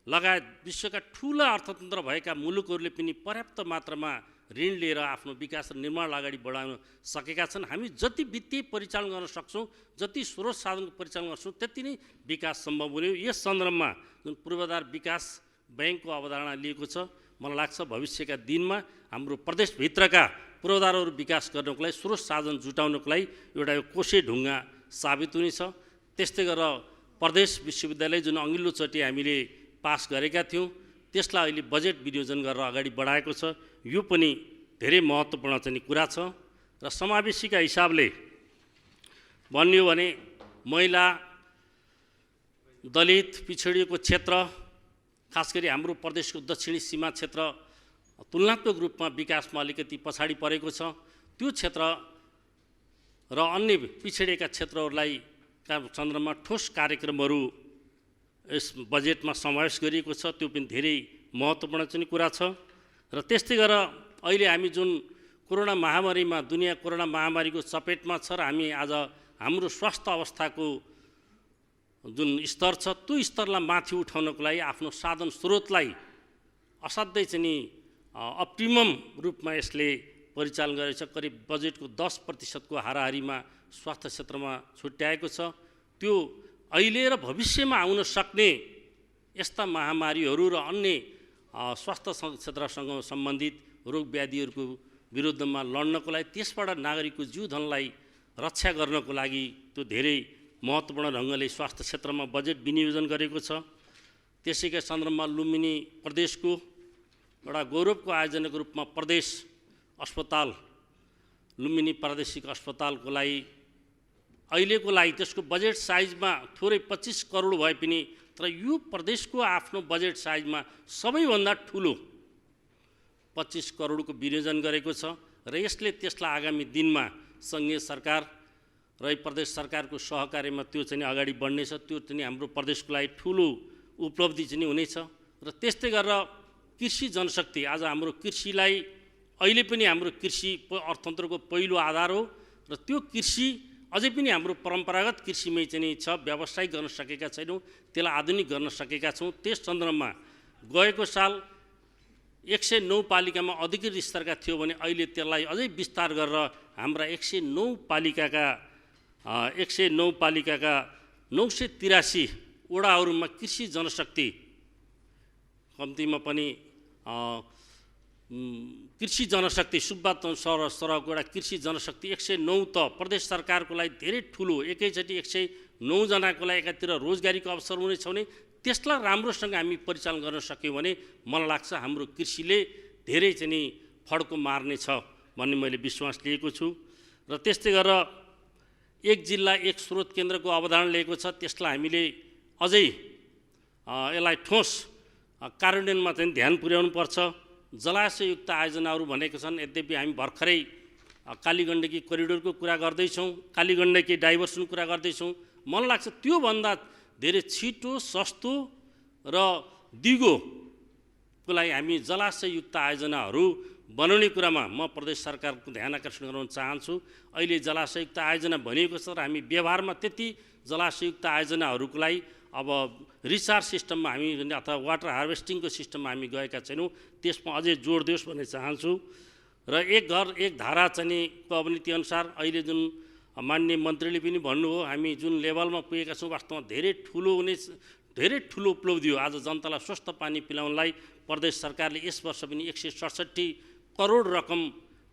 H: लगायत विश्वका ठुला अर्थतन्त्र भएका मुलुकहरूले पनि पर्याप्त मात्रामा ऋण लिएर आफ्नो विकास र निर्माण अगाडि बढाउन सकेका छन्। हामी जति वित्तीय परिचालन गर्न सक्छौँ, जति स्रोत साधनको परिचालन गर्छौँ त्यति नै विकास सम्भव हुने। यस सन्दर्भमा जुन पूर्वाधार विकास ब्याङ्कको अवधारणा लिएको छ, मलाई लाग्छ भविष्यका दिनमा हाम्रो प्रदेशभित्रका पूर्वाधारहरू विकास गर्नको लागि स्रोत साधन जुटाउनको लागि एउटा यो कोसे ढुङ्गा साबित हुनेछ। त्यस्तै गरेर प्रदेश विश्वविद्यालय जुन अघिल्लोचोटि हामीले पास गरेका थियौँ त्यसलाई अहिले बजेट विनियोजन गरेर अगाडि बढाएको छ, यो पनि धेरै महत्त्वपूर्ण चाहिँ कुरा छ। र समावेशीका हिसाबले भन्यो भने महिला, दलित, पिछडिएको क्षेत्र, खास गरी हाम्रो प्रदेशको दक्षिणी सीमा क्षेत्र तुलनात्मक रूपमा विकासमा अलिकति पछाडि परेको छ। त्यो क्षेत्र र अन्य पिछडिएका क्षेत्रहरूलाई सन्दर्भमा ठोस कार्यक्रमहरू यस बजेटमा समावेश गरिएको छ, त्यो पनि धेरै महत्त्वपूर्ण चाहिँ कुरा छ। र त्यस्तै गरेर अहिले हामी जुन कोरोना महामारीमा दुनियाँ कोरोना महामारीको चपेटमा छ र हामी आज हाम्रो स्वास्थ्य अवस्थाको जुन स्तर छ त्यो स्तरलाई माथि उठाउनको लागि आफ्नो साधन स्रोतलाई असाध्यै चाहिँ नि अप्टिमम रूपमा यसले परिचालन गरेको छ। करिब बजेटको 10% हाराहारीमा स्वास्थ्य क्षेत्रमा छुट्याएको छ। त्यो अहिले र भविष्यमा आउन सक्ने यस्ता महामारीहरू र अन्य स्वास्थ्य क्षेत्रसँग सम्बन्धित रोग व्याधिहरूको विरुद्धमा लड्नको लागि, त्यसबाट नागरिकको जीव धनलाई रक्षा गर्नको लागि त्यो धेरै महत्त्वपूर्ण ढङ्गले स्वास्थ्य क्षेत्रमा बजेट विनियोजन गरेको छ। त्यसैका सन्दर्भमा लुम्बिनी प्रदेशको एउटा गौरवको आयोजनाको रूपमा प्रदेश अस्पताल, लुम्बिनी प्रादेशिक अस्पतालको लागि अहिलेको लागि त्यसको बजेट साइजमा थोरै 25 करोड भए पनि, तर यो प्रदेशको आफ्नो बजेट साइजमा सबैभन्दा ठुलो 25 करोडको विनियोजन गरेको छ र यसले त्यसलाई आगामी दिनमा सङ्घीय सरकार र प्रदेश सरकारको सहकार्यमा त्यो चाहिँ अगाडि बढ्नेछ। त्यो चाहिँ हाम्रो प्रदेशको लागि ठुलो उपलब्धि चाहिँ हुनेछ। र त्यस्तै गरेर कृषि जनशक्ति, आज हाम्रो कृषिलाई अहिले पनि हाम्रो कृषि अर्थतन्त्रको पहिलो आधार हो र त्यो कृषि अझै पनि हाम्रो परम्परागत कृषिमै चाहिँ छ, व्यावसायिक गर्न सकेका छैनौँ, त्यसलाई आधुनिक गर्न सकेका छौँ। त्यस सन्दर्भमा गएको साल 109 पालिकामा अधिकृत स्तरका थियो भने अहिले त्यसलाई अझै विस्तार गरेर हाम्रा 109 पालिकाका 983 वडाहरूमा कृषि जनशक्ति कम्तीमा पनि कृषि जनशक्ति सुब्बा सरहको एउटा कृषि जनशक्ति 109 त प्रदेश सरकारको लागि धेरै ठुलो, एकैचोटि 109 जनाको लागि एकातिर रोजगारीको अवसर हुनेछ भने त्यसलाई राम्रोसँग हामी परिचालन गर्न सक्यौँ भने मलाई लाग्छ हाम्रो कृषिले धेरै चाहिँ नि फड्को मार्नेछ भन्ने मैले विश्वास लिएको छु। र त्यस्तै गरेर एक जिल्ला एक स्रोत केन्द्रको अवधारणा लिएको छ, त्यसलाई हामीले अझै यसलाई ठोस कार्यान्वयनमा चाहिँ ध्यान पुर्याउनु पर्छ। जलाशययुक्त आयोजनाहरू भनेको छन्, यद्यपि हामी भर्खरै कालीगण्डकी करिडोरको कुरा गर्दैछौँ, कालीगण्डकी डाइभर्सन कुरा गर्दैछौँ। मलाई लाग्छ त्योभन्दा धेरै छिटो, सस्तो र दिगोको लागि हामी जलाशययुक्त आयोजनाहरू बनाउने कुरामा म प्रदेश सरकारको ध्यान आकर्षण गराउन चाहन्छु। अहिले जलाशययुक्त आयोजना भनिएको छ र हामी व्यवहारमा त्यति जलाशययुक्त आयोजनाहरूको लागि अब रिचार्ज सिस्टममा हामी अथवा वाटर हार्भेस्टिङको सिस्टममा हामी गएका छैनौँ, त्यसमा अझै जोड दियोस् भन्ने चाहन्छु। र एक घर एक धारा चाहिँ अवनीति अनुसार अहिले जुन माननीय मन्त्रीले पनि भन्नुभयो, हामी जुन लेभलमा पुगेका छौँ वास्तवमा धेरै ठुलो उपलब्धि हो। आज जनतालाई स्वस्थ पानी पिलाउनलाई प्रदेश सरकारले यस वर्ष पनि 167 करोड रकम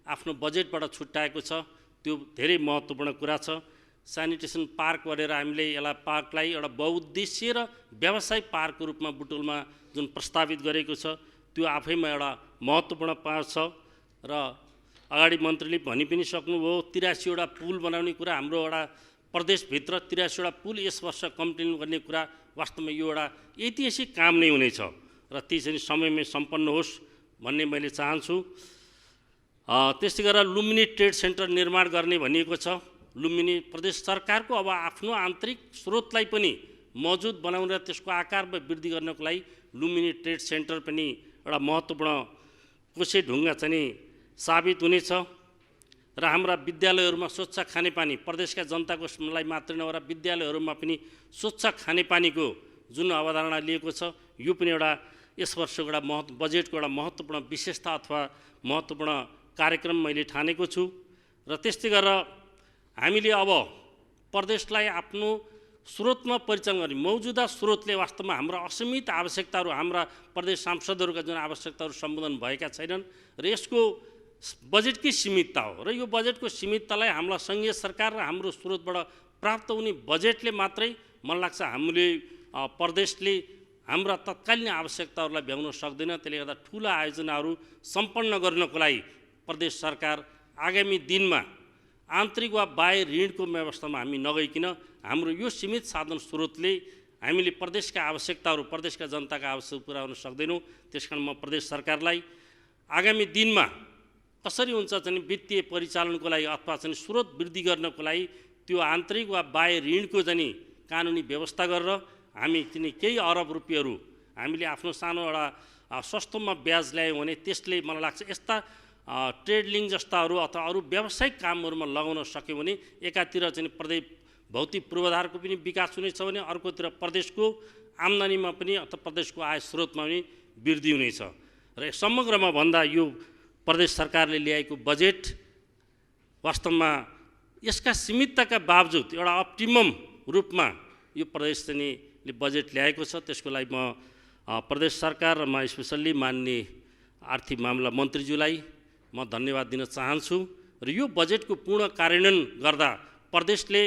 H: आफ्नो बजेटबाट छुट्याएको छ। त्यो धेरै महत्त्वपूर्ण कुरा छ। सेनिटेसन पार्क गरेर हामीले यसलाई पार्कलाई एउटा बहुउद्देश्य र व्यावसायिक पार्कको रूपमा बुटोलमा जुन प्रस्तावित गरेको छ त्यो आफैमा एउटा महत्त्वपूर्ण पार्क छ। र अगाडि मन्त्रीले भनि पनि सक्नुभयो 83 वटा पुल बनाउने कुरा, हाम्रो एउटा प्रदेशभित्र 83 वटा पुल यस वर्ष कम्प्लिट गर्ने कुरा वास्तवमा यो एउटा ऐतिहासिक काम नै हुनेछ र ती चाहिँ समयमै सम्पन्न होस् भन्ने मैले चाहन्छु। त्यस्तै गरेर लुम्बिनी ट्रेड सेन्टर निर्माण गर्ने भनिएको छ। लुम्बिनी प्रदेश सरकारको अब आफ्नो आन्तरिक स्रोतलाई पनि मजबुत बनाउन र त्यसको आकारमा वृद्धि गर्नको लागि लुम्बिनी ट्रेड सेन्टर पनि एउटा महत्त्वपूर्ण कोसे ढुङ्गा चाहिँ साबित हुनेछ। र हाम्रा विद्यालयहरूमा स्वच्छ खानेपानी, प्रदेशका जनताको लागि मात्र नभएर विद्यालयहरूमा पनि स्वच्छ खानेपानीको जुन अवधारणा लिएको छ यो पनि एउटा यस वर्षको एउटा बजेटको एउटा महत्त्वपूर्ण विशेषता अथवा महत्त्वपूर्ण कार्यक्रम मैले ठानेको छु। र त्यस्तै गरेर हामीले अब प्रदेशलाई आफ्नो स्रोतमा परिचालन गर्ने, मौजुदा स्रोतले वास्तवमा हाम्रा असीमित आवश्यकताहरू, हाम्रा प्रदेश सांसदहरूका जुन आवश्यकताहरू सम्बोधन भएका छैनन् र यसको बजेटकै सीमितता हो। र यो बजेटको सीमिततालाई हामीलाई सङ्घीय सरकार र हाम्रो स्रोतबाट प्राप्त हुने बजेटले मात्रै मलाई लाग्छ हामीले प्रदेशले हाम्रा तत्कालीन आवश्यकताहरूलाई भ्याउन सक्दैन। त्यसले गर्दा ठुला आयोजनाहरू सम्पन्न गर्नको लागि प्रदेश सरकार आगामी दिनमा आन्तरिक वा बाह्य ऋणको व्यवस्थामा हामी नगइकन हाम्रो यो सीमित साधन स्रोतले हामीले प्रदेशका आवश्यकताहरू, प्रदेशका जनताका आवश्यकता पुर्याउन सक्दैनौँ। त्यसकारण म प्रदेश सरकारलाई आगामी दिनमा कसरी हुन्छ चाहिँ वित्तीय परिचालनको लागि अथवा चाहिँ स्रोत वृद्धि गर्नको लागि त्यो आन्तरिक वा बाह्य ऋणको चाहिँ कानुनी व्यवस्था गरेर हामी चाहिँ केही अरब रुपियाँहरू हामीले आफ्नो सानो एउटा सस्तोमा ब्याज ल्यायौँ भने त्यसले मलाई लाग्छ यस्ता ट्रेड लिङ्क जस्ताहरू अथवा अरू व्यावसायिक कामहरूमा लगाउन सक्यो भने एकातिर चाहिँ प्रदेश भौतिक पूर्वाधारको पनि विकास हुनेछ भने अर्कोतिर प्रदेशको आम्दानीमा पनि अथवा प्रदेशको आय स्रोतमा पनि वृद्धि हुनेछ। र समग्रमा भन्दा यो प्रदेश सरकारले ल्याएको बजेट वास्तवमा यसका सीमितताका बावजुद एउटा अप्टिमम रूपमा यो प्रदेश चाहिँ बजेट ल्याएको छ। त्यसको लागि म प्रदेश सरकार र म स्पेसल्ली मान्य आर्थिक मामला मन्त्रीज्यूलाई म धन्यवाद दिन चाहन्छु र यो बजेटको पूर्ण कार्यान्वयन गर्दा प्रदेशले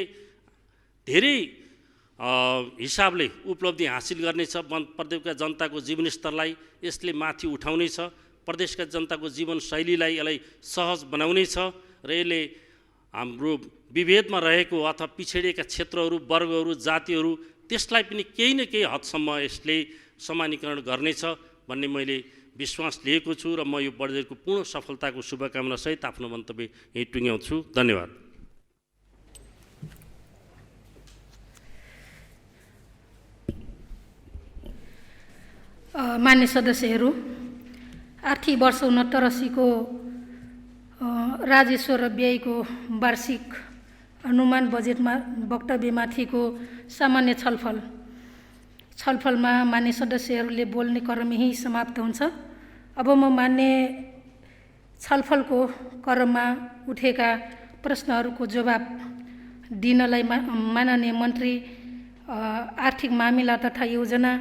H: धेरै हिसाबले उपलब्धि हासिल गर्नेछ। प्रदेशका जनताको जीवनस्तरलाई यसले माथि उठाउनेछ, प्रदेशका जनताको जीवनशैलीलाई यसलाई सहज बनाउनेछ र यसले हाम्रो विभेदमा रहेको अथवा पिछडिएका क्षेत्रहरू, वर्गहरू, जातिहरू त्यसलाई पनि केही न केही हदसम्म यसले समानीकरण गर्नेछ भन्ने मैले विश्वास लिएको छु र म यो बजेटको पूर्ण सफलताको शुभकामनासहित आफ्नो मन्तव्य यही टुङ्ग्याउँछु। धन्यवाद।
E: मान्य सदस्यहरू, आर्थिक वर्ष 69-80को राजस्व र व्ययको वार्षिक अनुमान बजेटमा वक्तव्यमाथिको सामान्य छलफलमा मान्य सदस्यहरूले बोल्ने क्रम यही समाप्त हुन्छ। अब म मान्य छलफलको क्रममा उठेका प्रश्नहरूको जवाब दिनलाई माननीय मन्त्री आर्थिक मामिला तथा योजना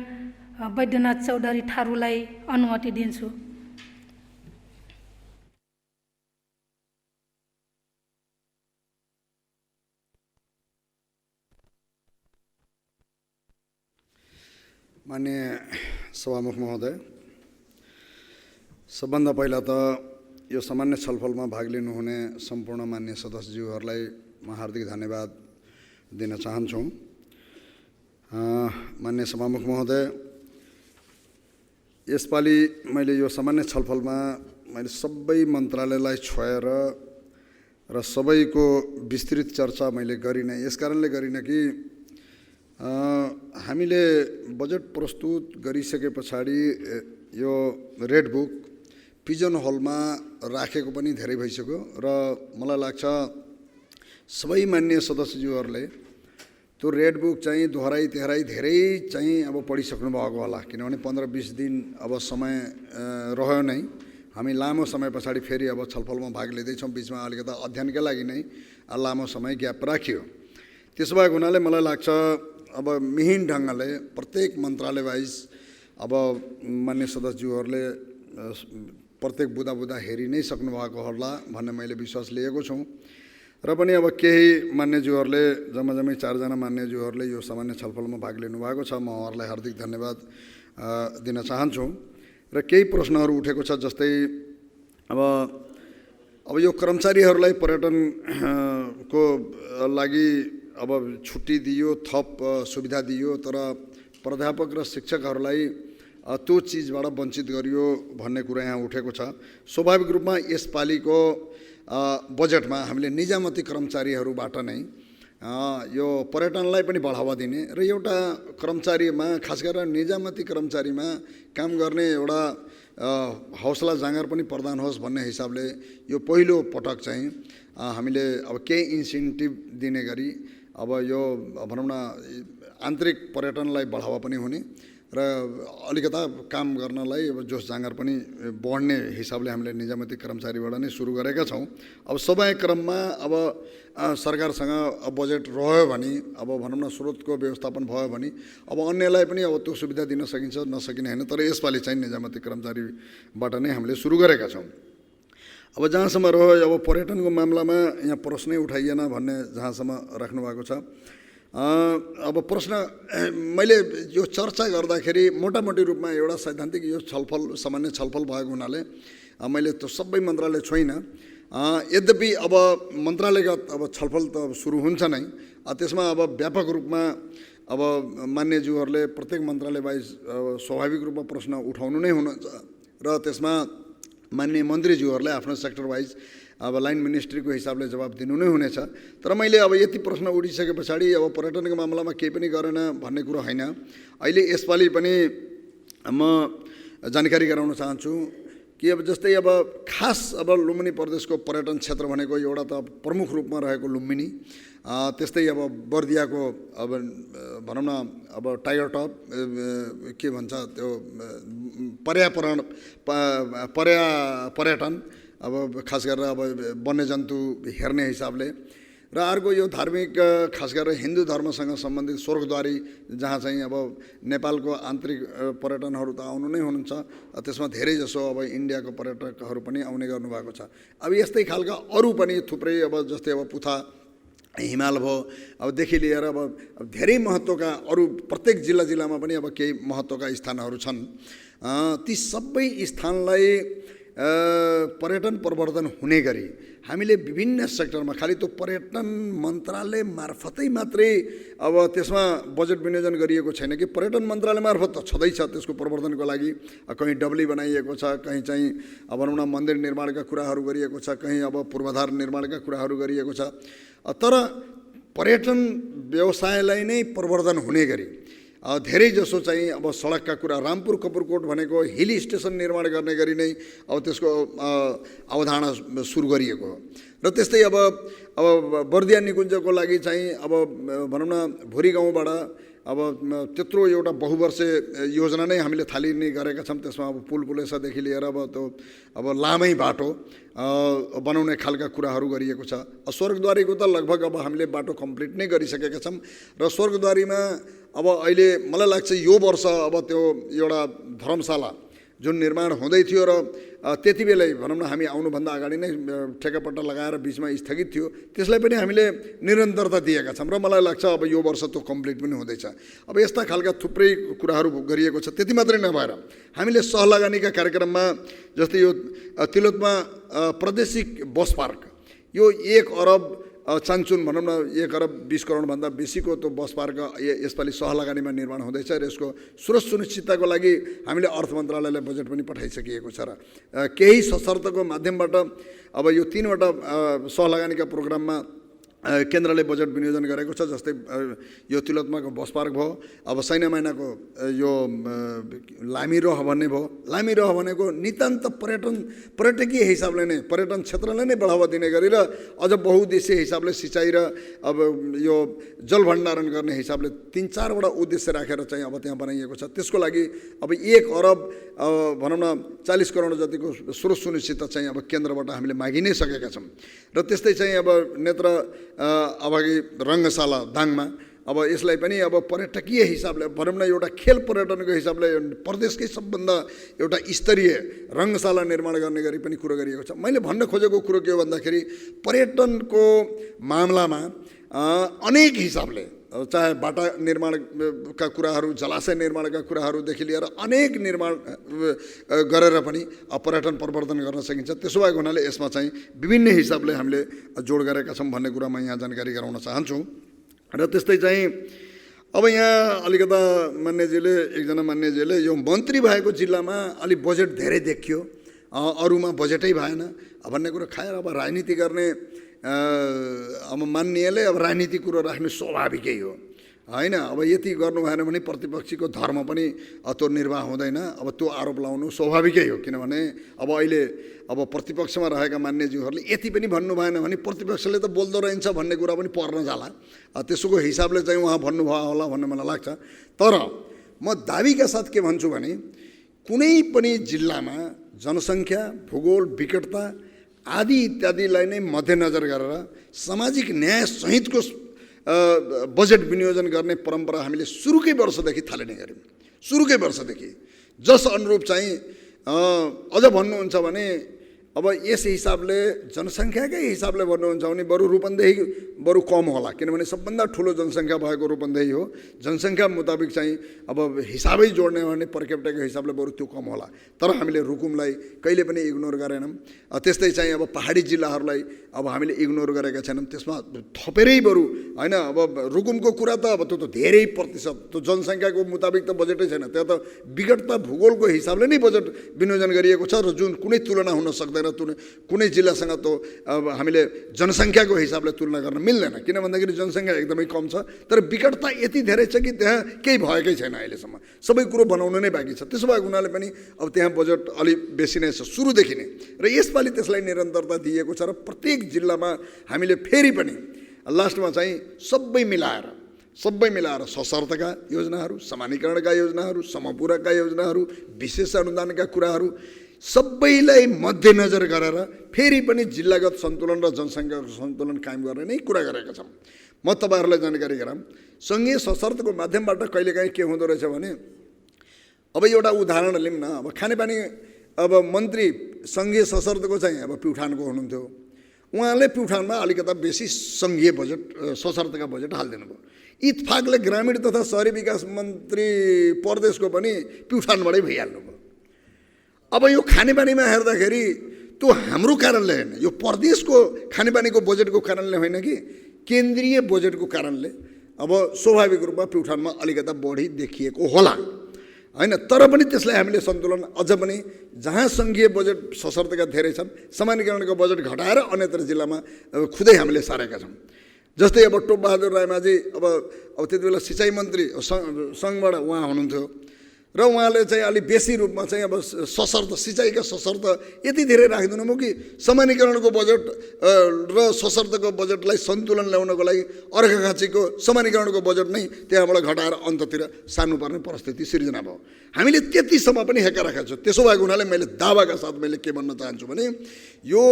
E: वैद्यनाथ चौधरी थारूलाई अनुमति दिन्छु।
C: माननीय सभामुख महोदय, सबभन्दा पहिला त यो सामान्य छलफलमा भाग लिनुहुने सम्पूर्ण मान्य सदस्यज्यूहरूलाई म हार्दिक धन्यवाद दिन चाहन्छु। मान्य सभामुख महोदय, यसपालि मैले यो सामान्य छलफलमा मैले सबै मन्त्रालयलाई छोएर र सबैको विस्तृत चर्चा मैले गरिनँ। यसकारणले गरिनँ कि हामीले बजेट प्रस्तुत गरिसके पछाडि यो रेड बुक पिजन हलमा राखेको पनि धेरै भइसक्यो र मलाई लाग्छ सबै मान्य सदस्यज्यूहरूले त्यो रेड बुक चाहिँ दोहोराइ तेह्राइ धेरै चाहिँ अब पढिसक्नु भएको होला, किनभने 15-20 दिन अब समय रह्यो नै। हामी लामो समय पछाडि फेरि अब छलफलमा भाग लिँदैछौँ, बिचमा अलिकति अध्ययनकै लागि नै लामो समय ग्याप राखियो। त्यसो भएको हुनाले मलाई लाग्छ अब मिहिन ढङ्गले प्रत्येक मन्त्रालय वाइज अब मान्य सदस्यज्यूहरूले प्रत्येक बुदा हेरि नै सक्नु भएको होला भन्ने मैले विश्वास लिएको छु र पनि अब केही मान्यज्यूहरूले जम्मै 4 जना मान्यज्यूहरूले यो सामान्य छलफलमा भाग लिनुभएको छ। म उहाँहरूलाई हार्दिक धन्यवाद दिन चाहन्छु र केही प्रश्नहरू उठेको छ, जस्तै अब यो कर्मचारीहरूलाई पर्यटनको लागि अब छुट्टी दियो, थप सुविधा दियो, तर प्राध्यापक र शिक्षकहरूलाई त्यो चिजबाट वञ्चित गरियो भन्ने कुरा यहाँ उठेको छ। स्वाभाविक रूपमा यसपालिको बजेटमा हामीले निजामती कर्मचारीहरूबाट नै यो पर्यटनलाई पनि बढावा दिने र एउटा कर्मचारीमा, खास गरेर निजामती कर्मचारीमा काम गर्ने एउटा हौसला जाँगर पनि प्रदान होस् भन्ने हिसाबले यो पहिलो पटक चाहिँ हामीले अब केही इन्सेन्टिभ दिने गरी अब यो भनौँ न आन्तरिक पर्यटनलाई बढावा पनि हुने र अलिकता काम गर्नलाई अब जोस जाँगर पनि बढ्ने हिसाबले हामीले निजामती कर्मचारीबाट नै सुरु गरेका छौँ। अब समय क्रममा अब सरकारसँग बजेट रह्यो भने, अब भनौँ न स्रोतको व्यवस्थापन भयो भने अब अन्यलाई पनि अब त्यो सुविधा दिन सकिन्छ, नसकिने होइन, तर यसपालि चाहिँ निजामती कर्मचारीबाट नै हामीले सुरु गरेका छौँ। अब जहाँसम्म रह्यो अब पर्यटनको मामलामा यहाँ प्रश्नै उठाइएन भन्ने जहाँसम्म राख्नु भएको छ। अब प्रश्न मैले यो चर्चा गर्दाखेरि मोटामोटी रूपमा एउटा सैद्धान्तिक यो छलफल सामान्य छलफल भएको हुनाले मैले त्यो सबै मन्त्रालय छोइनँ। यद्यपि अब मन्त्रालयगत अब छलफल त सुरु हुन्छ नै, त्यसमा अब व्यापक रूपमा अब मान्यज्यूहरूले प्रत्येक मन्त्रालय वाइज स्वाभाविक रूपमा प्रश्न उठाउनु नै हुनुहुन्छ र त्यसमा मान्य मन्त्रीज्यूहरूले आफ्नो सेक्टर वाइज अब लाइन मिनिस्ट्रीको हिसाबले जवाब दिनु नै हुनेछ। तर मैले अब यति प्रश्न उठिसके पछाडि अब पर्यटनको मामलामा केही पनि गरेन भन्ने कुरो होइन। अहिले यसपालि पनि म जानकारी गराउन चाहन्छु कि अब जस्तै अब खास अब लुम्बिनी प्रदेशको पर्यटन क्षेत्र भनेको एउटा त प्रमुख रूपमा रहेको लुम्बिनी, त्यस्तै अब बर्दियाको अब भनौँ न अब टाइगर टप के भन्छ त्यो पर्यटन अब खास गरेर अब वन्यजन्तु हेर्ने हिसाबले र अर्को यो धार्मिक खास गरेर हिन्दू धर्मसँग सम्बन्धित स्वर्गद्वारी जहाँ चाहिँ अब नेपालको आन्तरिक पर्यटनहरू त आउनु नै हुनुहुन्छ, त्यसमा धेरै जसो अब इन्डियाको पर्यटकहरू पनि आउने गर्नुभएको छ। अब यस्तै खालका अरू पनि थुप्रै अब जस्तै अब पुथा हिमाल भयो अब देखि लिएर अब धेरै महत्त्वका अरू प्रत्येक जिल्लामा पनि अब केही महत्त्वका स्थानहरू छन्। ती सबै स्थानलाई पर्यटन प्रवर्धन हुने गरी हामीले विभिन्न सेक्टरमा खालि त्यो पर्यटन मन्त्रालय मार्फतै मात्रै अब त्यसमा बजेट विनियोजन गरिएको छैन कि पर्यटन मन्त्रालय मार्फत त छँदैछ त्यसको प्रवर्धनको लागि। कहीँ डब्ली बनाइएको छ, कहीँ चाहिँ अब भनौँ न मन्दिर निर्माणका कुराहरू गरिएको छ, कहीँ अब पूर्वाधार निर्माणका कुराहरू गरिएको छ। तर पर्यटन व्यवसायलाई नै प्रवर्धन हुने गरी धेरै जसो चाहिँ अब सडकका कुरा रामपुर कपुरकोट भनेको हिल स्टेसन निर्माण गर्ने गरी नै अब त्यसको अवधारणा सुरु गरिएको हो। र त्यस्तै अब बर्दिया निकुञ्जको लागि चाहिँ अब भनौँ न भुरी गाउँबाट अब त्यत्रो एउटा बहुवर्षे योजना नै हामीले थालिने गरेका छौँ। त्यसमा अब पुल पुलेसादेखि लिएर अब त्यो अब लामै बाटो बनाउने खालका कुराहरू गरिएको छ। स्वर्गद्वारीको त लगभग अब हामीले बाटो कम्प्लिट नै गरिसकेका छौँ र स्वर्गद्वारीमा अब अहिले मलाई लाग्छ यो वर्ष अब त्यो एउटा धर्मशाला जुन निर्माण हुँदै थियो र त्यति बेलै भनौँ न हामी आउनुभन्दा अगाडि नै ठेकापट्टा लगाएर बिचमा स्थगित थियो, त्यसलाई पनि हामीले निरन्तरता दिएका छौँ र मलाई लाग्छ अब यो वर्ष त्यो कम्प्लिट पनि हुँदैछ। अब यस्ता खालका थुप्रै कुराहरू गरिएको छ। त्यति मात्रै नभएर हामीले सहलगानीका कार्यक्रममा जस्तै यो तिलोत्मा प्रादेशिक बस पार्क यो 1 अरब चान्चुन भनौँ न 1 अरब 20 करोडभन्दा बेसीको त्यो बस पार्क यसपालि सहलगानीमा निर्माण हुँदैछ र यसको सुनिश्चितताको लागि हामीले अर्थ मन्त्रालयलाई बजेट पनि पठाइसकिएको छ र केही सशर्तको माध्यमबाट अब यो 3वटा सहलगानीका प्रोग्राममा केन्द्रले बजेट विनियोजन गरेको छ। जस्तै यो तिलोत्माको बस पार्क भयो, अब सैन्य महिनाको यो लामिरोह भन्ने भयो। लामिरोह भनेको नितान्त पर्यटकीय हिसाबले नै पर्यटन क्षेत्रलाई नै बढावा दिने गरी र अझ बहुउद्देश्य हिसाबले सिँचाइ र अब यो जल भण्डारण गर्ने हिसाबले 3-4वटा उद्देश्य राखेर चाहिँ अब त्यहाँ बनाइएको छ। त्यसको लागि अब 1 अरब भनौँ न 40 करोड जतिको स्रोत सुनिश्चितता चाहिँ अब केन्द्रबाट हामीले मागि नै सकेका छौँ। र त्यस्तै चाहिँ अब नेत्र अभागी रङ्गशाला दाङमा अब यसलाई पनि अब पर्यटकीय हिसाबले भनौँ न एउटा खेल पर्यटनको हिसाबले प्रदेशकै सबभन्दा एउटा स्तरीय रङ्गशाला निर्माण गर्ने गरी पनि कुरो गरिएको छ। मैले भन्न खोजेको कुरो के हो भन्दाखेरि पर्यटनको मामलामा अनेक हिसाबले चाहे बाटा निर्माणका कुराहरू, जलाशय निर्माणका कुराहरूदेखि लिएर अनेक निर्माण गरेर पनि पर्यटन प्रवर्धन गर्न सकिन्छ। त्यसो भएको हुनाले यसमा चाहिँ विभिन्न हिसाबले हामीले जोड गरेका छौँ भन्ने कुरा म यहाँ जानकारी गराउन चाहन्छु। र त्यस्तै चाहिँ अब यहाँ अलिकता एकजना मान्यजीले यो मन्त्री भएको जिल्लामा अलि बजेट धेरै देखियो, अरूमा बजेटै भएन भन्ने कुरो खाएर अब राजनीति गर्ने अब मान्यले अब राजनीति कुरो राख्नु स्वाभाविकै हो होइन। अब यति गर्नु भएन भने प्रतिपक्षीको धर्म पनि त्यो निर्वाह हुँदैन। अब त्यो आरोप लगाउनु स्वाभाविकै हो, किनभने अब अहिले अब प्रतिपक्षमा रहेका मान्यज्यूहरूले यति पनि भन्नु भएन भने प्रतिपक्षले त बोल्दो रहन्छ भन्ने कुरा पनि पर्न जाला। त्यसको हिसाबले चाहिँ उहाँ भन्नुभयो होला भन्ने मलाई लाग्छ। तर म दाबीका साथ के भन्छु भने कुनै पनि जिल्लामा जनसङ्ख्या, भूगोल, विकटता आदि इत्यादिलाई नै मध्यनजर गरेर सामाजिक न्याय सहितको बजेट विनियोजन गर्ने परम्परा हामीले सुरुकै वर्षदेखि थालिने गऱ्यौँ। सुरुकै वर्षदेखि जस अनुरूप चाहिँ अझ भन्नुहुन्छ भने अब यस हिसाबले जनसङ्ख्याकै हिसाबले भन्नुहुन्छ भने बरु रूपन्देही बरु कम होला, किनभने सबभन्दा ठुलो जनसङ्ख्या भएको रूपन्देही हो। जनसङ्ख्या मुताबिक चाहिँ अब हिसाबै जोड्ने भने पर क्यापिटाको हिसाबले बरु त्यो कम होला। तर हामीले रुकुमलाई कहिले पनि इग्नोर गरेनौँ। त्यस्तै चाहिँ अब पहाडी जिल्लाहरूलाई अब हामीले इग्नोर गरेका छैनौँ। त्यसमा थपेरै बरु होइन। अब रुकुमको कुरा त अब त्यो त धेरै प्रतिशत त्यो जनसङ्ख्याको मुताबिक त बजेटै छैन, त्यहाँ त विगतता भूगोलको हिसाबले नै बजेट विनियोजन गरिएको छ र जुन कुनै तुलना हुन सक्दैन। कुनै जिल्लासँग त अब हामीले जनसङ्ख्याको हिसाबले तुलना गर्न मिल्दैन, किन भन्दाखेरि जनसङ्ख्या एकदमै कम छ तर विकटता यति धेरै छ कि त्यहाँ केही भएकै छैन अहिलेसम्म, सबै कुरो बनाउनु नै बाँकी छ। त्यसो भएको हुनाले पनि अब त्यहाँ बजेट अलि बेसी नै छ सुरुदेखि नै, र यसपालि त्यसलाई निरन्तरता दिएको छ। र प्रत्येक जिल्लामा हामीले फेरि पनि लास्टमा चाहिँ सबै मिलाएर सशर्तका योजनाहरू, समानीकरणका योजनाहरू, समपूरकका योजनाहरू, विशेष अनुदानका कुराहरू सबैलाई मध्यनजर गरेर फेरि पनि जिल्लागत सन्तुलन र जनसङ्ख्याको सन्तुलन कायम गर्ने नै कुरा गरेका छौँ। म तपाईँहरूलाई जानकारी गराऊँ, सङ्घीय सशर्तको माध्यमबाट कहिलेकाहीँ के हुँदो रहेछ भने, अब एउटा उदाहरण लिउँ न, अब खानेपानी अब मन्त्री सङ्घीय सशर्तको चाहिँ अब प्युठानको हुनुहुन्थ्यो, उहाँले प्युठानमा अलिकता बेसी सङ्घीय बजेट सशर्तका बजेट हालिदिनु भयो। इत्फाकले ग्रामीण तथा शहरी विकास मन्त्री प्रदेशको पनि प्युठानबाटै भइहाल्नु भयो। अब यो खानेपानीमा हेर्दाखेरि त्यो हाम्रो कारणले होइन, यो प्रदेशको खानेपानीको बजेटको कारणले होइन कि केन्द्रीय बजेटको कारणले अब स्वाभाविक रूपमा प्युठानमा अलिकता बढी देखिएको होला होइन। तर पनि त्यसलाई हामीले सन्तुलन अझ पनि जहाँ सङ्घीय बजेट सशर्तका धेरै छन्, समानीकरणको बजेट घटाएर अन्यत्र जिल्लामा खुदै हामीले सारेका छौँ। जस्तै अब टोपबहादुर रायमाझी अब त्यति बेला सिँचाइ मन्त्री सङ्घबाट उहाँ हुनुहुन्थ्यो र उहाँले चाहिँ अलिक बेसी रूपमा चाहिँ अब सशर्त सिँचाइका सशर्त यति धेरै राखिदिनु भयो कि समानीकरणको बजेट र सशर्तको बजेटलाई सन्तुलन ल्याउनको लागि अर्घाखाँचीको समानीकरणको बजेट नै त्यहाँबाट घटाएर अन्ततिर सार्नुपर्ने परिस्थिति सिर्जना भयो। हामीले त्यतिसम्म पनि हेक्का राखेका छौँ। त्यसो भएको हुनाले मैले दावाका साथ मैले के भन्न चाहन्छु भने यो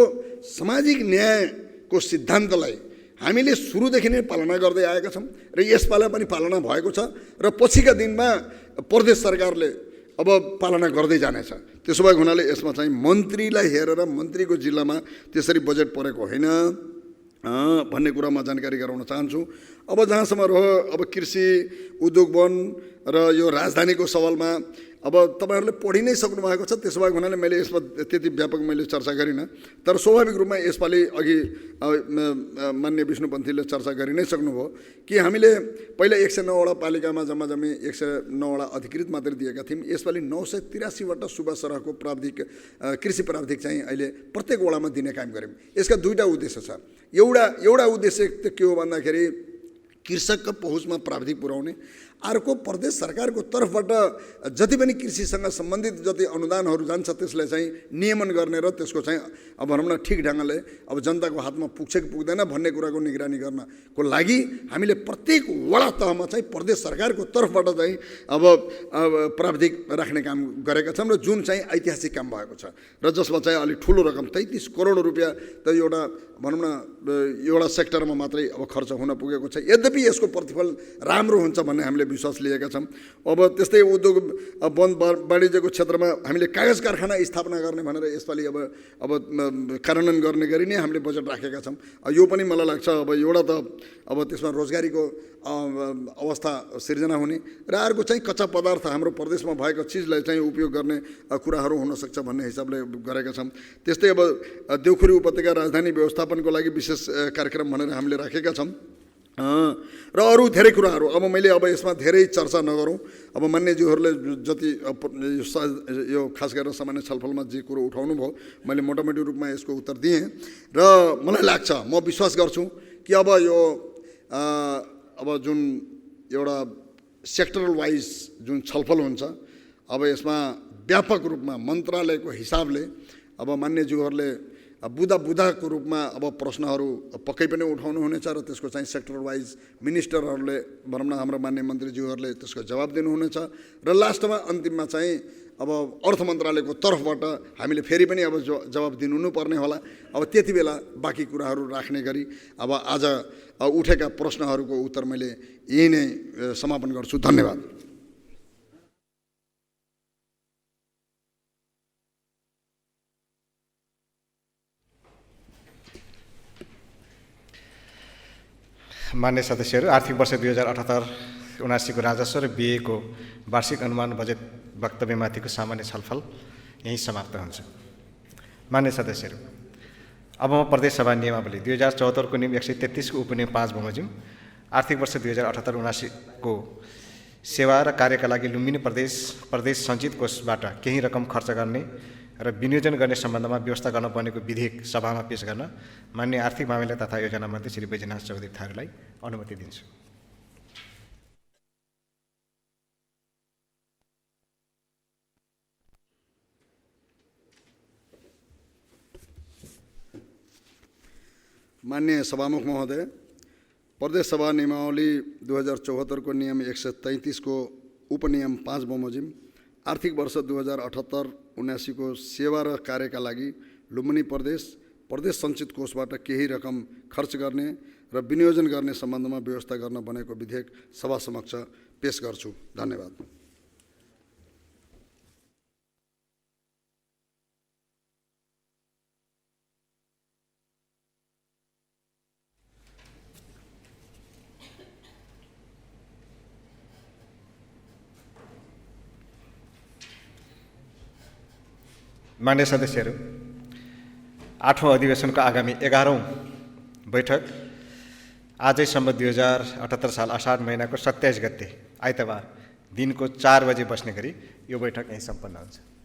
C: सामाजिक न्यायको सिद्धान्तलाई हामीले सुरुदेखि नै पालना गर्दै आएका छौँ र यसपालि पनि पालना भएको छ र पछिका दिनमा प्रदेश सरकारले अब पालना गर्दै जानेछ। त्यसो भएको हुनाले यसमा चाहिँ मन्त्रीलाई हेरेर मन्त्रीको जिल्लामा त्यसरी बजेट परेको होइन भन्ने कुरा म जानकारी गराउन चाहन्छु। अब जहाँसम्म रह्यो अब कृषि उद्योग वन र यो राजधानीको सवालमा अब तपाईँहरूले पढि नै सक्नु भएको छ। त्यसो भएको हुनाले मैले यसमा त्यति व्यापक मैले चर्चा गरिनँ, तर स्वाभाविक रूपमा यसपालि अघि मान्य विष्णुपन्थीले चर्चा गरि नै सक्नुभयो कि हामीले पहिला 109वटा पालिकामा जम्मा जम्मी 109वटा अधिकृत मात्रै दिएका थियौँ। यसपालि 983वटा सुबा सरहको प्राविधिक कृषि प्राविधिक चाहिँ अहिले प्रत्येक वडामा दिने काम गऱ्यौँ। यसका दुईवटा उद्देश्य छ। एउटा उद्देश्य त के हो भन्दाखेरि कृषकको पहुँचमा प्राविधिक पुर्याउने, अर्को प्रदेश सरकारको तर्फबाट जति पनि कृषिसँग सम्बन्धित जति अनुदानहरू जान्छ त्यसलाई चाहिँ नियमन गर्ने र त्यसको चाहिँ अब भनौँ न ठिक ढङ्गले अब जनताको हातमा पुग्छ कि पुग्दैन भन्ने कुराको निगरानी गर्नको लागि हामीले प्रत्येक वडा तहमा चाहिँ प्रदेश सरकारको तर्फबाट चाहिँ अब प्राविधिक राख्ने काम गरेका छौँ र जुन चाहिँ ऐतिहासिक काम भएको छ र जसमा चाहिँ अलिक ठुलो रकम 33 करोड रुपियाँ त एउटा भनौँ न एउटा सेक्टरमा मात्रै अब खर्च हुन पुगेको छ। यद्यपि यसको प्रतिफल राम्रो हुन्छ भन्ने हामीले विश्वास लिएका छौँ। अब त्यस्तै उद्योग वन वाणिज्यको क्षेत्रमा हामीले कागज कारखाना स्थापना गर्ने भनेर यसपालि अब कार्यान्वयन गर्ने गरी नै हामीले बजेट राखेका छौँ। यो पनि मलाई लाग्छ अब एउटा त अब त्यसमा रोजगारीको अवस्था सिर्जना हुने र अर्को चाहिँ कच्चा पदार्थ हाम्रो प्रदेशमा भएको चिजलाई चाहिँ उपयोग गर्ने कुराहरू हुनसक्छ भन्ने हिसाबले गरेका छौँ। त्यस्तै अब देउखुरी उपत्यका राजधानी व्यवस्थापनको लागि विशेष कार्यक्रम भनेर हामीले राखेका छौँ र अरू धेरै कुराहरू। अब मैले अब यसमा धेरै चर्चा नगरौँ, अब मान्यज्यूहरूले जति यो खास गरेर सामान्य छलफलमा जे कुरो उठाउनु भयो मैले मोटामोटी रूपमा यसको उत्तर दिएँ र मलाई लाग्छ, म विश्वास गर्छु कि अब यो अब जुन एउटा सेक्टरल वाइज जुन छलफल हुन्छ अब यसमा व्यापक रूपमा मन्त्रालयको हिसाबले अब मान्यज्यूहरूले बुदाको रूपमा अब प्रश्नहरू पक्कै पनि उठाउनु हुनेछ र त्यसको चाहिँ सेक्टर वाइज मिनिस्टरहरूले भनौँ न हाम्रो मान्य मन्त्रीज्यूहरूले त्यसको जवाब दिनुहुनेछ र लास्टमा अन्तिममा चाहिँ अब अर्थ मन्त्रालयको तर्फबाट हामीले फेरि पनि अब जवाब दिनु पर्ने होला। अब त्यति बेला बाँकी कुराहरू राख्ने गरी अब आज उठेका प्रश्नहरूको उत्तर मैले यही नै समापन गर्छु। धन्यवाद।
A: मान्य सदस्यहरू, आर्थिक वर्ष 2078-79 को राजस्व र बिएको वार्षिक अनुमान बजेट वक्तव्यमाथिको सामान्य छलफल यहीँ समाप्त हुन्छ। मान्य सदस्यहरू, अब म प्रदेश सभा नियमावली 2074 को नियम 133 को उपनियम 5 बमोजिम आर्थिक वर्ष 2078-79 को सेवा र कार्यका लागि लुम्बिनी प्रदेश सञ्चित कोषबाट केही रकम खर्च गर्ने र विनियोजन गर्ने सम्बन्धमा व्यवस्था गर्नुपर्नेको विधेयक सभामा पेश गर्न मान्य आर्थिक मामिला तथा योजना मन्त्री श्री बैजनाथ चौधरी थारूलाई अनुमति दिन्छु।
C: मान्य सभामुख महोदय, प्रदेश सभा नियमावली 2074 को नियम 133 को उपनियम 5 बमोजिम आर्थिक वर्ष 2078-79 को सेवा र कार्यका लागि लुम्बिनी प्रदेश सञ्चित कोषबाट केही रकम खर्च गर्ने र विनियोजन गर्ने सम्बन्धमा व्यवस्था गर्न बनेको विधेयक सभा समक्ष पेश गर्छु। धन्यवाद।
A: मान्य सदस्यहरू, 8औं अधिवेशनको आगामी 11औं बैठक आजै सम्बत 2078 साल असार महिनाको 27 गते आइतबार दिनको 4 बजे बस्ने गरी यो बैठक यहीँ सम्पन्न हुन्छ।